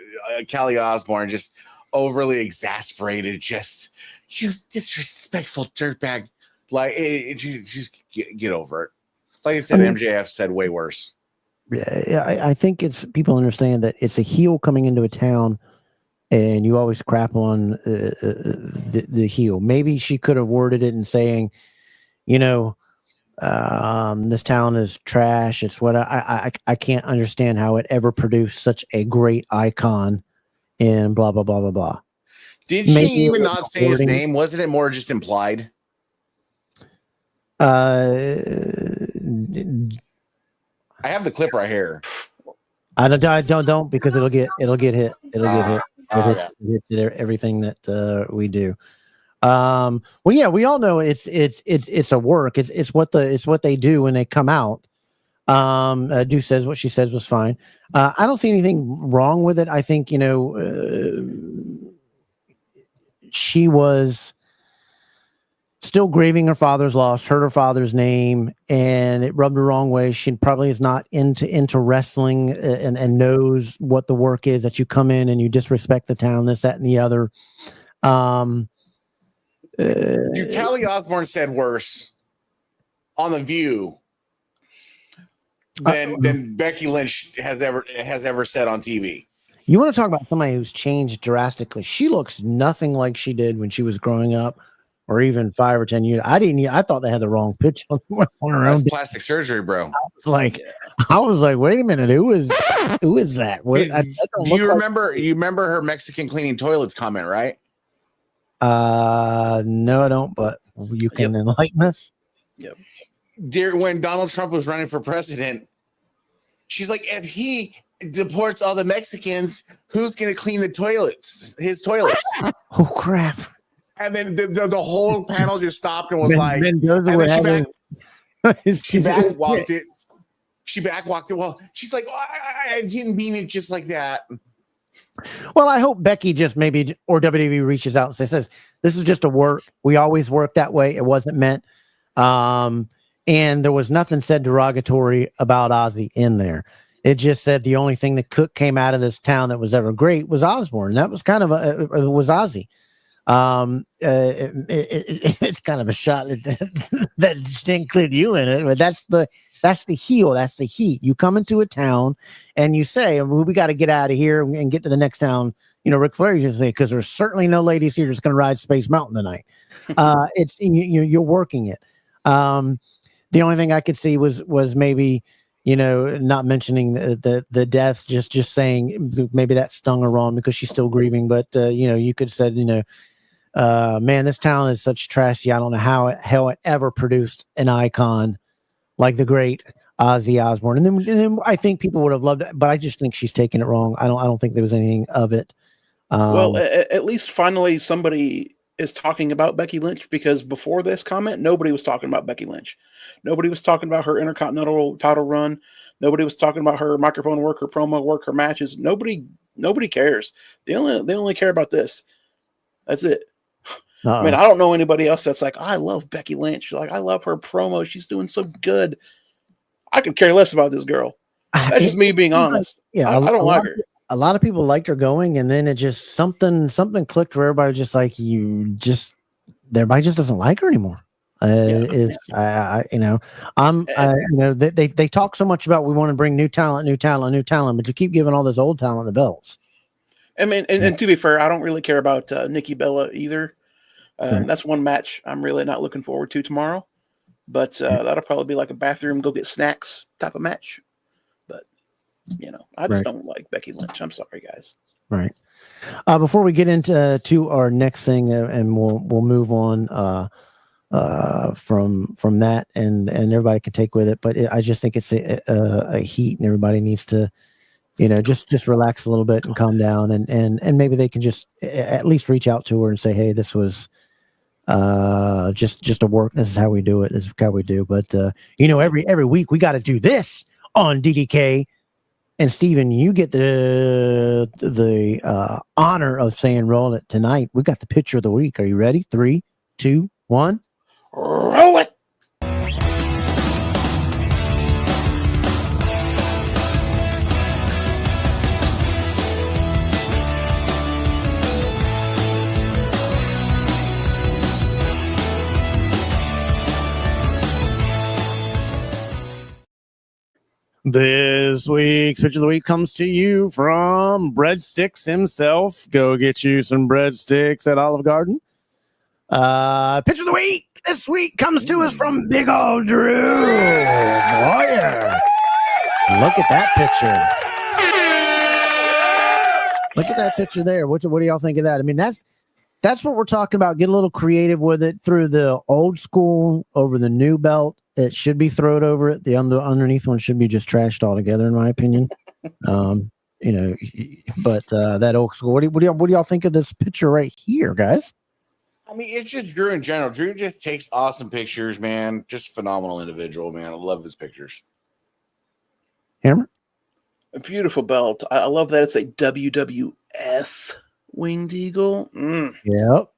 [SPEAKER 3] Kelly Osbourne, just overly exasperated, just you disrespectful dirtbag. Like just get over it. Like I said, MJF said way worse.
[SPEAKER 2] Yeah, I think it's people understand that it's a heel coming into a town, and you always crap on the heel. Maybe she could have worded it in saying, this town is trash. It's what I can't understand how it ever produced such a great icon, and blah blah blah blah blah.
[SPEAKER 3] Did
[SPEAKER 2] Maybe
[SPEAKER 3] she even not say his name? Wasn't it more just implied? I have the clip right here.
[SPEAKER 2] I don't because it'll get hit. It hits everything that we do. Well, yeah, we all know it's a work. It's what they do when they come out. Do says what she says was fine. I don't see anything wrong with it. I think she was still grieving her father's loss, heard her father's name, and it rubbed her wrong way. She probably is not into wrestling and knows what the work is, that you come in and you disrespect the town, this, that, and the other.
[SPEAKER 3] Kelly Osbourne said worse on The View than Becky Lynch has ever said on TV.
[SPEAKER 2] You want to talk about somebody who's changed drastically? She looks nothing like she did when she was growing up, or even 5 or 10 years. I thought they had the wrong pitch on her own.
[SPEAKER 3] That's plastic surgery, bro.
[SPEAKER 2] I was like, wait a minute, who is that?
[SPEAKER 3] You remember her Mexican cleaning toilets comment, right?
[SPEAKER 2] No, I don't, but you can enlighten us.
[SPEAKER 7] Yep.
[SPEAKER 3] Dear, when Donald Trump was running for president, she's like, if he deports all the Mexicans, who's going to clean the toilets? His toilets.
[SPEAKER 2] Oh, crap.
[SPEAKER 3] And then the whole panel just stopped and was like, she backwalked it. She backwalked it. Well, she's like, I didn't mean it just like that.
[SPEAKER 2] Well, I hope Becky just maybe, or WWE reaches out and says, this is just a work. We always work that way. It wasn't meant. And there was nothing said derogatory about Ozzy in there. It just said the only thing that came out of this town that was ever great was Osbourne. That was kind of it was Ozzy. It's kind of a shot that just include you in it, but that's the heel. That's the heat. You come into a town and you say, we got to get out of here and get to the next town. Ric Flair used to say, because there's certainly no ladies here just going to ride Space Mountain tonight. You're working it. The only thing I could see was maybe, not mentioning the death, just saying maybe that stung her wrong because she's still grieving. But, you could have said, man, this town is such trash. I don't know how it ever produced an icon like the great Ozzy Osbourne. And then I think people would have loved it, but I just think she's taking it wrong. I don't think there was anything of it.
[SPEAKER 7] Well, at least finally somebody is talking about Becky Lynch, because before this comment, nobody was talking about Becky Lynch. Nobody was talking about her Intercontinental title run. Nobody was talking about her microphone work, her promo work, her matches. Nobody cares. They only care about this. That's it. I mean, I don't know anybody else that's like, I love Becky Lynch. Like, I love her promo. She's doing so good. I could care less about this girl. That's just me being honest.
[SPEAKER 2] Yeah,
[SPEAKER 7] I don't like her.
[SPEAKER 2] A lot of people liked her going, and then it just something clicked where everybody was just like, everybody just doesn't like her anymore. They talk so much about we want to bring new talent, but you keep giving all this old talent the belts.
[SPEAKER 7] I mean, and to be fair, I don't really care about Nikki Bella either.
[SPEAKER 2] Right.
[SPEAKER 7] That's one match I'm really not looking forward to tomorrow. But that'll probably be like a bathroom, go get snacks type of match. But, I just don't like Becky Lynch. I'm sorry, guys.
[SPEAKER 2] Right. Before we get into our next thing, and we'll move on from that, and everybody can take with it. But I just think it's a heat, and everybody needs to, just relax a little bit and calm down, and maybe they can just at least reach out to her and say, hey, this was just a work. This is how we do it. This is how we do. But every week we got to do this on DDK. And Steven, you get the honor of saying roll it tonight. We got the picture of the week. Are you ready? 3, 2, 1.
[SPEAKER 7] Roll it.
[SPEAKER 2] This week's picture of the week comes to you from Breadsticks himself. Go get you some breadsticks at Olive Garden. Picture of the week this week comes to us from Big Old Drew. Boyer. Look at that picture. Look at that picture there. What do y'all think of that? I mean, that's what we're talking about. Get a little creative with it through the old school over the new belt. It should be thrown over it. The underneath one should be just trashed altogether, in my opinion. But that old school. What do y'all think of this picture right here, guys?
[SPEAKER 3] I mean, it's just Drew in general. Drew just takes awesome pictures, man. Just phenomenal individual, man. I love his pictures.
[SPEAKER 2] Hammer?
[SPEAKER 7] A beautiful belt. I love that it's a WWF Winged Eagle.
[SPEAKER 2] Yep.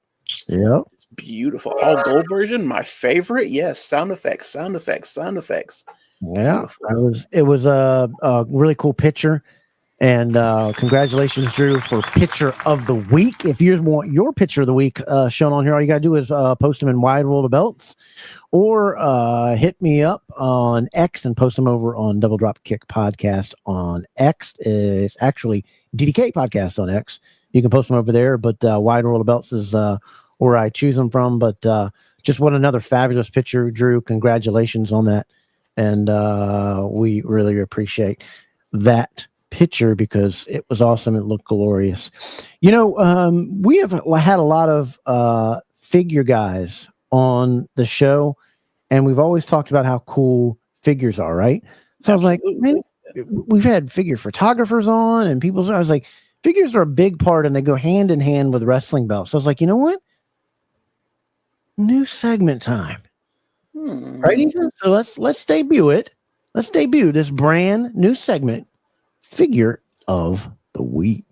[SPEAKER 7] It's beautiful. All gold version, my favorite. Yes, sound effects.
[SPEAKER 2] Yeah,
[SPEAKER 7] Beautiful.
[SPEAKER 2] it was a really cool picture. And congratulations, Drew, for picture of the week. If you want your picture of the week shown on here, all you got to do is post them in Wide World of Belts, or hit me up on X and post them over on Double Drop Kick Podcast on X. It's actually DDK Podcast on X. You can post them over there, but Wide World of Belts is where I choose them from. But just what another fabulous picture, Drew. Congratulations on that. And we really appreciate that picture because it was awesome. It looked glorious. We have had a lot of figure guys on the show, and we've always talked about how cool figures are, right? So I was like, man, we've had figure photographers on and I was like, figures are a big part and they go hand in hand with wrestling belts. So I was like, you know what? New segment time. Right, Ethan? So let's debut it. Let's debut this brand new segment, Figure of the Week.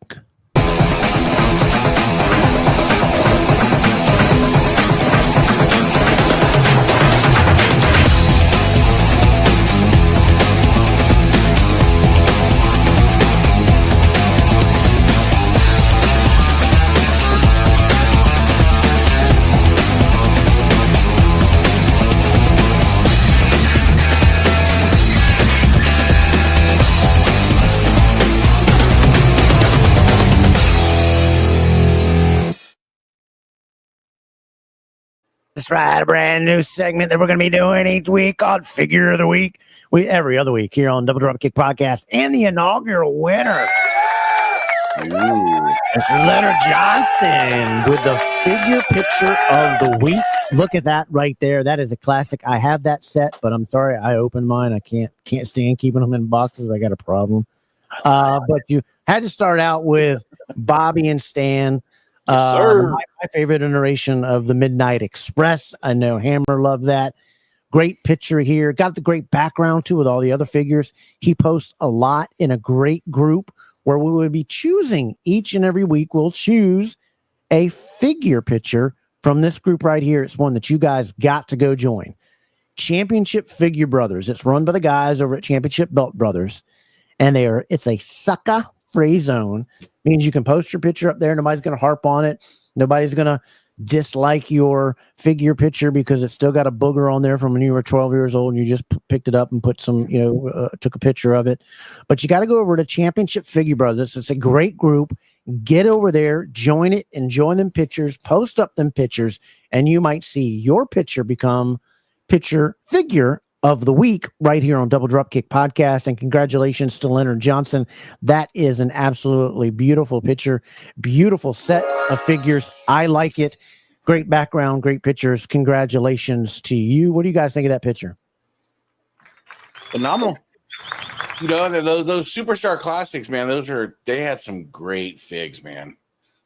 [SPEAKER 2] That's right, a brand new segment that we're going to be doing each week called Figure of the Week. Every other week here on Double Drop Kick Podcast, and the inaugural winner, Mr. Leonard Johnson, with the figure picture of the week. Look at that right there. That is a classic. I have that set, but I'm sorry, I opened mine. I can't stand keeping them in boxes. I got a problem. But you had to start out with Bobby and Stan. My favorite iteration of the Midnight Express. I know Hammer loved that. Great picture here. Got the great background too with all the other figures. He posts a lot in a great group where we will be choosing each and every week. We'll choose a figure picture from this group right here. It's one that you guys got to go join. Championship Figure Brothers. It's run by the guys over at Championship Belt Brothers. And it's a sucker free zone. Means you can post your picture up there. Nobody's going to harp on it. Nobody's going to dislike your figure picture because it's still got a booger on there from when you were 12 years old and you just picked it up and put some, took a picture of it. But you got to go over to Championship Figure Brothers. It's a great group. Get over there, join it, and join them pictures, post up them pictures, and you might see your picture become figure of the week right here on Double Dropkick Podcast. And congratulations to Leonard Johnson. That is an absolutely beautiful picture, beautiful set of figures. I like it. Great background, great pictures. Congratulations to you. What do you guys think of that picture?
[SPEAKER 3] Phenomenal. Those Superstar Classics, man, they had some great figs, man.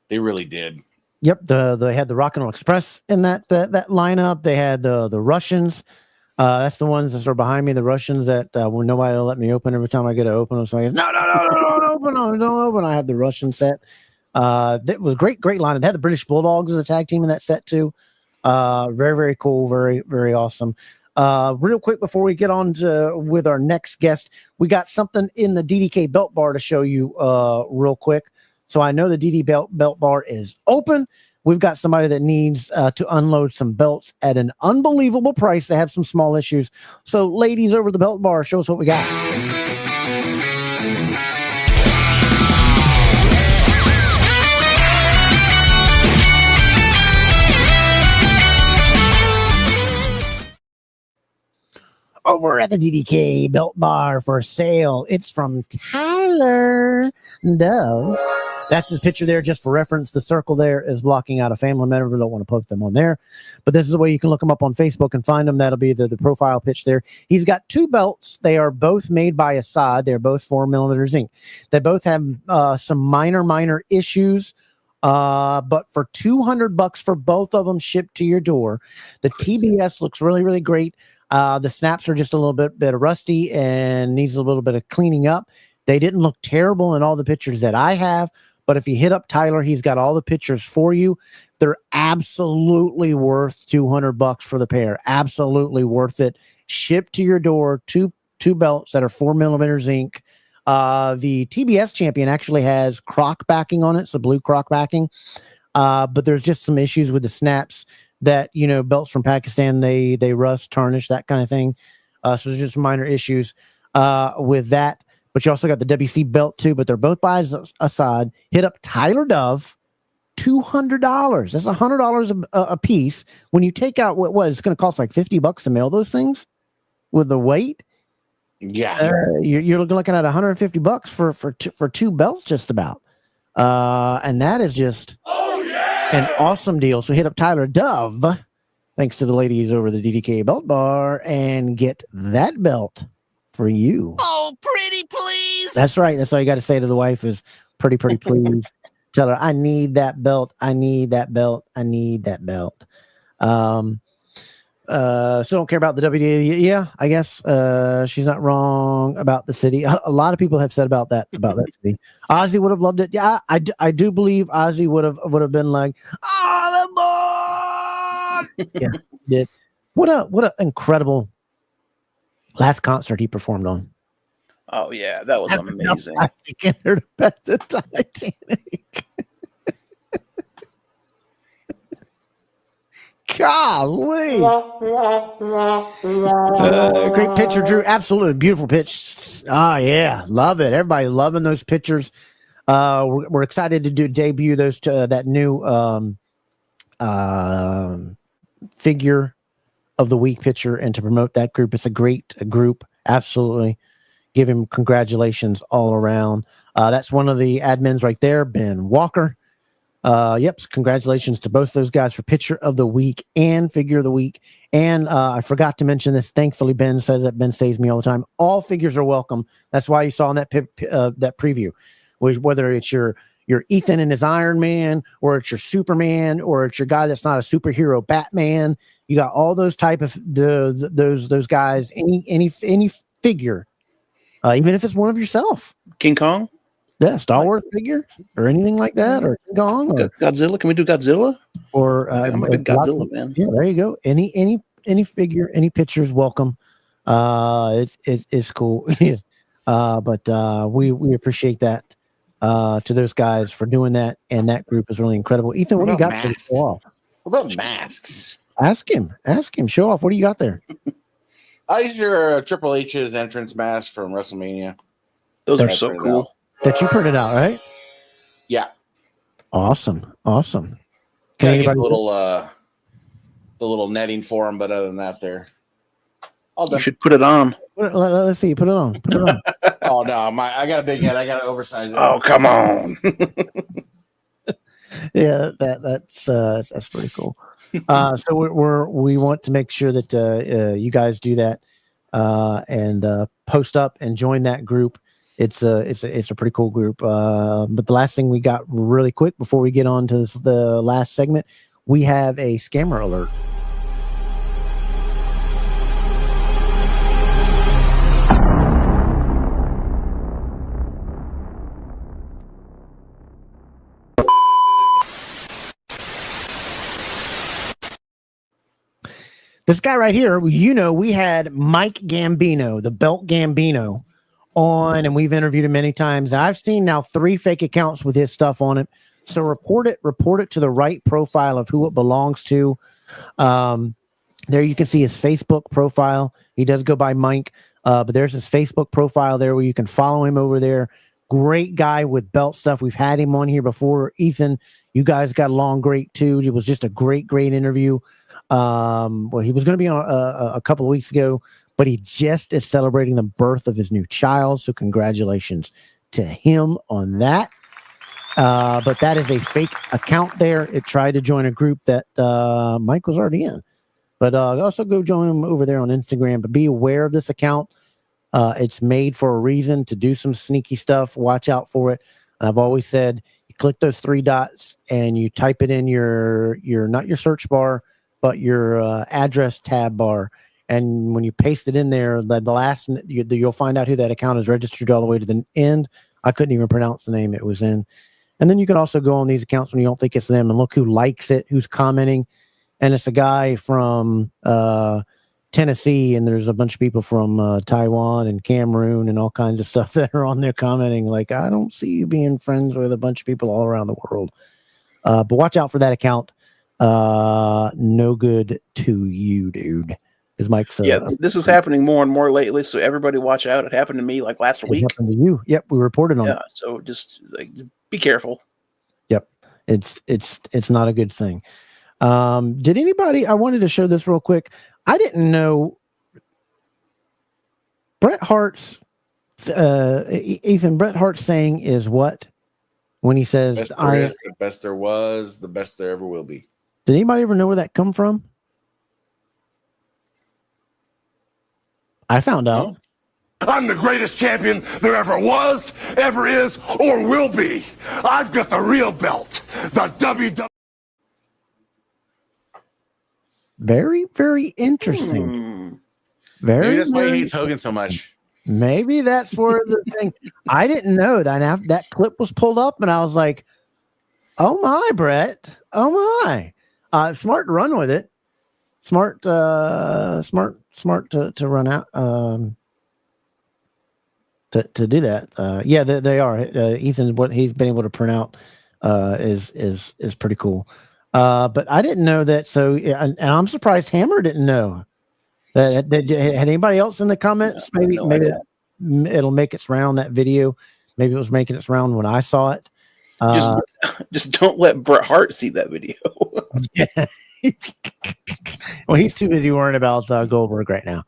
[SPEAKER 3] They really did.
[SPEAKER 2] Yep, they had the Rock and Roll Express in that lineup. They had the Russians. That's the ones that are behind me. The Russians that when nobody will let me open every time I get to open them. So I go, no, don't open. I have the Russian set. That was great line. It had the British Bulldogs as a tag team in that set too. Very, very cool. Very, very awesome. Real quick before we get on with our next guest, we got something in the DDK belt bar to show you real quick. So I know the DD belt bar is open. We've got somebody that needs to unload some belts at an unbelievable price. They have some small issues. So ladies over the belt bar, show us what we got. Over at the DDK belt bar for sale. It's from Tyler Dove. That's his picture there, just for reference. The circle there is blocking out a family member. We don't want to poke them on there. But this is the way you can look him up on Facebook and find him. That'll be the profile pitch there. He's got two belts. They are both made by Assad. They're both 4mm zinc. They both have some minor issues. But for $200 for both of them shipped to your door. The TBS looks really, really great. The snaps are just a little bit rusty and needs a little bit of cleaning up. They didn't look terrible in all the pictures that I have, but if you hit up Tyler, he's got all the pictures for you. They're absolutely worth $200 for the pair. Absolutely worth it. Shipped to your door. Two belts that are 4mm zinc. The TBS champion actually has croc backing on it, so blue croc backing. But there's just some issues with the snaps that, belts from Pakistan, they rust, tarnish, that kind of thing. So there's just minor issues with that. But you also got the WC belt too, but they're both by Assad. Hit up Tyler Dove, $200. That's $100 a piece. When you take out what it's going to cost like $50 to mail those things with the weight.
[SPEAKER 3] Yeah,
[SPEAKER 2] you're looking at $150 for two belts, just about. And that is just an awesome deal. So hit up Tyler Dove, thanks to the ladies over the DDK belt bar, and get that belt for you.
[SPEAKER 1] Oh, pretty please.
[SPEAKER 2] That's right. That's all you got to say to the wife is pretty please. Tell her, I need that belt. I need that belt. I need that belt. So don't care about the WWE. Yeah, I guess she's not wrong about the city. A lot of people have said about that city. Ozzy would have loved it. Yeah, I do believe Ozzy would have been like, oh, the board. Yeah, did. What a incredible last concert he performed on.
[SPEAKER 7] Oh yeah, that was amazing.
[SPEAKER 2] I think entered back to Titanic. Golly. Great picture, Drew. Absolutely beautiful pitch. Oh, yeah. Love it. Everybody loving those pictures. We're excited to debut those that new figure of the week picture and to promote that group. It's a great group. Absolutely. Give him congratulations all around. That's one of the admins right there, Ben Walker. Yep. Congratulations to both those guys for picture of the week and figure of the week. And I forgot to mention this. Thankfully, Ben says that. Ben saves me all the time. All figures are welcome. That's why you saw in that that preview, whether it's your Ethan and his Iron Man, or it's your Superman, or it's your guy that's not a superhero, Batman. You got all those type of those guys. Any figure, even if it's one of yourself.
[SPEAKER 7] King Kong.
[SPEAKER 2] Yeah, Star Wars figure or anything like that, or King Kong, or
[SPEAKER 7] Godzilla. Can we do Godzilla?
[SPEAKER 2] Or
[SPEAKER 7] I'm a big Godzilla man.
[SPEAKER 2] Yeah, there you go. Any figure, any pictures, welcome. It's cool. But we appreciate that to those guys for doing that, and that group is really incredible. Ethan, what do you got for this off?
[SPEAKER 3] What about masks?
[SPEAKER 2] Ask him. Show off. What do you got there?
[SPEAKER 3] These are Triple H's entrance mask from WrestleMania.
[SPEAKER 7] Those
[SPEAKER 3] That
[SPEAKER 7] are
[SPEAKER 3] I
[SPEAKER 7] so
[SPEAKER 3] printed
[SPEAKER 7] cool.
[SPEAKER 3] out.
[SPEAKER 2] That you printed out, right?
[SPEAKER 3] Yeah.
[SPEAKER 2] Awesome. Can
[SPEAKER 3] Gotta get
[SPEAKER 2] anybody
[SPEAKER 3] the little netting for them, but other than that, they're all
[SPEAKER 7] You
[SPEAKER 3] done.
[SPEAKER 7] should put it on.
[SPEAKER 2] Let's see. Put it on.
[SPEAKER 3] Oh no, I got a big head. I got to oversize it.
[SPEAKER 7] Oh, come on.
[SPEAKER 2] Yeah, that's pretty cool. So we want to make sure that you guys do that and post up and join that group. It's a pretty cool group. But the last thing we got really quick before we get on to the last segment, we have a scammer alert. This guy right here, we had Mike Gambino, the Belt Gambino, on, and we've interviewed him many times. I've seen now 3 fake accounts with his stuff on it. So report it to the right profile of who it belongs to. There you can see his Facebook profile. He does go by Mike, but there's his Facebook profile there where you can follow him over there. Great guy with belt stuff. We've had him on here before. Ethan, you guys got along great too. It was just a great interview. Well, he was going to be on a couple of weeks ago, but he just is celebrating the birth of his new child. So congratulations to him on that. But that is a fake account there. It tried to join a group that Mike was already in. But also go join him over there on Instagram. But be aware of this account. It's made for a reason to do some sneaky stuff. Watch out for it. And I've always said, you click those 3 dots and you type it in your not your search bar, but your address tab bar. And when you paste it in there, the last you'll find out who that account is registered all the way to the end. I couldn't even pronounce the name it was in. And then you can also go on these accounts when you don't think it's them and look who likes it, who's commenting. And it's a guy from Tennessee, and there's a bunch of people from Taiwan and Cameroon and all kinds of stuff that are on there commenting like, I don't see you being friends with a bunch of people all around the world. But watch out for that account. No good to you, dude. Because Mike's
[SPEAKER 7] this is happening more and more lately, so everybody watch out. It happened to me like last week.
[SPEAKER 2] Happened to you. Yep, we reported on it.
[SPEAKER 7] So just be careful.
[SPEAKER 2] Yep. It's not a good thing. Did anybody, I wanted to show this real quick. I didn't know Bret Hart's Bret Hart's saying is what when he says
[SPEAKER 3] Best there is, the best there was, the best there ever will be.
[SPEAKER 2] Did anybody ever know where that come from? I found out.
[SPEAKER 8] I'm the greatest champion there ever was, ever is, or will be. I've got the real belt, the WWE.
[SPEAKER 2] Very, very interesting.
[SPEAKER 3] Maybe that's why he hates Hogan so much.
[SPEAKER 2] Maybe that's where the thing. I didn't know that. After that clip was pulled up, and I was like, "Oh my, Brett! Oh my!" Smart to run with it. Smart to run out. To do that. Yeah, they are. Ethan, what he's been able to print out is pretty cool. But I didn't know that. So, and I'm surprised Hammer didn't know that. Had anybody else in the comments? Maybe it'll make its round, that video. Maybe it was making its round when I saw it.
[SPEAKER 7] Just don't let Bret Hart see that video.
[SPEAKER 2] Well, he's too busy worrying about Goldberg right now.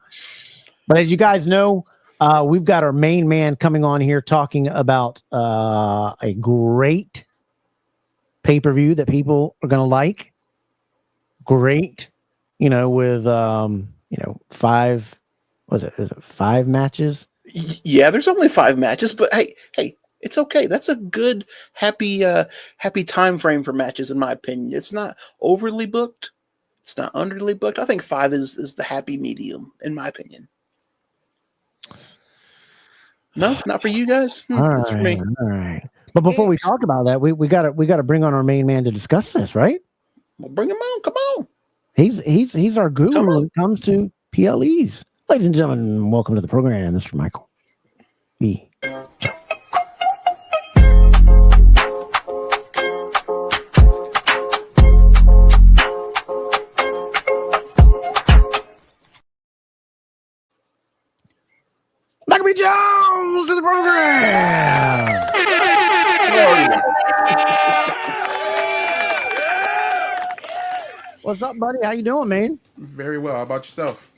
[SPEAKER 2] But as you guys know, we've got our main man coming on here talking about a great pay-per-view that people are going to like. Great, with 5 matches?
[SPEAKER 7] Yeah, there's only 5 matches, but hey, it's okay. That's a good, happy time frame for matches, in my opinion. It's not overly booked. It's not underly booked. I think 5 is the happy medium, in my opinion. No, not for you guys. It's for me.
[SPEAKER 2] All right. But before we talk about that, we gotta bring on our main man to discuss this, right?
[SPEAKER 7] Well, bring him on. Come on.
[SPEAKER 2] He's our guru when it comes to PLEs. Ladies and gentlemen, welcome to the program, Mr. Michael B. What's up, buddy? How you doing, man?
[SPEAKER 9] Very well. How about yourself?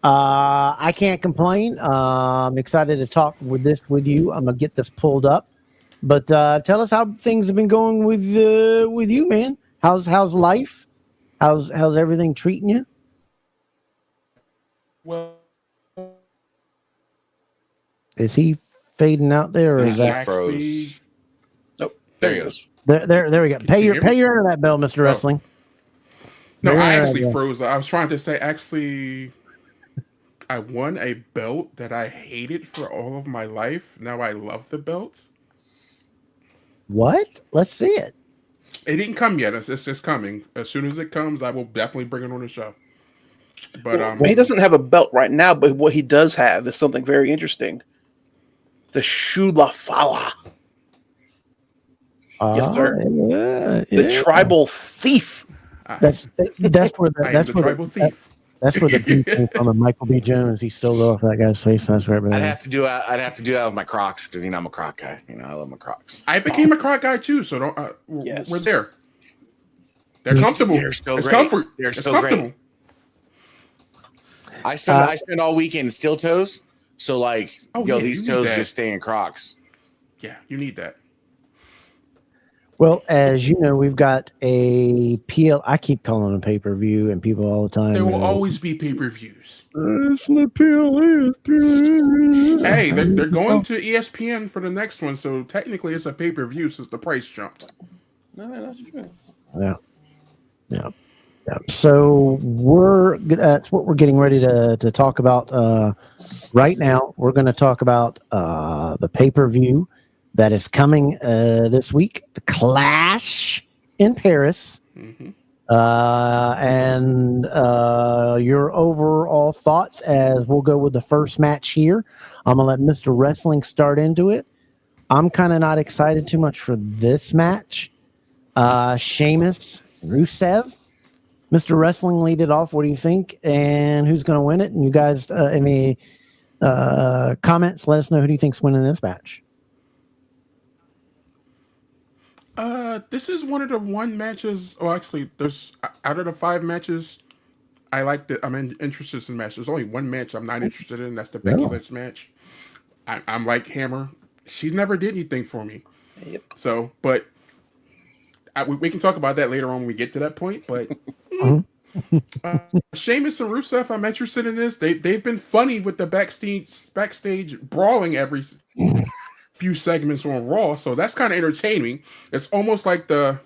[SPEAKER 2] I can't complain. I'm excited to talk with you. I'm gonna get this pulled up, but tell us how things have been going with you, man. How's life? How's everything treating you?
[SPEAKER 9] Well,
[SPEAKER 2] Is he fading out there, or is
[SPEAKER 3] He
[SPEAKER 2] that
[SPEAKER 3] froze.
[SPEAKER 7] Nope.
[SPEAKER 3] There he goes.
[SPEAKER 2] there we go? Pay your internet bill, Mr. Wrestling.
[SPEAKER 9] no,
[SPEAKER 2] There
[SPEAKER 9] I
[SPEAKER 2] we
[SPEAKER 9] actually
[SPEAKER 2] go.
[SPEAKER 9] froze. I was trying to say, actually, I won a belt that I hated for all of my life. Now I love the belt.
[SPEAKER 2] What? Let's see it.
[SPEAKER 9] It didn't come yet. It's just coming. As soon as it comes, I will definitely bring it on the show. But
[SPEAKER 7] Well, he doesn't have a belt right now, but what he does have is something very interesting. The Shulafala. Yes, sir.
[SPEAKER 2] Yeah,
[SPEAKER 7] The tribal thief.
[SPEAKER 2] That's where
[SPEAKER 9] I am the tribal thief.
[SPEAKER 2] That's where the beat came from. And Michael B. Jones, he still off that guy's face mask right
[SPEAKER 3] I'd
[SPEAKER 2] there.
[SPEAKER 3] have to do that with my Crocs because I'm a Croc guy. I love my Crocs.
[SPEAKER 9] I became a Croc guy too, so don't.
[SPEAKER 7] Yes.
[SPEAKER 9] We're there. They're comfortable.
[SPEAKER 3] They're so
[SPEAKER 9] it's
[SPEAKER 3] great.
[SPEAKER 9] comfort.
[SPEAKER 3] They're
[SPEAKER 9] it's
[SPEAKER 3] so
[SPEAKER 9] comfortable.
[SPEAKER 3] great. I spend all weekend in steel toes, so these
[SPEAKER 9] you
[SPEAKER 3] toes
[SPEAKER 9] need that.
[SPEAKER 3] just stay in Crocs.
[SPEAKER 9] Yeah, you need that.
[SPEAKER 2] Well, as you know, we've got a PL. I keep calling them pay-per-view, and people all the time.
[SPEAKER 9] There will always be pay-per-views.
[SPEAKER 2] It's the PLE.
[SPEAKER 9] Hey, they're going to ESPN for the next one, so technically it's a pay-per-view since the price jumped.
[SPEAKER 7] No, that's true.
[SPEAKER 2] Yeah. So that's what we're getting ready to talk about right now. We're going to talk about the pay-per-view that is coming this week, the Clash in Paris,
[SPEAKER 9] Mm-hmm.
[SPEAKER 2] and your overall thoughts as we'll go with the first match here. I'm going to let Mr. Wrestling start into it. I'm kind of not excited too much for this match. Sheamus, Rusev. Mr. Wrestling, lead it off. What do you think? And who's going to win it? And you guys in the comments, let us know who do you think's winning this match.
[SPEAKER 9] This is one of the matches. Well, actually, there's out of the 5 matches, I like that. I'm interested in match. There's only one match I'm not interested in. That's the Becky Lynch match. I'm like Hammer. She never did anything for me.
[SPEAKER 7] Yep.
[SPEAKER 9] So, but we can talk about that later on when we get to that point. But Sheamus and Rusev, I'm interested in this. They've been funny with the backstage brawling every few segments on Raw, so that's kind of entertaining. It's almost like the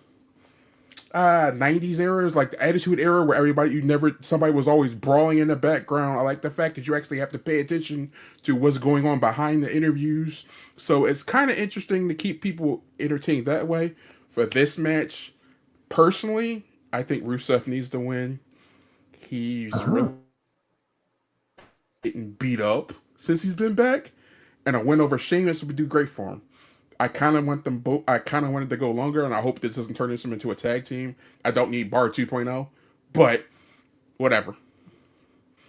[SPEAKER 9] 90s era, like the Attitude Era, where somebody was always brawling in the background. I like the fact that you actually have to pay attention to what's going on behind the interviews. So it's kind of interesting to keep people entertained that way. For this match, personally, I think Rusev needs to win. He's really getting beat up since he's been back, and a win over Sheamus would do great for him. I kind of want them both. I kind of wanted to go longer, and I hope this doesn't turn this into a tag team. I don't need Bar 2.0, but whatever.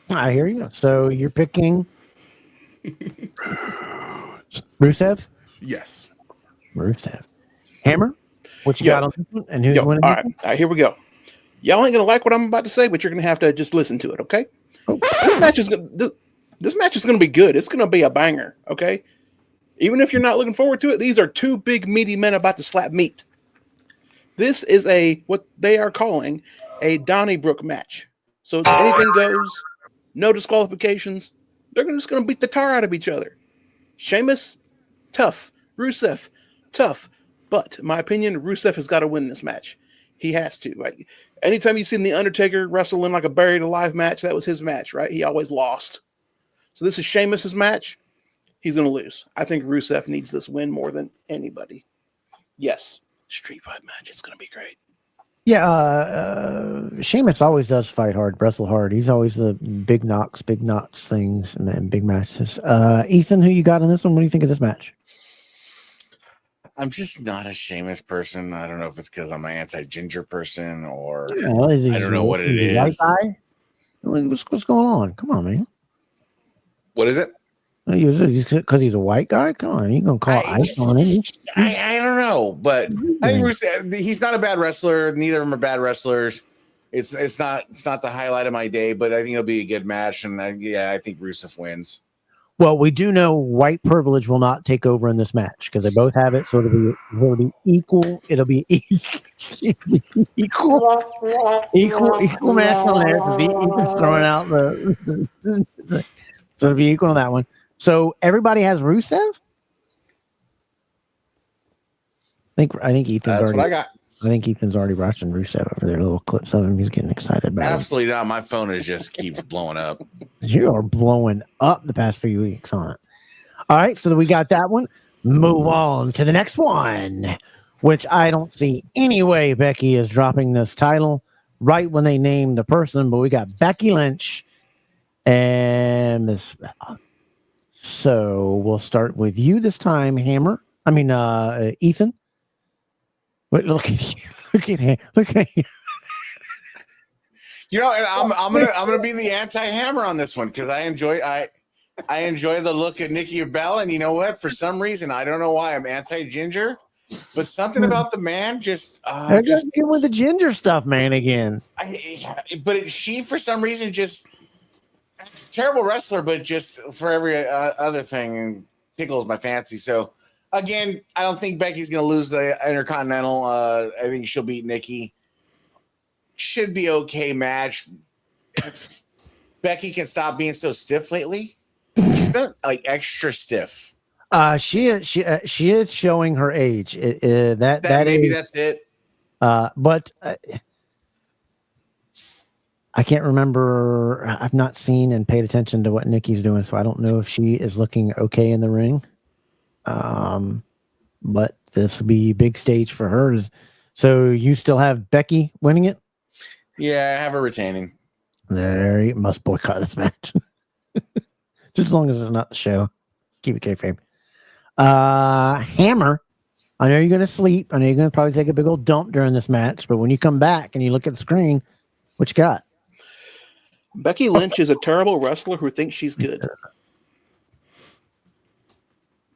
[SPEAKER 2] I hear you. So you're picking Rusev?
[SPEAKER 9] Yes.
[SPEAKER 2] Rusev. Hammer? What you got on this one? And who's winning?
[SPEAKER 7] All right, here we go. Y'all ain't gonna like what I'm about to say, but you're gonna have to just listen to it, okay? This match is gonna be good. It's gonna be a banger, okay? Even if you're not looking forward to it, these are 2 big meaty men about to slap meat. This is what they are calling a Donnybrook match. So it's anything goes, no disqualifications. They're just gonna beat the tar out of each other. Sheamus, tough. Rusev, tough. But in my opinion, Rusev has got to win this match. He has to. Like, anytime you've seen The Undertaker wrestle in like a buried alive match, that was his match, right? He always lost. So this is Sheamus's match. He's going to lose. I think Rusev needs this win more than anybody. Yes. Street fight match. It's going to be great.
[SPEAKER 2] Yeah, Sheamus always does fight hard, wrestle hard. He's always the big knocks things, and big matches. Ethan, who you got in this one? What do you think of this match?
[SPEAKER 3] I'm just not a Sheamus person. I don't know if it's because I'm an anti-ginger person or
[SPEAKER 2] I
[SPEAKER 3] don't know what it is.
[SPEAKER 2] White guy? What's going on? Come on, man.
[SPEAKER 3] What is it?
[SPEAKER 2] Because he's a white guy? Come on, you gonna call ice on him?
[SPEAKER 3] I don't know, but I think he's not a bad wrestler. Neither of them are bad wrestlers. it's not the highlight of my day, but I think it'll be a good match, and I think Rusev wins.
[SPEAKER 2] Well, we do know white privilege will not take over in this match because they both have it, so it'll be equal. It'll be equal match on there because Ethan's throwing out the so it'll be equal on that one. So everybody has Rusev. I think Ethan's
[SPEAKER 3] That's
[SPEAKER 2] already.
[SPEAKER 3] what I got.
[SPEAKER 2] I think Ethan's already watching Rusev over there. Little clips of him. He's getting excited about it.
[SPEAKER 3] Absolutely not. My phone is just keeps blowing up.
[SPEAKER 2] You are blowing up the past few weeks on it. All right, so we got that one. Move on to the next one, which I don't see any way Becky is dropping this title right when they name the person, but we got Becky Lynch and Miss Bella. So we'll start with you this time, Hammer. I mean, Ethan. Wait, look at you. Look at him. Look at you.
[SPEAKER 3] You know, and I'm gonna be the anti-Hammer on this one because I enjoy the look at Nikki or Bella, and you know what? For some reason, I don't know why I'm anti-Ginger, but something about the man just
[SPEAKER 2] get with the ginger stuff, man. Again,
[SPEAKER 3] she for some reason just terrible wrestler, but just for every other thing tickles my fancy. So again, I don't think Becky's gonna lose the Intercontinental. I think she'll beat Nikki. Should be okay match. If Becky can stop being so stiff lately. She's been like extra stiff.
[SPEAKER 2] She is showing her age. That
[SPEAKER 3] maybe
[SPEAKER 2] is,
[SPEAKER 3] that's it.
[SPEAKER 2] But I can't remember. I've not seen and paid attention to what Nikki's doing, so I don't know if she is looking okay in the ring. But this will be big stage for her. So you still have Becky winning it?
[SPEAKER 3] Yeah, I have her retaining.
[SPEAKER 2] There, you must boycott this match. Just as long as it's not the show. Keep it kayfabe. Hammer, I know you're going to sleep. I know you're going to probably take a big old dump during this match, but when you come back and you look at the screen, what you got?
[SPEAKER 7] Becky Lynch is a terrible wrestler who thinks she's good.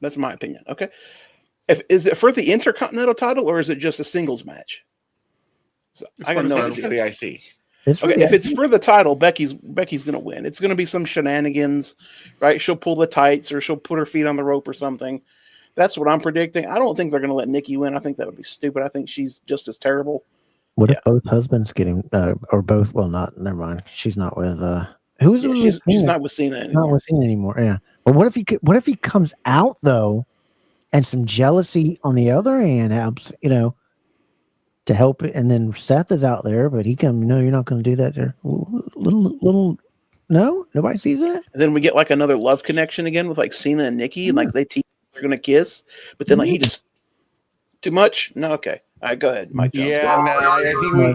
[SPEAKER 7] That's my opinion. Okay. Is it for the Intercontinental title or is it just a singles match? So I got no idea.
[SPEAKER 3] For the IC.
[SPEAKER 7] Okay, if it's for the title, Becky's going to win. It's going to be some shenanigans, right? She'll pull the tights or she'll put her feet on the rope or something. That's what I'm predicting. I don't think they're going to let Nikki win. I think that would be stupid. I think she's just as terrible.
[SPEAKER 2] What if both husbands get him, or both? Well, never mind. She's not with
[SPEAKER 7] she's not with Cena anymore.
[SPEAKER 2] Not with Cena anymore. Yeah. But what if he comes out though, and some jealousy on the other hand helps, to help it, and then Seth is out there, but he come, no, you're not going to do that there. Little, no, nobody sees that.
[SPEAKER 7] And then we get like another love connection again with like Cena and Nikki, and like they're going to kiss, but then like he just too much. No, okay, all right, go ahead, Mike Jones.
[SPEAKER 3] Yeah, no,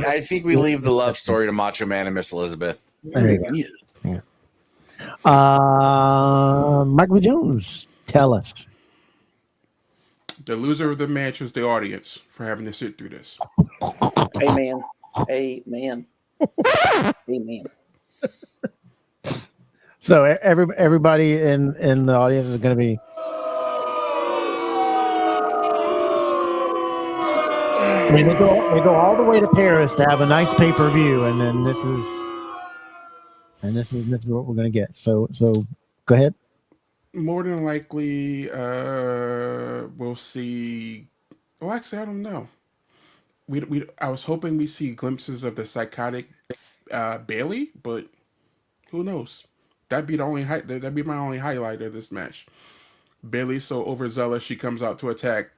[SPEAKER 3] I think we leave the love story to Macho Man and Miss Elizabeth.
[SPEAKER 2] There you go. Yeah. Michael Jones, tell us.
[SPEAKER 9] The loser of the match was the audience for having to sit through this.
[SPEAKER 7] Amen. Amen. Amen.
[SPEAKER 2] So everybody in the audience is going to be. I mean, they go all the way to Paris to have a nice pay-per-view, and then this is what we're going to get. So go ahead.
[SPEAKER 9] More than likely, we'll see. Well, actually, I don't know. I was hoping we see glimpses of the psychotic Bailey, but who knows? That'd be my only highlight of this match. Bailey's so overzealous, she comes out to attack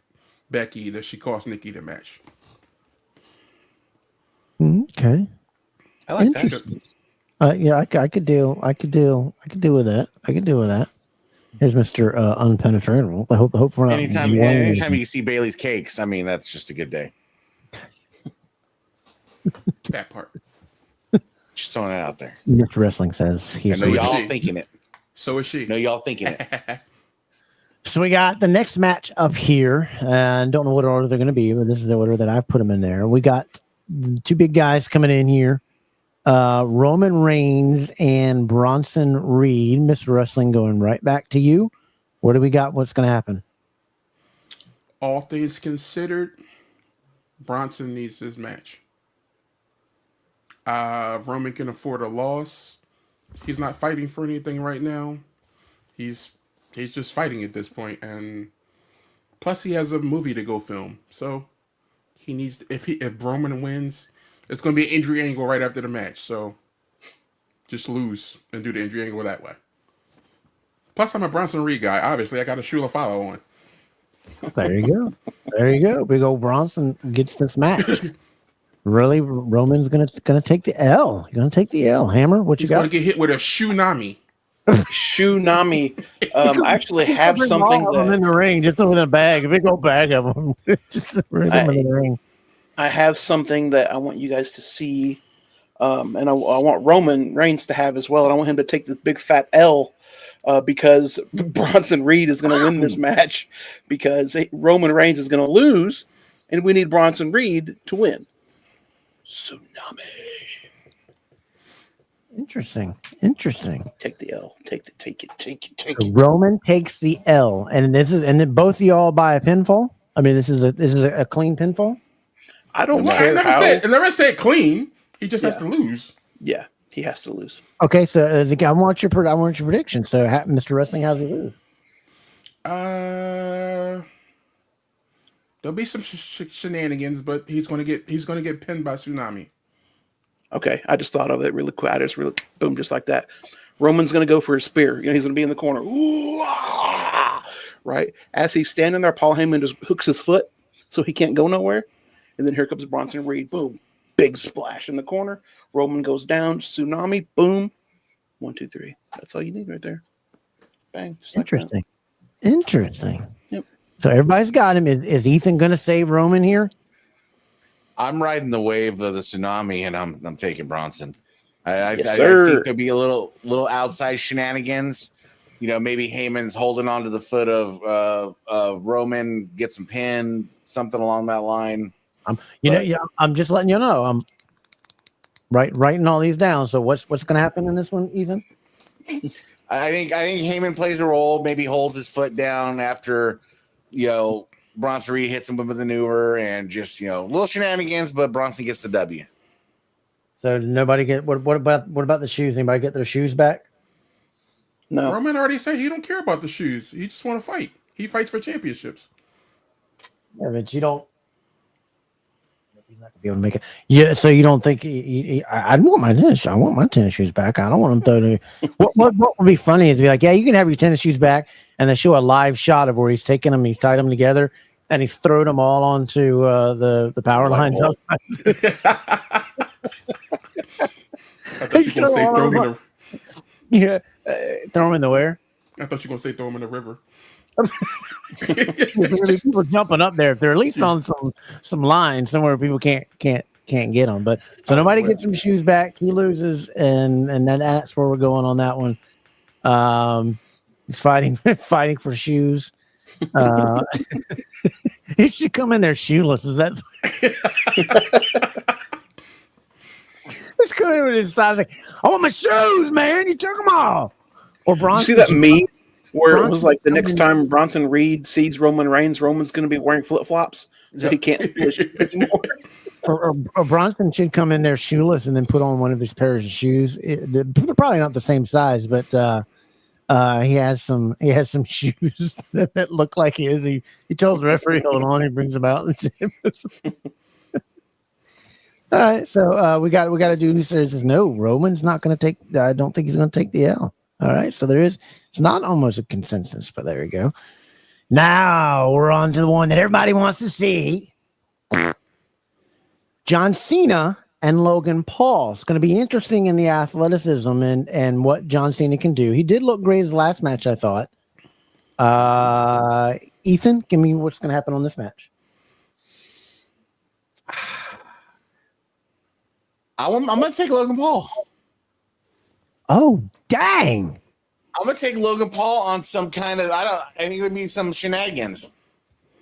[SPEAKER 9] Becky that she costs Nikki the match.
[SPEAKER 2] Okay,
[SPEAKER 3] I like that.
[SPEAKER 2] Yeah, I could deal with that. Here's Mr. Unpenetrable. I hope for
[SPEAKER 3] anytime you see Bailey's cakes, I mean that's just a good day.
[SPEAKER 9] That part.
[SPEAKER 3] Just throwing it out there.
[SPEAKER 2] Mr. Wrestling says he.
[SPEAKER 3] I know y'all thinking it.
[SPEAKER 9] So is she.
[SPEAKER 3] No, y'all thinking it.
[SPEAKER 2] So we got the next match up here, and don't know what order they're going to be, but this is the order that I've put them in there. We got two big guys coming in here. Roman Reigns and Bronson Reed. Mr. Wrestling, going right back to you. What do we got? What's going to happen?
[SPEAKER 9] All things considered, Bronson needs this match. Roman can afford a loss. He's not fighting for anything right now. He's just fighting at this point, and plus he has a movie to go film. So he needs if Roman wins, it's going to be an injury angle right after the match. So just lose and do the injury angle that way. Plus, I'm a Bronson Reed guy. Obviously, I got a Shula follow on.
[SPEAKER 2] There you go. There you go. Big old Bronson gets this match. Really, Roman's gonna take the L. You're gonna take the L. Hammer, what
[SPEAKER 9] He's
[SPEAKER 2] you got?
[SPEAKER 9] going to get hit with a Shoonami.
[SPEAKER 7] Shoonami. I actually have something
[SPEAKER 2] all of them in the ring, just over the bag, a big old bag of them, just in the ring.
[SPEAKER 7] I have something that I want you guys to see, and I want Roman Reigns to have as well. And I want him to take this big fat L because Bronson Reed is going to win this match because Roman Reigns is going to lose, and we need Bronson Reed to win. Tsunami.
[SPEAKER 2] Interesting.
[SPEAKER 7] Take the L. Take it.
[SPEAKER 2] So Roman takes the L, and then both of y'all buy a pinfall. I mean, this is a clean pinfall.
[SPEAKER 7] I don't
[SPEAKER 9] Well,
[SPEAKER 7] care
[SPEAKER 9] I never said clean. He just has to lose.
[SPEAKER 7] Yeah, he has to lose.
[SPEAKER 2] Okay, so I want your prediction. So, Mr. Wrestling, how's he lose?
[SPEAKER 9] There'll be some shenanigans, but he's gonna get pinned by Tsunami.
[SPEAKER 7] Okay, I just thought of it really quick. I just really boom, just like that. Roman's gonna go for a spear. He's gonna be in the corner. Ooh, ah! Right as he's standing there, Paul Heyman just hooks his foot so he can't go nowhere. And then here comes Bronson Reed. Boom, big splash in the corner. Roman goes down. Tsunami. Boom. 1, 2, 3. That's all you need right there. Bang. Just
[SPEAKER 2] Interesting.
[SPEAKER 7] Like
[SPEAKER 2] Interesting.
[SPEAKER 7] Yep.
[SPEAKER 2] So everybody's got him. Is Ethan going to save Roman here?
[SPEAKER 3] I'm riding the wave of the Tsunami, and I'm taking Bronson. I think there'll be a little outside shenanigans. Maybe Heyman's holding on to the foot of Roman, gets him pinned, something along that line.
[SPEAKER 2] I'm just letting you know. I'm writing all these down. So what's going to happen in this one, Ethan?
[SPEAKER 3] I think Heyman plays a role. Maybe holds his foot down after Bronson Reed hits him with a maneuver and just little shenanigans, but Bronson gets the W.
[SPEAKER 2] So did nobody get what about the shoes? Anybody get their shoes back?
[SPEAKER 7] No.
[SPEAKER 9] Roman already said he don't care about the shoes. He just want to fight. He fights for championships.
[SPEAKER 2] Yeah, but you don't. He's not gonna be able to make it. Yeah, so you don't think I want my tennis? I want my tennis shoes back. I don't want them to. What would be funny is to be like, yeah, you can have your tennis shoes back, and they show a live shot of where he's taking them, he's tied them together, and he's thrown them all onto the power lines.
[SPEAKER 9] I thought you were gonna say throw them in the.
[SPEAKER 2] Yeah, throw them in the where?
[SPEAKER 9] I thought you were gonna say throw them in the river.
[SPEAKER 2] People jumping up there. If they're at least on some line somewhere, people can't get them. But so nobody gets some shoes back. He loses, and then that's where we're going on that one. He's fighting for shoes. He should come in there shoeless. Is that? He's coming in with his size like, I want my shoes, man. You took them all. Or Bronson.
[SPEAKER 7] You see that meme where it was like the next time Bronson Reed sees Roman Reigns, Roman's going to be wearing flip flops, so he can't steal his shoes anymore.
[SPEAKER 2] Or Bronson should come in there shoeless and then put on one of his pairs of shoes. They're probably not the same size, but he has some shoes that look like his. He tells the referee, hold on, he brings them out. All right, so we got to do. He says no. Roman's not going to take. I don't think he's going to take the L. All right, so it's not almost a consensus, but there we go. Now we're on to the one that everybody wants to see. John Cena and Logan Paul. It's going to be interesting in the athleticism and what John Cena can do. He did look great his last match, I thought. Ethan, give me what's going to happen on this match.
[SPEAKER 3] I'm going to take Logan Paul.
[SPEAKER 2] Oh, dang.
[SPEAKER 3] I'm going to take Logan Paul on some kind of, I think it's going to be some shenanigans.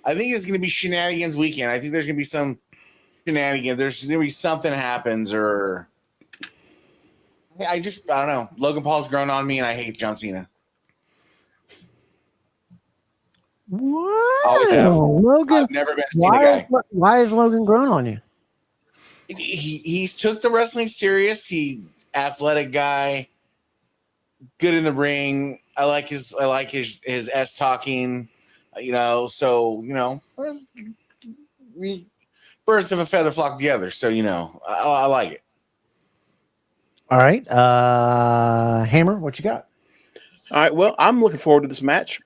[SPEAKER 3] I think it's going to be shenanigans weekend. I think there's going to be some shenanigans. There's going to be something happens or I don't know. Logan Paul's grown on me and I hate John Cena.
[SPEAKER 2] What?
[SPEAKER 3] Always have.
[SPEAKER 2] Logan,
[SPEAKER 3] I've never been a Cena guy.
[SPEAKER 2] Why is Logan grown on you?
[SPEAKER 3] he's took the wrestling serious. He athletic guy, good in the ring. I like his S talking. So we birds of a feather flock together. So I like it.
[SPEAKER 2] All right, Hammer, what you got?
[SPEAKER 7] All right, well, I'm looking forward to this match.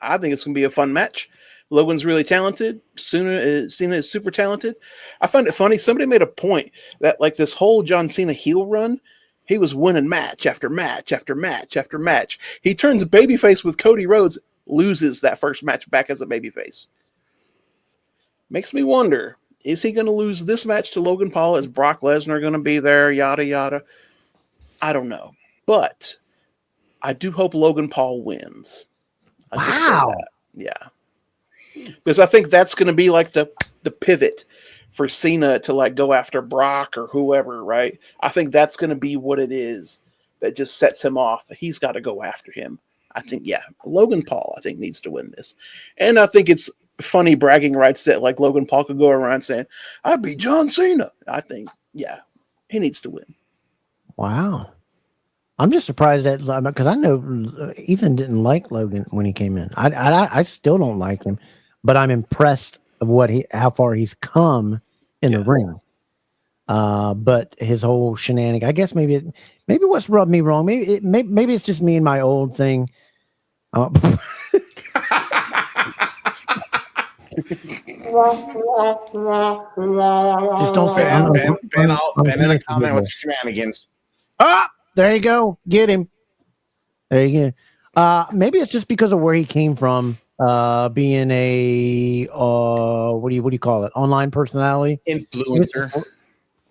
[SPEAKER 7] I think it's going to be a fun match. Logan's really talented. Cena is super talented. I find it funny. Somebody made a point that like this whole John Cena heel run, he was winning match after match after match after match. He turns babyface with Cody Rhodes, loses that first match back as a babyface. Makes me wonder, is he going to lose this match to Logan Paul? Is Brock Lesnar going to be there? Yada, yada. I don't know. But I do hope Logan Paul wins.
[SPEAKER 2] Wow.
[SPEAKER 7] Yeah. Because I think that's going to be like the pivot for Cena to like go after Brock or whoever, right? I think that's going to be what it is that just sets him off. He's got to go after him. I think, yeah, Logan Paul, I think, needs to win this. And I think it's funny bragging rights that like Logan Paul could go around saying, I beat John Cena. I think, yeah, he needs to win.
[SPEAKER 2] Wow. I'm just surprised that because I know Ethan didn't like Logan when he came in. I still don't like him, but I'm impressed of how far he's come in the ring. But his whole shenanigan, I guess maybe what's rubbed me wrong. Maybe it's just me and my old thing. Just don't say
[SPEAKER 3] Ben in a comment with shenanigans.
[SPEAKER 2] There you go. Get him. There you go. Maybe it's just because of where he came from, being a what do you call it? Online personality,
[SPEAKER 3] influencer,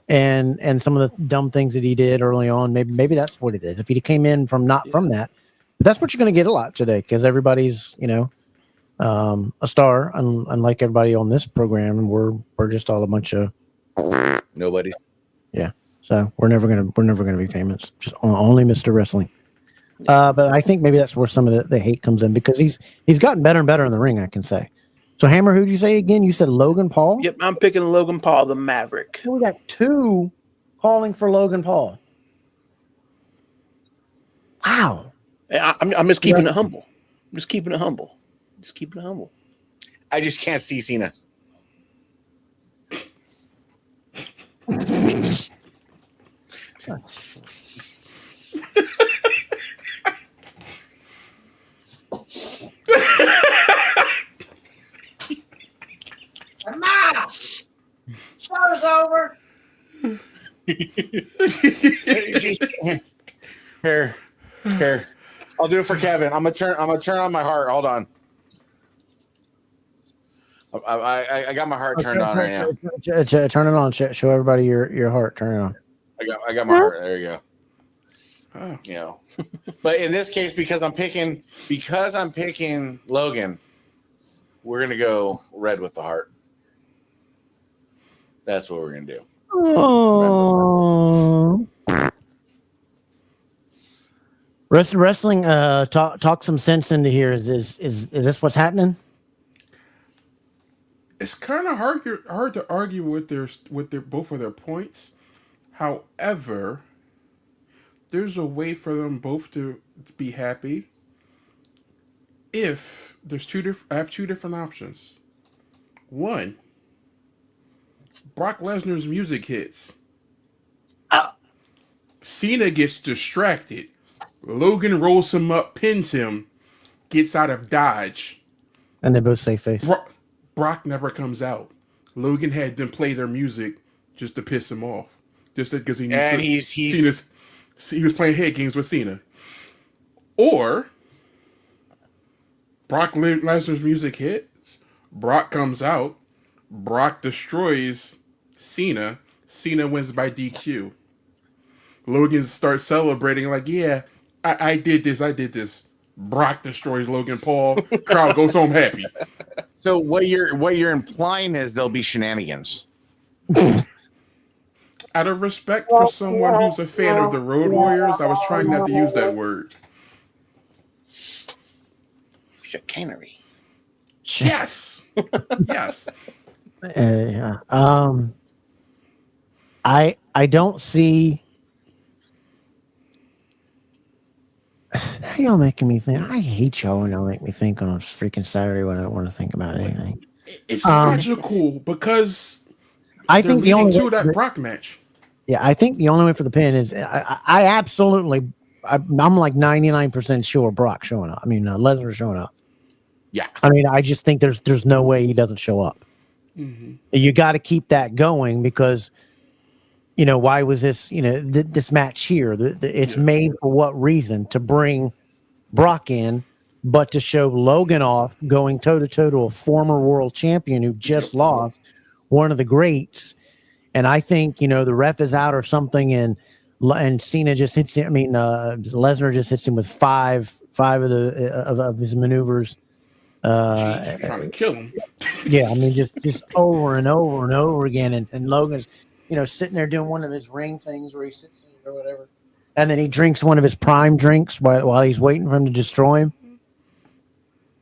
[SPEAKER 2] and some of the dumb things that he did early on. Maybe that's what it is. If he came in from from that, but that's what you're going to get a lot today because everybody's a star, unlike everybody on this program. We're just all a bunch of
[SPEAKER 3] nobody.
[SPEAKER 2] Yeah. So we're never gonna be famous. Just only Mr. Wrestling. But I think maybe that's where some of the hate comes in because he's gotten better and better in the ring. I can say. So Hammer, who'd you say again? You said Logan Paul.
[SPEAKER 7] Yep, I'm picking Logan Paul, the Maverick.
[SPEAKER 2] We got two calling for Logan Paul. Wow.
[SPEAKER 7] I'm just keeping it humble. I'm just keeping it humble.
[SPEAKER 3] I just can't see Cena.
[SPEAKER 2] Show's over.
[SPEAKER 3] Here. I'll do it for Kevin. I'm gonna turn on my heart. Hold on. I got my heart turned on right now.
[SPEAKER 2] Turn it on. Show everybody your heart. Turn it on.
[SPEAKER 3] I got my heart. There you go. But in this case, because I'm picking Logan, we're gonna go red with the heart. That's what we're gonna do.
[SPEAKER 2] Oh. Wrestling. Talk some sense into here. Is this what's happening?
[SPEAKER 9] It's kind of hard to argue with their both of their points. However, there's a way for them both to be happy. If there's I have two different options. One, Brock Lesnar's music hits. Cena gets distracted. Logan rolls him up, pins him, gets out of dodge.
[SPEAKER 2] And they both say face.
[SPEAKER 9] Brock never comes out. Logan had them play their music just to piss him off. Just because he knew he was playing head games with Cena. Or Brock Lesnar's music hits, Brock comes out, Brock destroys Cena, Cena wins by DQ. Logan starts celebrating like, yeah, I did this. Brock destroys Logan Paul. Crowd goes home happy.
[SPEAKER 3] So what you're implying is there'll be shenanigans.
[SPEAKER 9] Out of respect for someone who's a fan of the Road Warriors, I was trying not to use that word.
[SPEAKER 7] Chicanery.
[SPEAKER 9] Yes. Yes.
[SPEAKER 2] Yeah. I don't see. Now y'all making me think. I hate y'all when y'all make me think on a freaking Saturday when I don't want to think about anything.
[SPEAKER 9] It's logical because
[SPEAKER 2] I
[SPEAKER 9] they're
[SPEAKER 2] think the
[SPEAKER 9] leading
[SPEAKER 2] only
[SPEAKER 9] to that Brock match.
[SPEAKER 2] Yeah, I think the only way for the pin is I absolutely. I'm like 99% sure Brock showing up. I mean, Lesnar showing up.
[SPEAKER 3] Yeah.
[SPEAKER 2] I mean, I just think there's no way he doesn't show up.
[SPEAKER 9] Mm-hmm.
[SPEAKER 2] You got to keep that going because, why was this, this match here? It's made for what reason? To bring Brock in, but to show Logan off going toe-to-toe to a former world champion who just lost, one of the greats. And I think, the ref is out or something, and Cena just hits him. I mean, Lesnar just hits him with five of his maneuvers.
[SPEAKER 9] Jeez, trying to kill him.
[SPEAKER 2] Yeah, I mean, just over and over and over again. And Logan's, sitting there doing one of his ring things where he sits or whatever. And then he drinks one of his prime drinks while he's waiting for him to destroy him.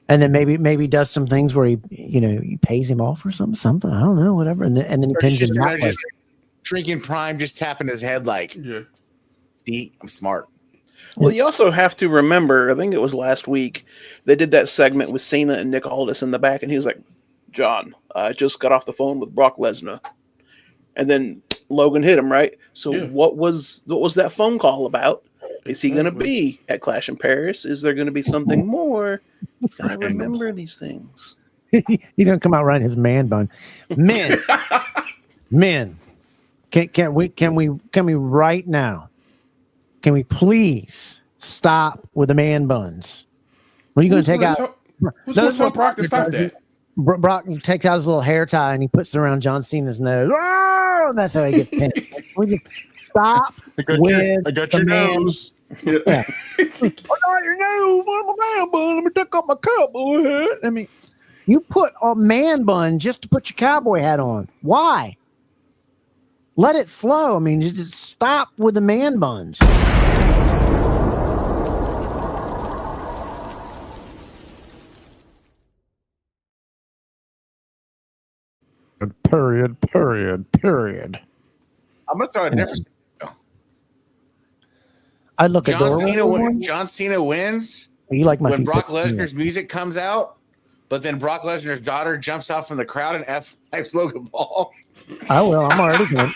[SPEAKER 2] And then maybe does some things where he pays him off or something. I don't know, whatever. And then he pins him that way.
[SPEAKER 3] Drinking prime, just tapping his head like, see, I'm smart.
[SPEAKER 7] Well, you also have to remember, I think it was last week, they did that segment with Cena and Nick Aldis in the back, and he was like, John, I just got off the phone with Brock Lesnar. And then Logan hit him, right? So what was that phone call about? Is he going to be at Clash in Paris? Is there going to be something more? I remember these things.
[SPEAKER 2] He don't come out right in his man bun. Men. Can we right now? Can we please stop with the man buns? What are you going to take out?
[SPEAKER 9] Who's going to tell Brock to stop that?
[SPEAKER 2] Brock takes out his little hair tie and he puts it around John Cena's nose. Oh, and that's how he gets pinned. We just stop with
[SPEAKER 3] I got your nose.
[SPEAKER 2] Yeah. I got your nose. I'm a man bun. Let me take off my cowboy hat. I mean, you put a man bun just to put your cowboy hat on. Why? Let it flow. I mean, just stop with the man buns. Period.
[SPEAKER 3] I'm gonna throw a different.
[SPEAKER 2] I look at
[SPEAKER 3] John Cena wins.
[SPEAKER 2] You like my
[SPEAKER 3] when Brock Lesnar's music comes out, but then Brock Lesnar's daughter jumps out from the crowd and F5's Logan Paul.
[SPEAKER 2] I will. I'm already going.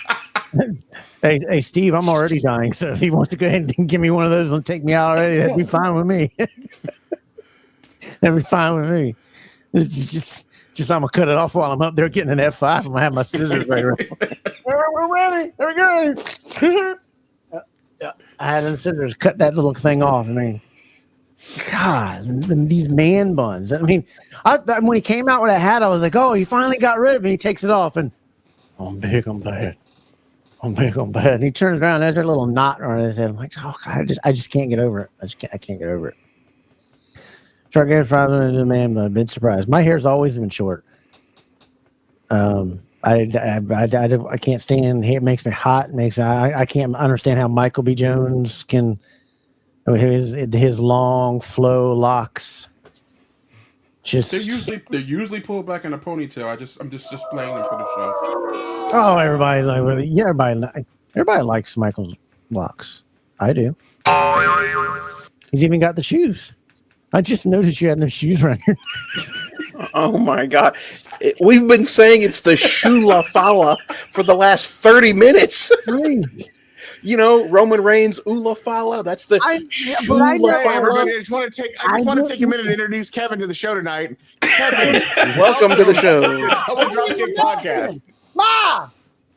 [SPEAKER 2] Hey, Steve, I'm already dying. So if he wants to go ahead and give me one of those and take me out already, that'd be fine with me. That'd be fine with me. It's just I'm gonna cut it off while I'm up there getting an F5. I'm gonna have my scissors right around. We're ready. There we go. I had the scissors cut that little thing off. I mean, God, these man buns. I mean, when he came out with that hat, I was like, oh, he finally got rid of it. He takes it off and I'm big, I'm bad. And he turns around, there's a little knot on his head. I'm like, oh God, I just can't get over it. I can't get over it. Short hair, probably the man, but I've been surprised. My hair's always been short. I can't stand it. Makes me hot. I can't understand how Michael B. Jones can his long flow locks. Just
[SPEAKER 9] they're usually pulled back in a ponytail. I'm just displaying them for the show.
[SPEAKER 2] Oh, everybody likes Michael's locks. I do. He's even got the shoes. I just noticed you had the shoes right here.
[SPEAKER 7] Oh my God. We've been saying it's the Shula Fala for the last 30 minutes. You know, Roman Reigns, Ula Fala. That's the Shula Fala.
[SPEAKER 3] I just want to take a minute to introduce Kevin to the show tonight. Kevin,
[SPEAKER 7] welcome to the show.
[SPEAKER 3] Double Dropkick Podcast.
[SPEAKER 2] Ma,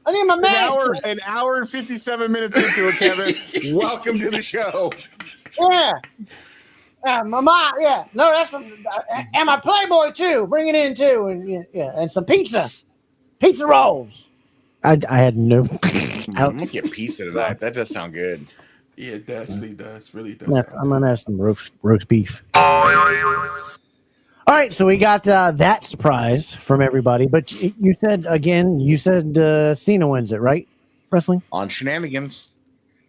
[SPEAKER 2] I need my man.
[SPEAKER 3] An hour and 57 minutes into it, Kevin. Welcome to the show.
[SPEAKER 2] Yeah. Mama, yeah. No, that's from, and my Playboy too. Bring it in too, and and some pizza rolls. I had no.
[SPEAKER 3] I'm gonna get pizza tonight. That does sound good.
[SPEAKER 9] Yeah, it actually does. Really does.
[SPEAKER 2] I'm gonna have some roast beef. All right, so we got that surprise from everybody, but you said Cena wins it, right? Wrestling
[SPEAKER 3] on shenanigans.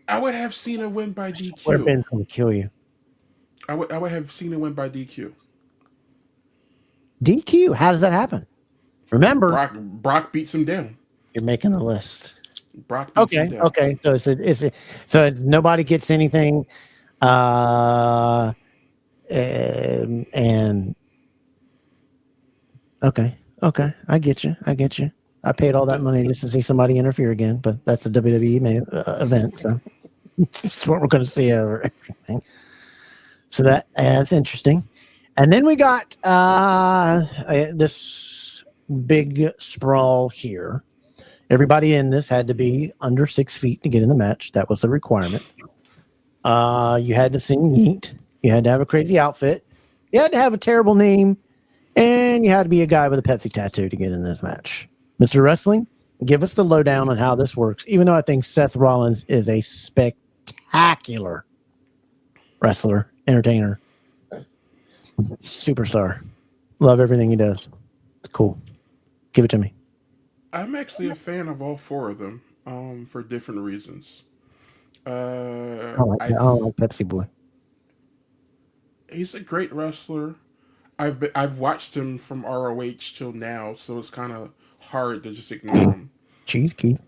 [SPEAKER 9] I would have Cena win by DQ.
[SPEAKER 2] Where Ben's gonna kill you.
[SPEAKER 9] I would have Cena win by DQ.
[SPEAKER 2] DQ? How does that happen? Remember,
[SPEAKER 9] Brock beats him down.
[SPEAKER 2] You're making the list.
[SPEAKER 9] Brock beats him
[SPEAKER 2] Okay.
[SPEAKER 9] down.
[SPEAKER 2] Okay. So nobody gets anything. And okay. I get you. I paid all that money just to see somebody interfere again, but that's a WWE event, so that's what we're going to see over everything. So that's interesting. And then we got this big sprawl here. Everybody in this had to be under 6 feet to get in the match. That was the requirement. You had to sing Yeet. You had to have a crazy outfit. You had to have a terrible name. And you had to be a guy with a Pepsi tattoo to get in this match. Mr. Wrestling, give us the lowdown on how this works, even though I think Seth Rollins is a spectacular wrestler, entertainer, superstar. Love everything he does. It's cool. Give it to me.
[SPEAKER 9] I'm actually a fan of all 4 of them for different reasons.
[SPEAKER 2] I don't like Pepsi Boy.
[SPEAKER 9] He's a great wrestler. I've watched him from ROH till now, so it's kind of hard to just ignore him.
[SPEAKER 2] Cheese Keith.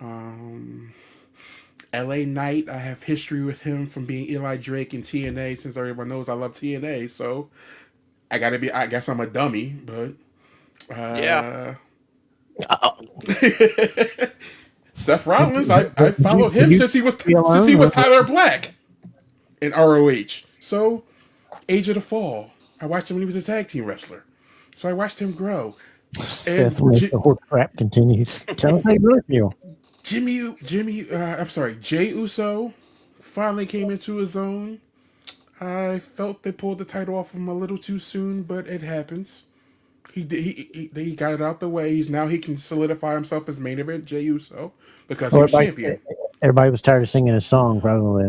[SPEAKER 9] LA Knight, I have history with him from being Eli Drake in TNA, since everyone knows I love TNA, so I guess I'm a dummy, but
[SPEAKER 7] Yeah.
[SPEAKER 9] Seth Rollins, I followed him since he was Tyler Black in ROH. So Age of the Fall, I watched him when he was a tag team wrestler. So I watched him grow.
[SPEAKER 2] Seth, the whole crap continues. Tell us how you really feel.
[SPEAKER 9] Jay Uso finally came into his own. I felt they pulled the title off him a little too soon, but it happens. He got it out the way. He can solidify himself as main event Jay Uso because he's champion.
[SPEAKER 2] Everybody was tired of singing his song, probably.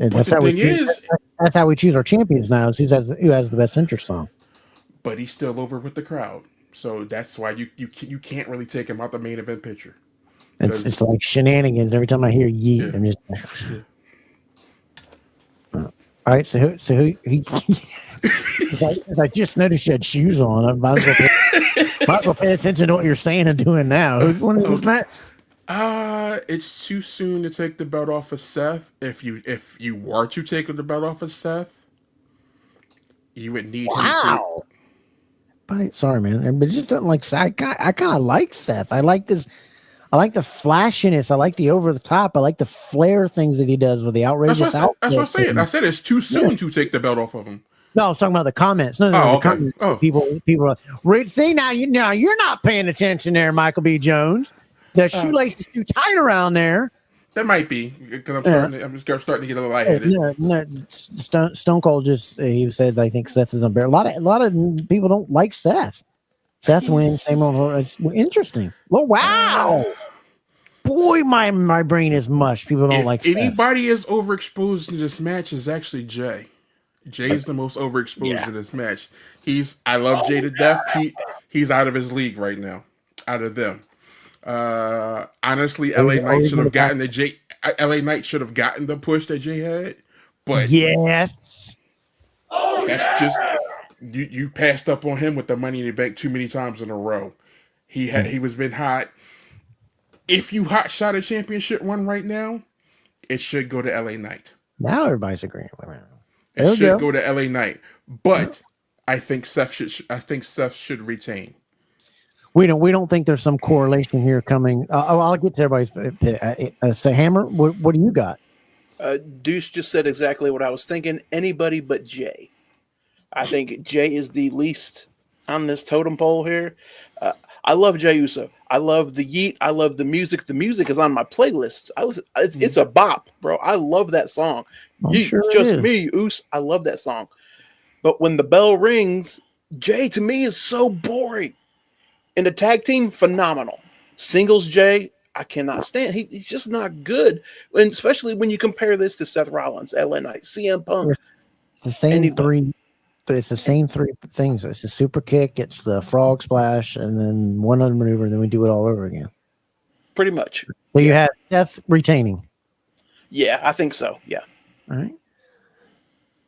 [SPEAKER 2] That's how we choose our champions now. Is who has the best interest song.
[SPEAKER 9] But he's still over with the crowd, so that's why you can't really take him out the main event picture.
[SPEAKER 2] It's like shenanigans. Every time I hear Yeet, yeah. I'm just. All right, so who I just noticed you had shoes on. I might as well pay attention to what you're saying and doing now. Who's winning this match?
[SPEAKER 9] It's too soon to take the belt off of Seth. If you were to take the belt off of Seth, you would need him to.
[SPEAKER 2] But sorry, man. But it just doesn't like Seth. I kind of like Seth. I like this. I like the flashiness. I like the over the top. I like the flair things that he does with the outrageous outfits.
[SPEAKER 9] That's what I'm saying. I said it's too soon to take the belt off of him.
[SPEAKER 2] No, I was talking about the comments. No, the comments. People are see now. You're not paying attention there, Michael B. Jones. The shoelace is too tight around there.
[SPEAKER 9] That might be because I'm starting to get a little lightheaded.
[SPEAKER 2] No, Stone Cold he said I think Seth is unbearable. A lot of people don't like Seth. Seth wins. Same old. It's interesting. Oh wow, boy, my brain is mush. People don't like Seth.
[SPEAKER 9] Anybody is overexposed in this match is actually Jay. Jay's the most overexposed in this match. I love Jay to death. He's out of his league right now. Out of them. Honestly, LA Knight should have gotten the push that Jay had, but
[SPEAKER 2] yes,
[SPEAKER 9] that's just you passed up on him with the Money in the Bank too many times in a row. He was been hot. If you hot shot a championship run right now, it should go to LA Knight.
[SPEAKER 2] Now everybody's agreeing with me.
[SPEAKER 9] It should go to LA Knight, but I think Seth should retain.
[SPEAKER 2] We don't think there's some correlation here coming. I'll get to everybody's. So Hammer, what do you got?
[SPEAKER 7] Deuce just said exactly what I was thinking. Anybody but Jay. I think Jay is the least on this totem pole here. I love Jey Uso. I love the Yeet. I love the music. The music is on my playlist. It's a bop, bro. I love that song. Yeet,
[SPEAKER 2] sure
[SPEAKER 7] just me, Oos. I love that song. But when the bell rings, Jay to me is so boring. In the tag team, phenomenal. Singles Jay, I cannot stand. He's just not good. And especially when you compare this to Seth Rollins, LA Knight, CM Punk.
[SPEAKER 2] It's the same three. It's the same three things. It's the super kick, it's the frog splash, and then one other maneuver, and then we do it all over again.
[SPEAKER 7] Pretty much.
[SPEAKER 2] So you have Seth retaining.
[SPEAKER 7] Yeah, I think so. Yeah.
[SPEAKER 2] All right.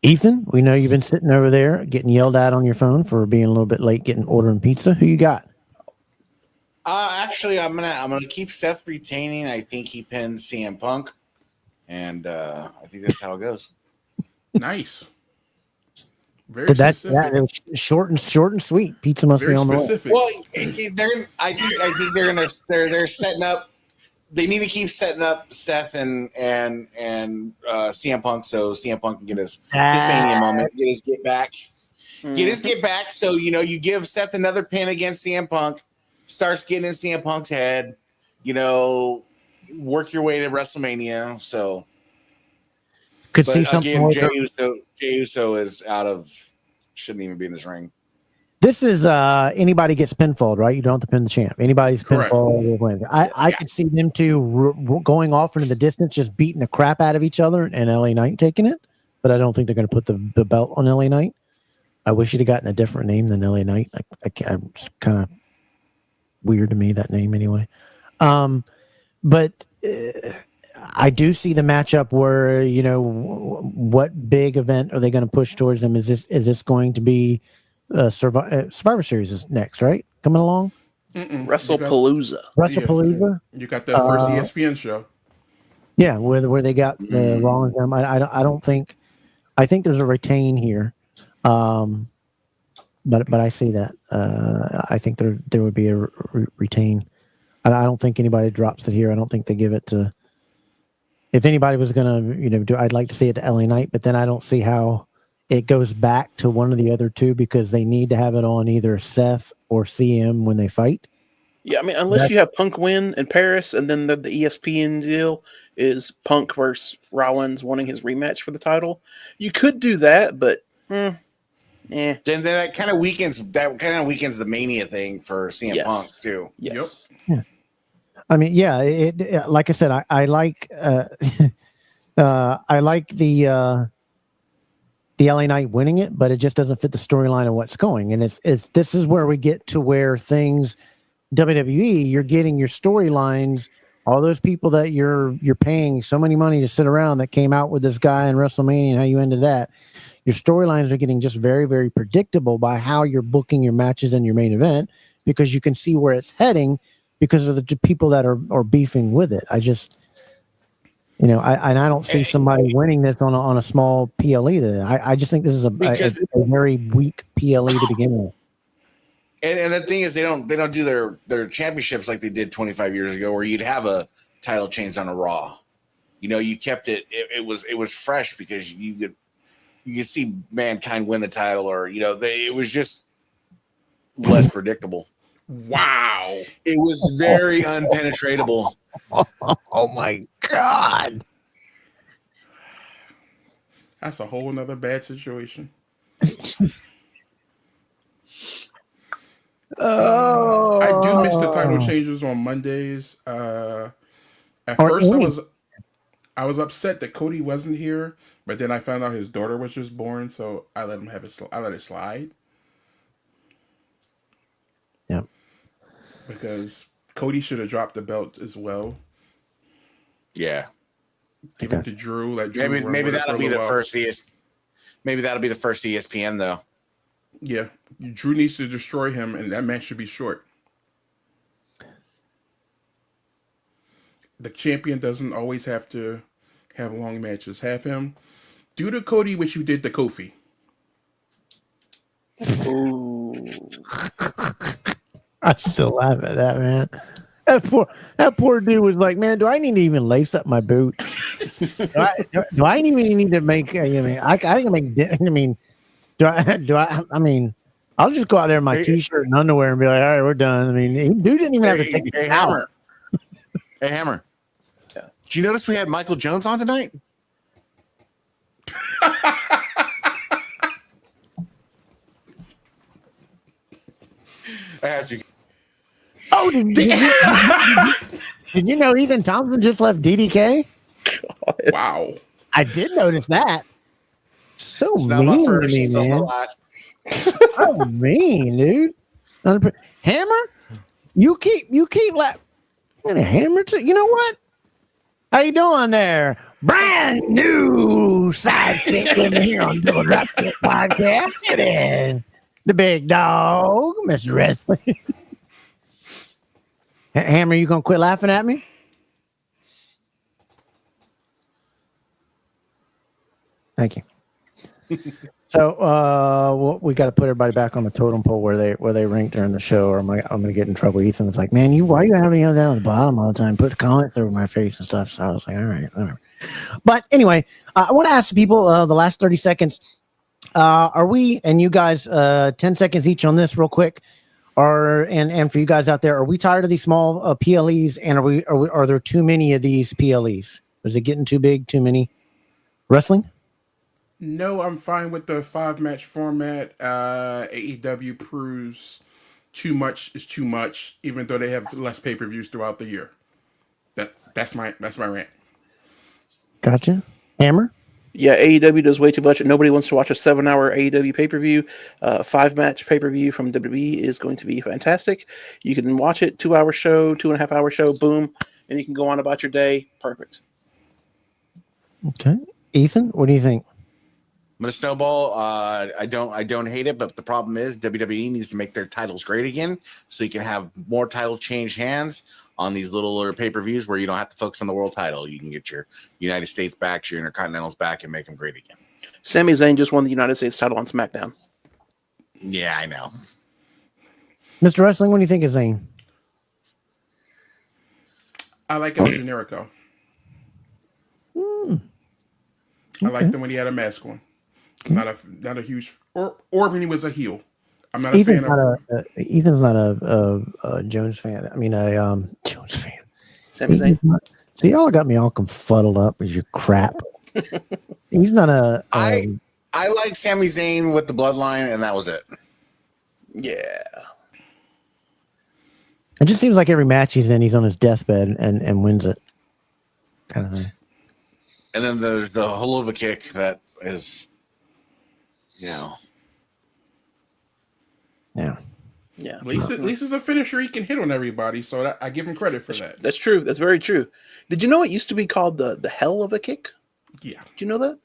[SPEAKER 2] Ethan, we know you've been sitting over there getting yelled at on your phone for being a little bit late ordering pizza. Who you got?
[SPEAKER 3] Actually, I'm gonna keep Seth retaining. I think he pins CM Punk, and I think that's how it goes.
[SPEAKER 9] Nice. Very
[SPEAKER 2] That
[SPEAKER 9] specific.
[SPEAKER 2] was short and sweet. Pizza must
[SPEAKER 9] Very
[SPEAKER 2] be on the way.
[SPEAKER 9] specific.
[SPEAKER 3] Well, I think they're setting up. They need to keep setting up Seth and CM Punk so CM Punk can get his Mania moment, get his get back. Get his get back. So, you give Seth another pin against CM Punk, starts getting in CM Punk's head, work your way to WrestleMania. So,
[SPEAKER 2] could see something.
[SPEAKER 3] Again, Jey Uso is shouldn't even be in this ring.
[SPEAKER 2] This is anybody gets pinfalled, right? You don't have to pin the champ. Anybody's pinfall will win. I could see them two going off into the distance, just beating the crap out of each other, and LA Knight taking it. But I don't think they're going to put the belt on LA Knight. I wish he'd have gotten a different name than LA Knight. It's kind of weird to me, that name anyway. But I do see the matchup where, what big event are they going to push towards them? Is this going to be Survivor Series is next, right? Coming along?
[SPEAKER 7] WrestlePalooza.
[SPEAKER 2] WrestlePalooza?
[SPEAKER 9] You got the first ESPN show.
[SPEAKER 2] Yeah, where they got the Rollins. I don't think. I think there's a retain here. But I see that. I think there would be a retain. I don't think anybody drops it here. I don't think they give it to. If anybody was gonna, I'd like to see it to LA Knight, but then I don't see how it goes back to one of the other two because they need to have it on either Seth or CM when they fight.
[SPEAKER 7] Yeah, I mean, unless you have Punk win in Paris, and then the ESPN deal is Punk versus Rollins wanting his rematch for the title, you could do that, but
[SPEAKER 3] Then that kind of weakens the Mania thing for CM Punk too.
[SPEAKER 7] Yes.
[SPEAKER 9] Yep.
[SPEAKER 2] Yeah. I mean, it like I said, I like I like the LA Knight winning it, but it just doesn't fit the storyline of what's going. And this is where we get to where things WWE, you're getting your storylines, all those people that you're paying so many money to sit around that came out with this guy in WrestleMania and how you ended that. Your storylines are getting just very, very predictable by how you're booking your matches and your main event because you can see where it's heading because of the people that are beefing with it. I just, I don't see somebody winning this on a small PLE. I just think this is a very weak PLE to begin with.
[SPEAKER 3] And the thing is, they don't do their championships like they did 25 years ago, where you'd have a title change on a Raw. You kept it. It was fresh because you could see Mankind win the title, or it was just less predictable.
[SPEAKER 9] Wow,
[SPEAKER 3] it was very unpenetratable.
[SPEAKER 2] Oh my God,
[SPEAKER 9] that's a whole nother bad situation. I do miss the title changes on Mondays. At first, I was upset that Cody wasn't here, but then I found out his daughter was just born, so I let him have it. I let it slide.
[SPEAKER 2] Yeah,
[SPEAKER 9] because Cody should have dropped the belt as well.
[SPEAKER 3] Yeah,
[SPEAKER 9] give it to Drew. Like Drew
[SPEAKER 3] maybe that'll be the first Maybe that'll be the first ESPN though.
[SPEAKER 9] Yeah, Drew needs to destroy him, and that match should be short. The champion doesn't always have to have long matches. Have him do the Cody, which you did to Kofi.
[SPEAKER 7] Ooh.
[SPEAKER 2] I still laugh at that, man. That poor dude was like, man, do I need to even lace up my boot? do I even need to make? I can make. I mean, I'll just go out there in my t-shirt and underwear and be like, all right, we're done. I mean, dude didn't even have to take the
[SPEAKER 3] Hammer. Hey, Hammer. Yeah. Did you notice we had Michael Jones on tonight? I had to.
[SPEAKER 2] Oh, did you know Ethan Thompson just left DDK?
[SPEAKER 7] God.
[SPEAKER 9] Wow.
[SPEAKER 2] I did notice that. So mean to me, man. So mean, dude. Hammer, you keep Hammer. You know what? How you doing there? Brand new sidekick with me here on Double Drop Kick Podcast. It is the big dog, Mr. Wrestling. Hammer, you gonna quit laughing at me? Thank you. So we got to put everybody back on the totem pole where they rank during the show, or I'm gonna get in trouble. Ethan was like, "Man, why you having me down at the bottom all the time? Put comments over my face and stuff." So I was like, "All right, whatever." But anyway, I want to ask people the last 30 seconds. Are we and you guys 10 seconds each on this, real quick? And for you guys out there, are we tired of these small PLEs? And are there too many of these PLEs? Is it getting too big? Too many wrestling?
[SPEAKER 9] No, I'm fine with the 5-match format. AEW proves too much is too much, even though they have less pay-per-views throughout the year. That's my rant.
[SPEAKER 2] Gotcha. Hammer?
[SPEAKER 7] Yeah, AEW does way too much. Nobody wants to watch a 7-hour AEW pay-per-view. 5-match pay-per-view from WWE is going to be fantastic. You can watch it, 2-hour show, 2.5-hour show, boom, and you can go on about your day. Perfect.
[SPEAKER 2] Okay. Ethan, what do you think?
[SPEAKER 3] I'm gonna snowball. I don't hate it, but the problem is WWE needs to make their titles great again, so you can have more title change hands on these little pay-per-views where you don't have to focus on the world title. You can get your United States back, your Intercontinentals back, and make them great again.
[SPEAKER 7] Sami Zayn just won the United States title on SmackDown.
[SPEAKER 3] Yeah, I know.
[SPEAKER 2] Mr. Wrestling, what do you think of Zayn?
[SPEAKER 9] I like him as Generico.
[SPEAKER 2] Okay.
[SPEAKER 9] I liked him when he had a mask on. Not a huge or when he was a heel. I'm not a fan of.
[SPEAKER 2] Ethan's not a Jones fan. I mean a Jones fan.
[SPEAKER 7] Sami Zayn.
[SPEAKER 2] See, y'all got me all confuddled up with your crap. He's not a.
[SPEAKER 3] I like Sami Zayn with the bloodline, and that was it.
[SPEAKER 7] Yeah.
[SPEAKER 2] It just seems like every match he's in, he's on his deathbed and wins it, kind of thing.
[SPEAKER 3] And then there's the Holova kick that is,
[SPEAKER 2] Yeah.
[SPEAKER 7] Yeah.
[SPEAKER 9] At least it's a finisher he can hit on everybody, so I give him credit for that.
[SPEAKER 7] That's true. That's very true. Did you know it used to be called the hell of a kick?
[SPEAKER 9] Yeah.
[SPEAKER 7] Did you know that?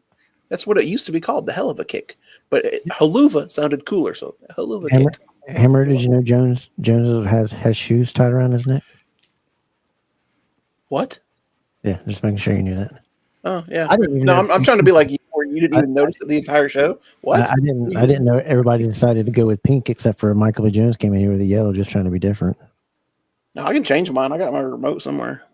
[SPEAKER 7] That's what it used to be called, the hell of a kick. But Haluva sounded cooler, so Haluva kick.
[SPEAKER 2] Hammer, did you know Jones has shoes tied around his neck?
[SPEAKER 7] What?
[SPEAKER 2] Yeah, just making sure you knew that.
[SPEAKER 7] Oh yeah.
[SPEAKER 2] I didn't even know.
[SPEAKER 7] I'm trying to be like you, where you didn't even notice it the entire show. What?
[SPEAKER 2] I didn't know everybody decided to go with pink except for Michael B. Jones came in here with the yellow, just trying to be different.
[SPEAKER 7] No, I can change mine. I got my remote somewhere.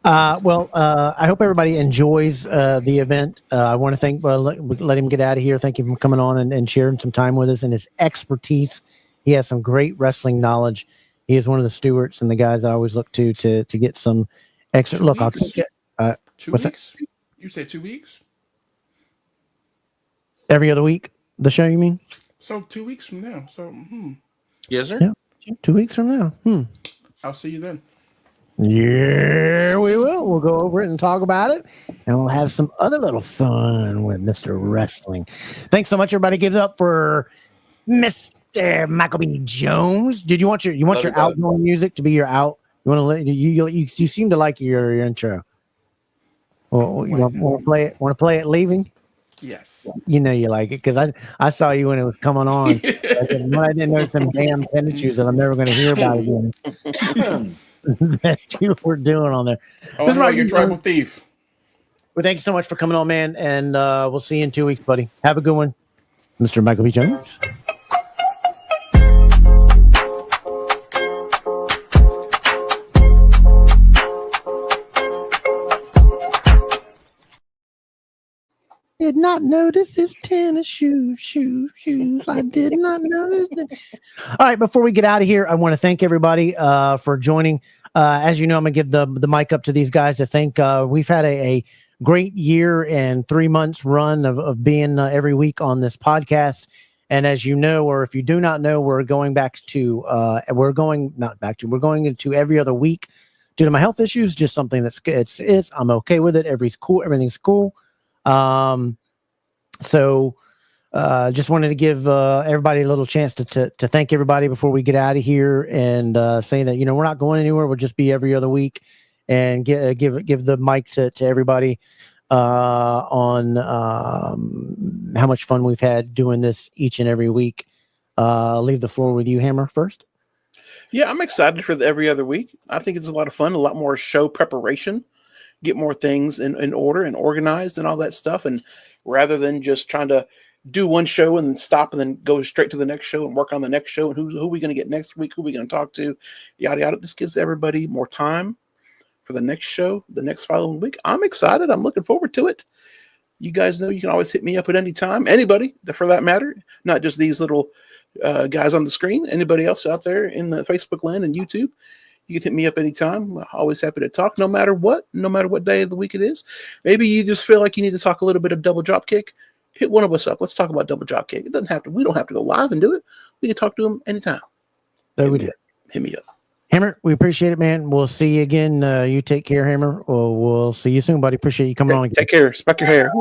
[SPEAKER 2] I hope everybody enjoys the event. I want to thank, let him get out of here. Thank you for coming on and sharing some time with us and his expertise. He has some great wrestling knowledge. He is one of the stewards and the guys I always look to get some extra. Look, I'll take it.
[SPEAKER 9] 2 weeks? You said 2 weeks?
[SPEAKER 2] Every other week, the show, you mean?
[SPEAKER 9] So 2 weeks from now. So,
[SPEAKER 3] yes, sir.
[SPEAKER 2] Yeah, 2 weeks from now.
[SPEAKER 9] I'll see you then.
[SPEAKER 2] Yeah, we will. We'll go over it and talk about it, and we'll have some other little fun with Mr. Wrestling. Thanks so much, everybody. Give it up for Mr. Michael B. Jones. Did you want your outgoing music to be your out? You want to you seem to like your intro. Well, you want to play it? Want to play it leaving?
[SPEAKER 9] Yes.
[SPEAKER 2] You know you like it because I saw you when it was coming on. I didn't know some damn tennis shoes that I'm never going to hear about again. That you were doing on there.
[SPEAKER 9] Oh, no, you're tribal thief.
[SPEAKER 2] Well, thank you so much for coming on, man, and we'll see you in 2 weeks, buddy. Have a good one, Mr. Michael B. Jones. Did not notice his tennis shoes. I did not notice it. All right, before we get out of here, I want to thank everybody for joining. As you know, I'm going to give the mic up to these guys to thank. We've had a great year and 3 months run of being every week on this podcast. And as you know, or if you do not know, we're going we're going into every other week due to my health issues. Just something it's I'm okay with it. Everything's cool. So just wanted to give everybody a little chance to thank everybody before we get out of here and saying that, we're not going anywhere. We'll just be every other week and give the mic to everybody on how much fun we've had doing this each and every week. Leave the floor with you, Hammer, first.
[SPEAKER 7] Yeah, I'm excited for the every other week. I think it's a lot of fun, a lot more show preparation, get more things in order and organized and all that stuff. And rather than just trying to do one show and then stop and then go straight to the next show and work on the next show and who are we going to get next week, who are we going to talk to, yada, yada. This gives everybody more time for the next show, the next following week. I'm excited. I'm looking forward to it. You guys know you can always hit me up at any time. Anybody, for that matter, not just these little guys on the screen. Anybody else out there in the Facebook land and YouTube, you can hit me up anytime. I'm always happy to talk, no matter what day of the week it is. Maybe you just feel like you need to talk a little bit of double drop kick. Hit one of us up. Let's talk about double drop kick. It doesn't have to. We don't have to go live and do it. We can talk to them anytime.
[SPEAKER 2] There we do.
[SPEAKER 7] Hit me up.
[SPEAKER 2] Hammer, we appreciate it, man. We'll see you again. You take care, Hammer. We'll see you soon, buddy. Appreciate you coming on again.
[SPEAKER 7] Take care. Spec your hair.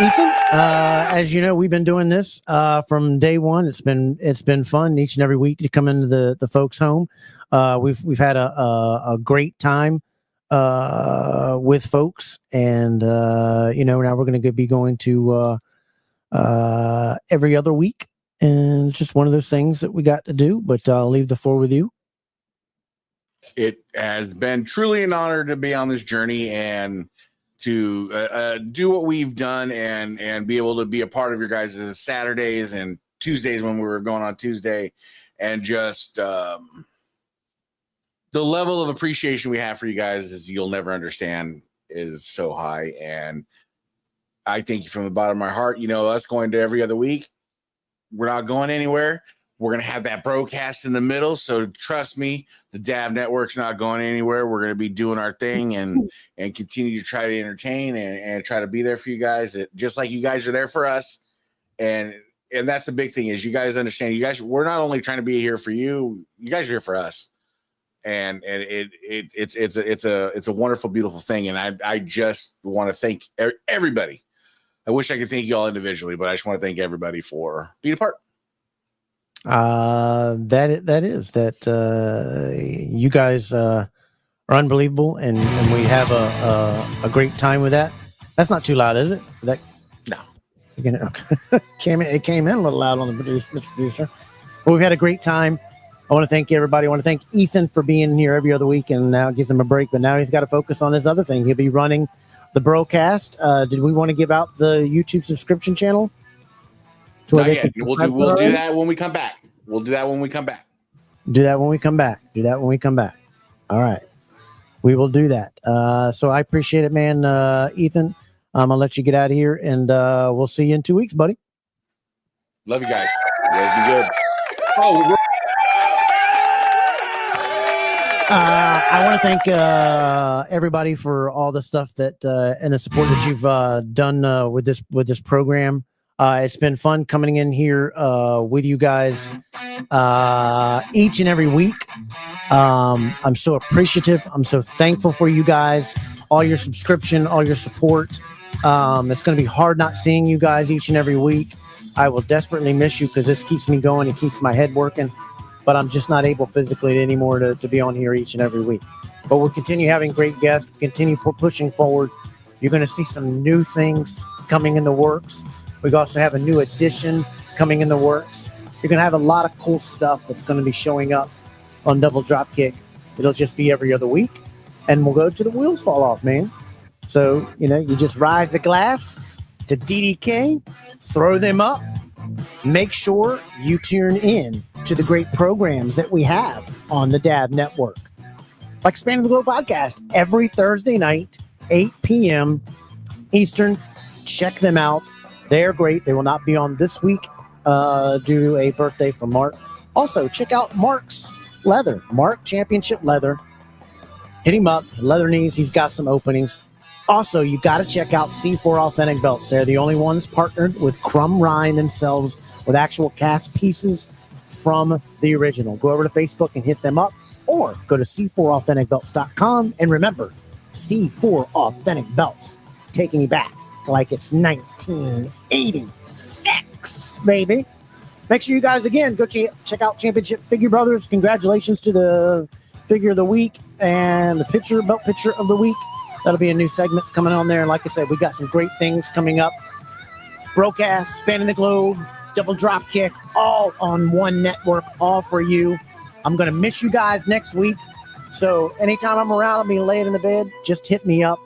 [SPEAKER 2] Ethan, as you know, we've been doing this from day one. It's been fun each and every week to come into the folks' home. We've had a great time with folks, and now we're going to be going to every other week. And it's just one of those things that we got to do, but I'll leave the floor with you.
[SPEAKER 3] It has been truly an honor to be on this journey and to do what we've done and be able to be a part of your guys' Saturdays and Tuesdays when we were going on Tuesday, and just the level of appreciation we have for you guys is you'll never understand is so high. And I thank you from the bottom of my heart. Us going to every other week, we're not going anywhere. We're going to have that broadcast in the middle. So trust me, the Dab Network's not going anywhere. We're going to be doing our thing and continue to try to entertain and try to be there for you guys, just like you guys are there for us. And that's the big thing is you guys understand, we're not only trying to be here for you, you guys are here for us. And it's a wonderful, beautiful thing. And I just want to thank everybody. I wish I could thank you all individually, but I just want to thank everybody for being a part.
[SPEAKER 2] You guys are unbelievable, and we have a great time with that. That's not too loud, is it?
[SPEAKER 3] No.
[SPEAKER 2] Okay. It came in a little loud on the producer. But we've had a great time. I want to thank everybody. I want to thank Ethan for being here every other week and now give him a break. But now he's got to focus on his other thing. He'll be running the broadcast. Did we want to give out the YouTube subscription channel?
[SPEAKER 3] Not yet. We'll do that when we come back. We'll do that when we come back.
[SPEAKER 2] Do that when we come back. All right. We will do that. So I appreciate it, man. Ethan, I'm going to let you get out of here, and we'll see you in 2 weeks, buddy.
[SPEAKER 3] Love you guys. You guys be good. Oh,
[SPEAKER 2] I want to thank everybody for all the stuff that and the support that you've done with this program. It's been fun coming in here with you guys each and every week. I'm so appreciative. I'm so thankful for you guys, all your subscription, all your support. It's going to be hard not seeing you guys each and every week. I will desperately miss you because this keeps me going. It keeps my head working. But I'm just not able physically anymore to be on here each and every week. But we'll continue having great guests, continue pushing forward. You're going to see some new things coming in the works. We also have a new edition coming in the works. You're going to have a lot of cool stuff that's going to be showing up on Double Dropkick. It'll just be every other week. And we'll go to the wheels fall off, man. So, you just rise the glass to DDK, throw them up. Make sure you tune in to the great programs that we have on the Dab Network. Like Spanning the Globe Podcast every Thursday night, 8 p.m. Eastern. Check them out. They are great. They will not be on this week due to a birthday for Mark. Also, check out Mark's Leather. Mark Championship Leather. Hit him up. Leather knees. He's got some openings. Also, you got to check out C4 Authentic Belts. They're the only ones partnered with Crumb Rind themselves with actual cast pieces from the original. Go over to Facebook and hit them up, or go to c4authenticbelts.com. And remember, C4 Authentic Belts, taking you back to like it's 1986, baby. Make sure you guys, again, go check out Championship Figure Brothers. Congratulations to the Figure of the Week and the Belt Picture of the Week. That'll be a new segments coming on there. And like I said, we got some great things coming up. Broadcast, Spanning the Globe, Double Dropkick, all on one network, all for you. I'm going to miss you guys next week. So anytime I'm around, I'll be laying in the bed. Just hit me up.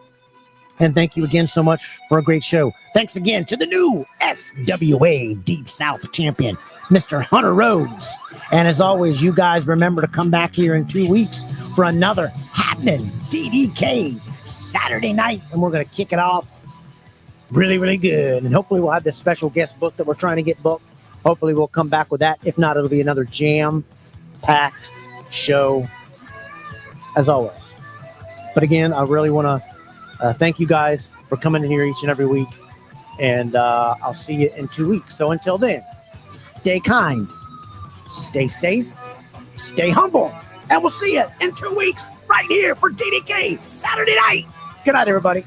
[SPEAKER 2] And thank you again so much for a great show. Thanks again to the new SWA Deep South champion, Mr. Hunter Rhodes. And as always, you guys remember to come back here in 2 weeks for another happening DDK Saturday night. And we're going to kick it off really, really good. And hopefully we'll have this special guest book that we're trying to get booked. Hopefully we'll come back with that. If not, it'll be another jam-packed show as always. But again, I really want to thank you guys for coming in here each and every week. And I'll see you in 2 weeks. So until then, stay kind, stay safe, stay humble. And we'll see you in 2 weeks right here for DDK Saturday night. Good night, everybody.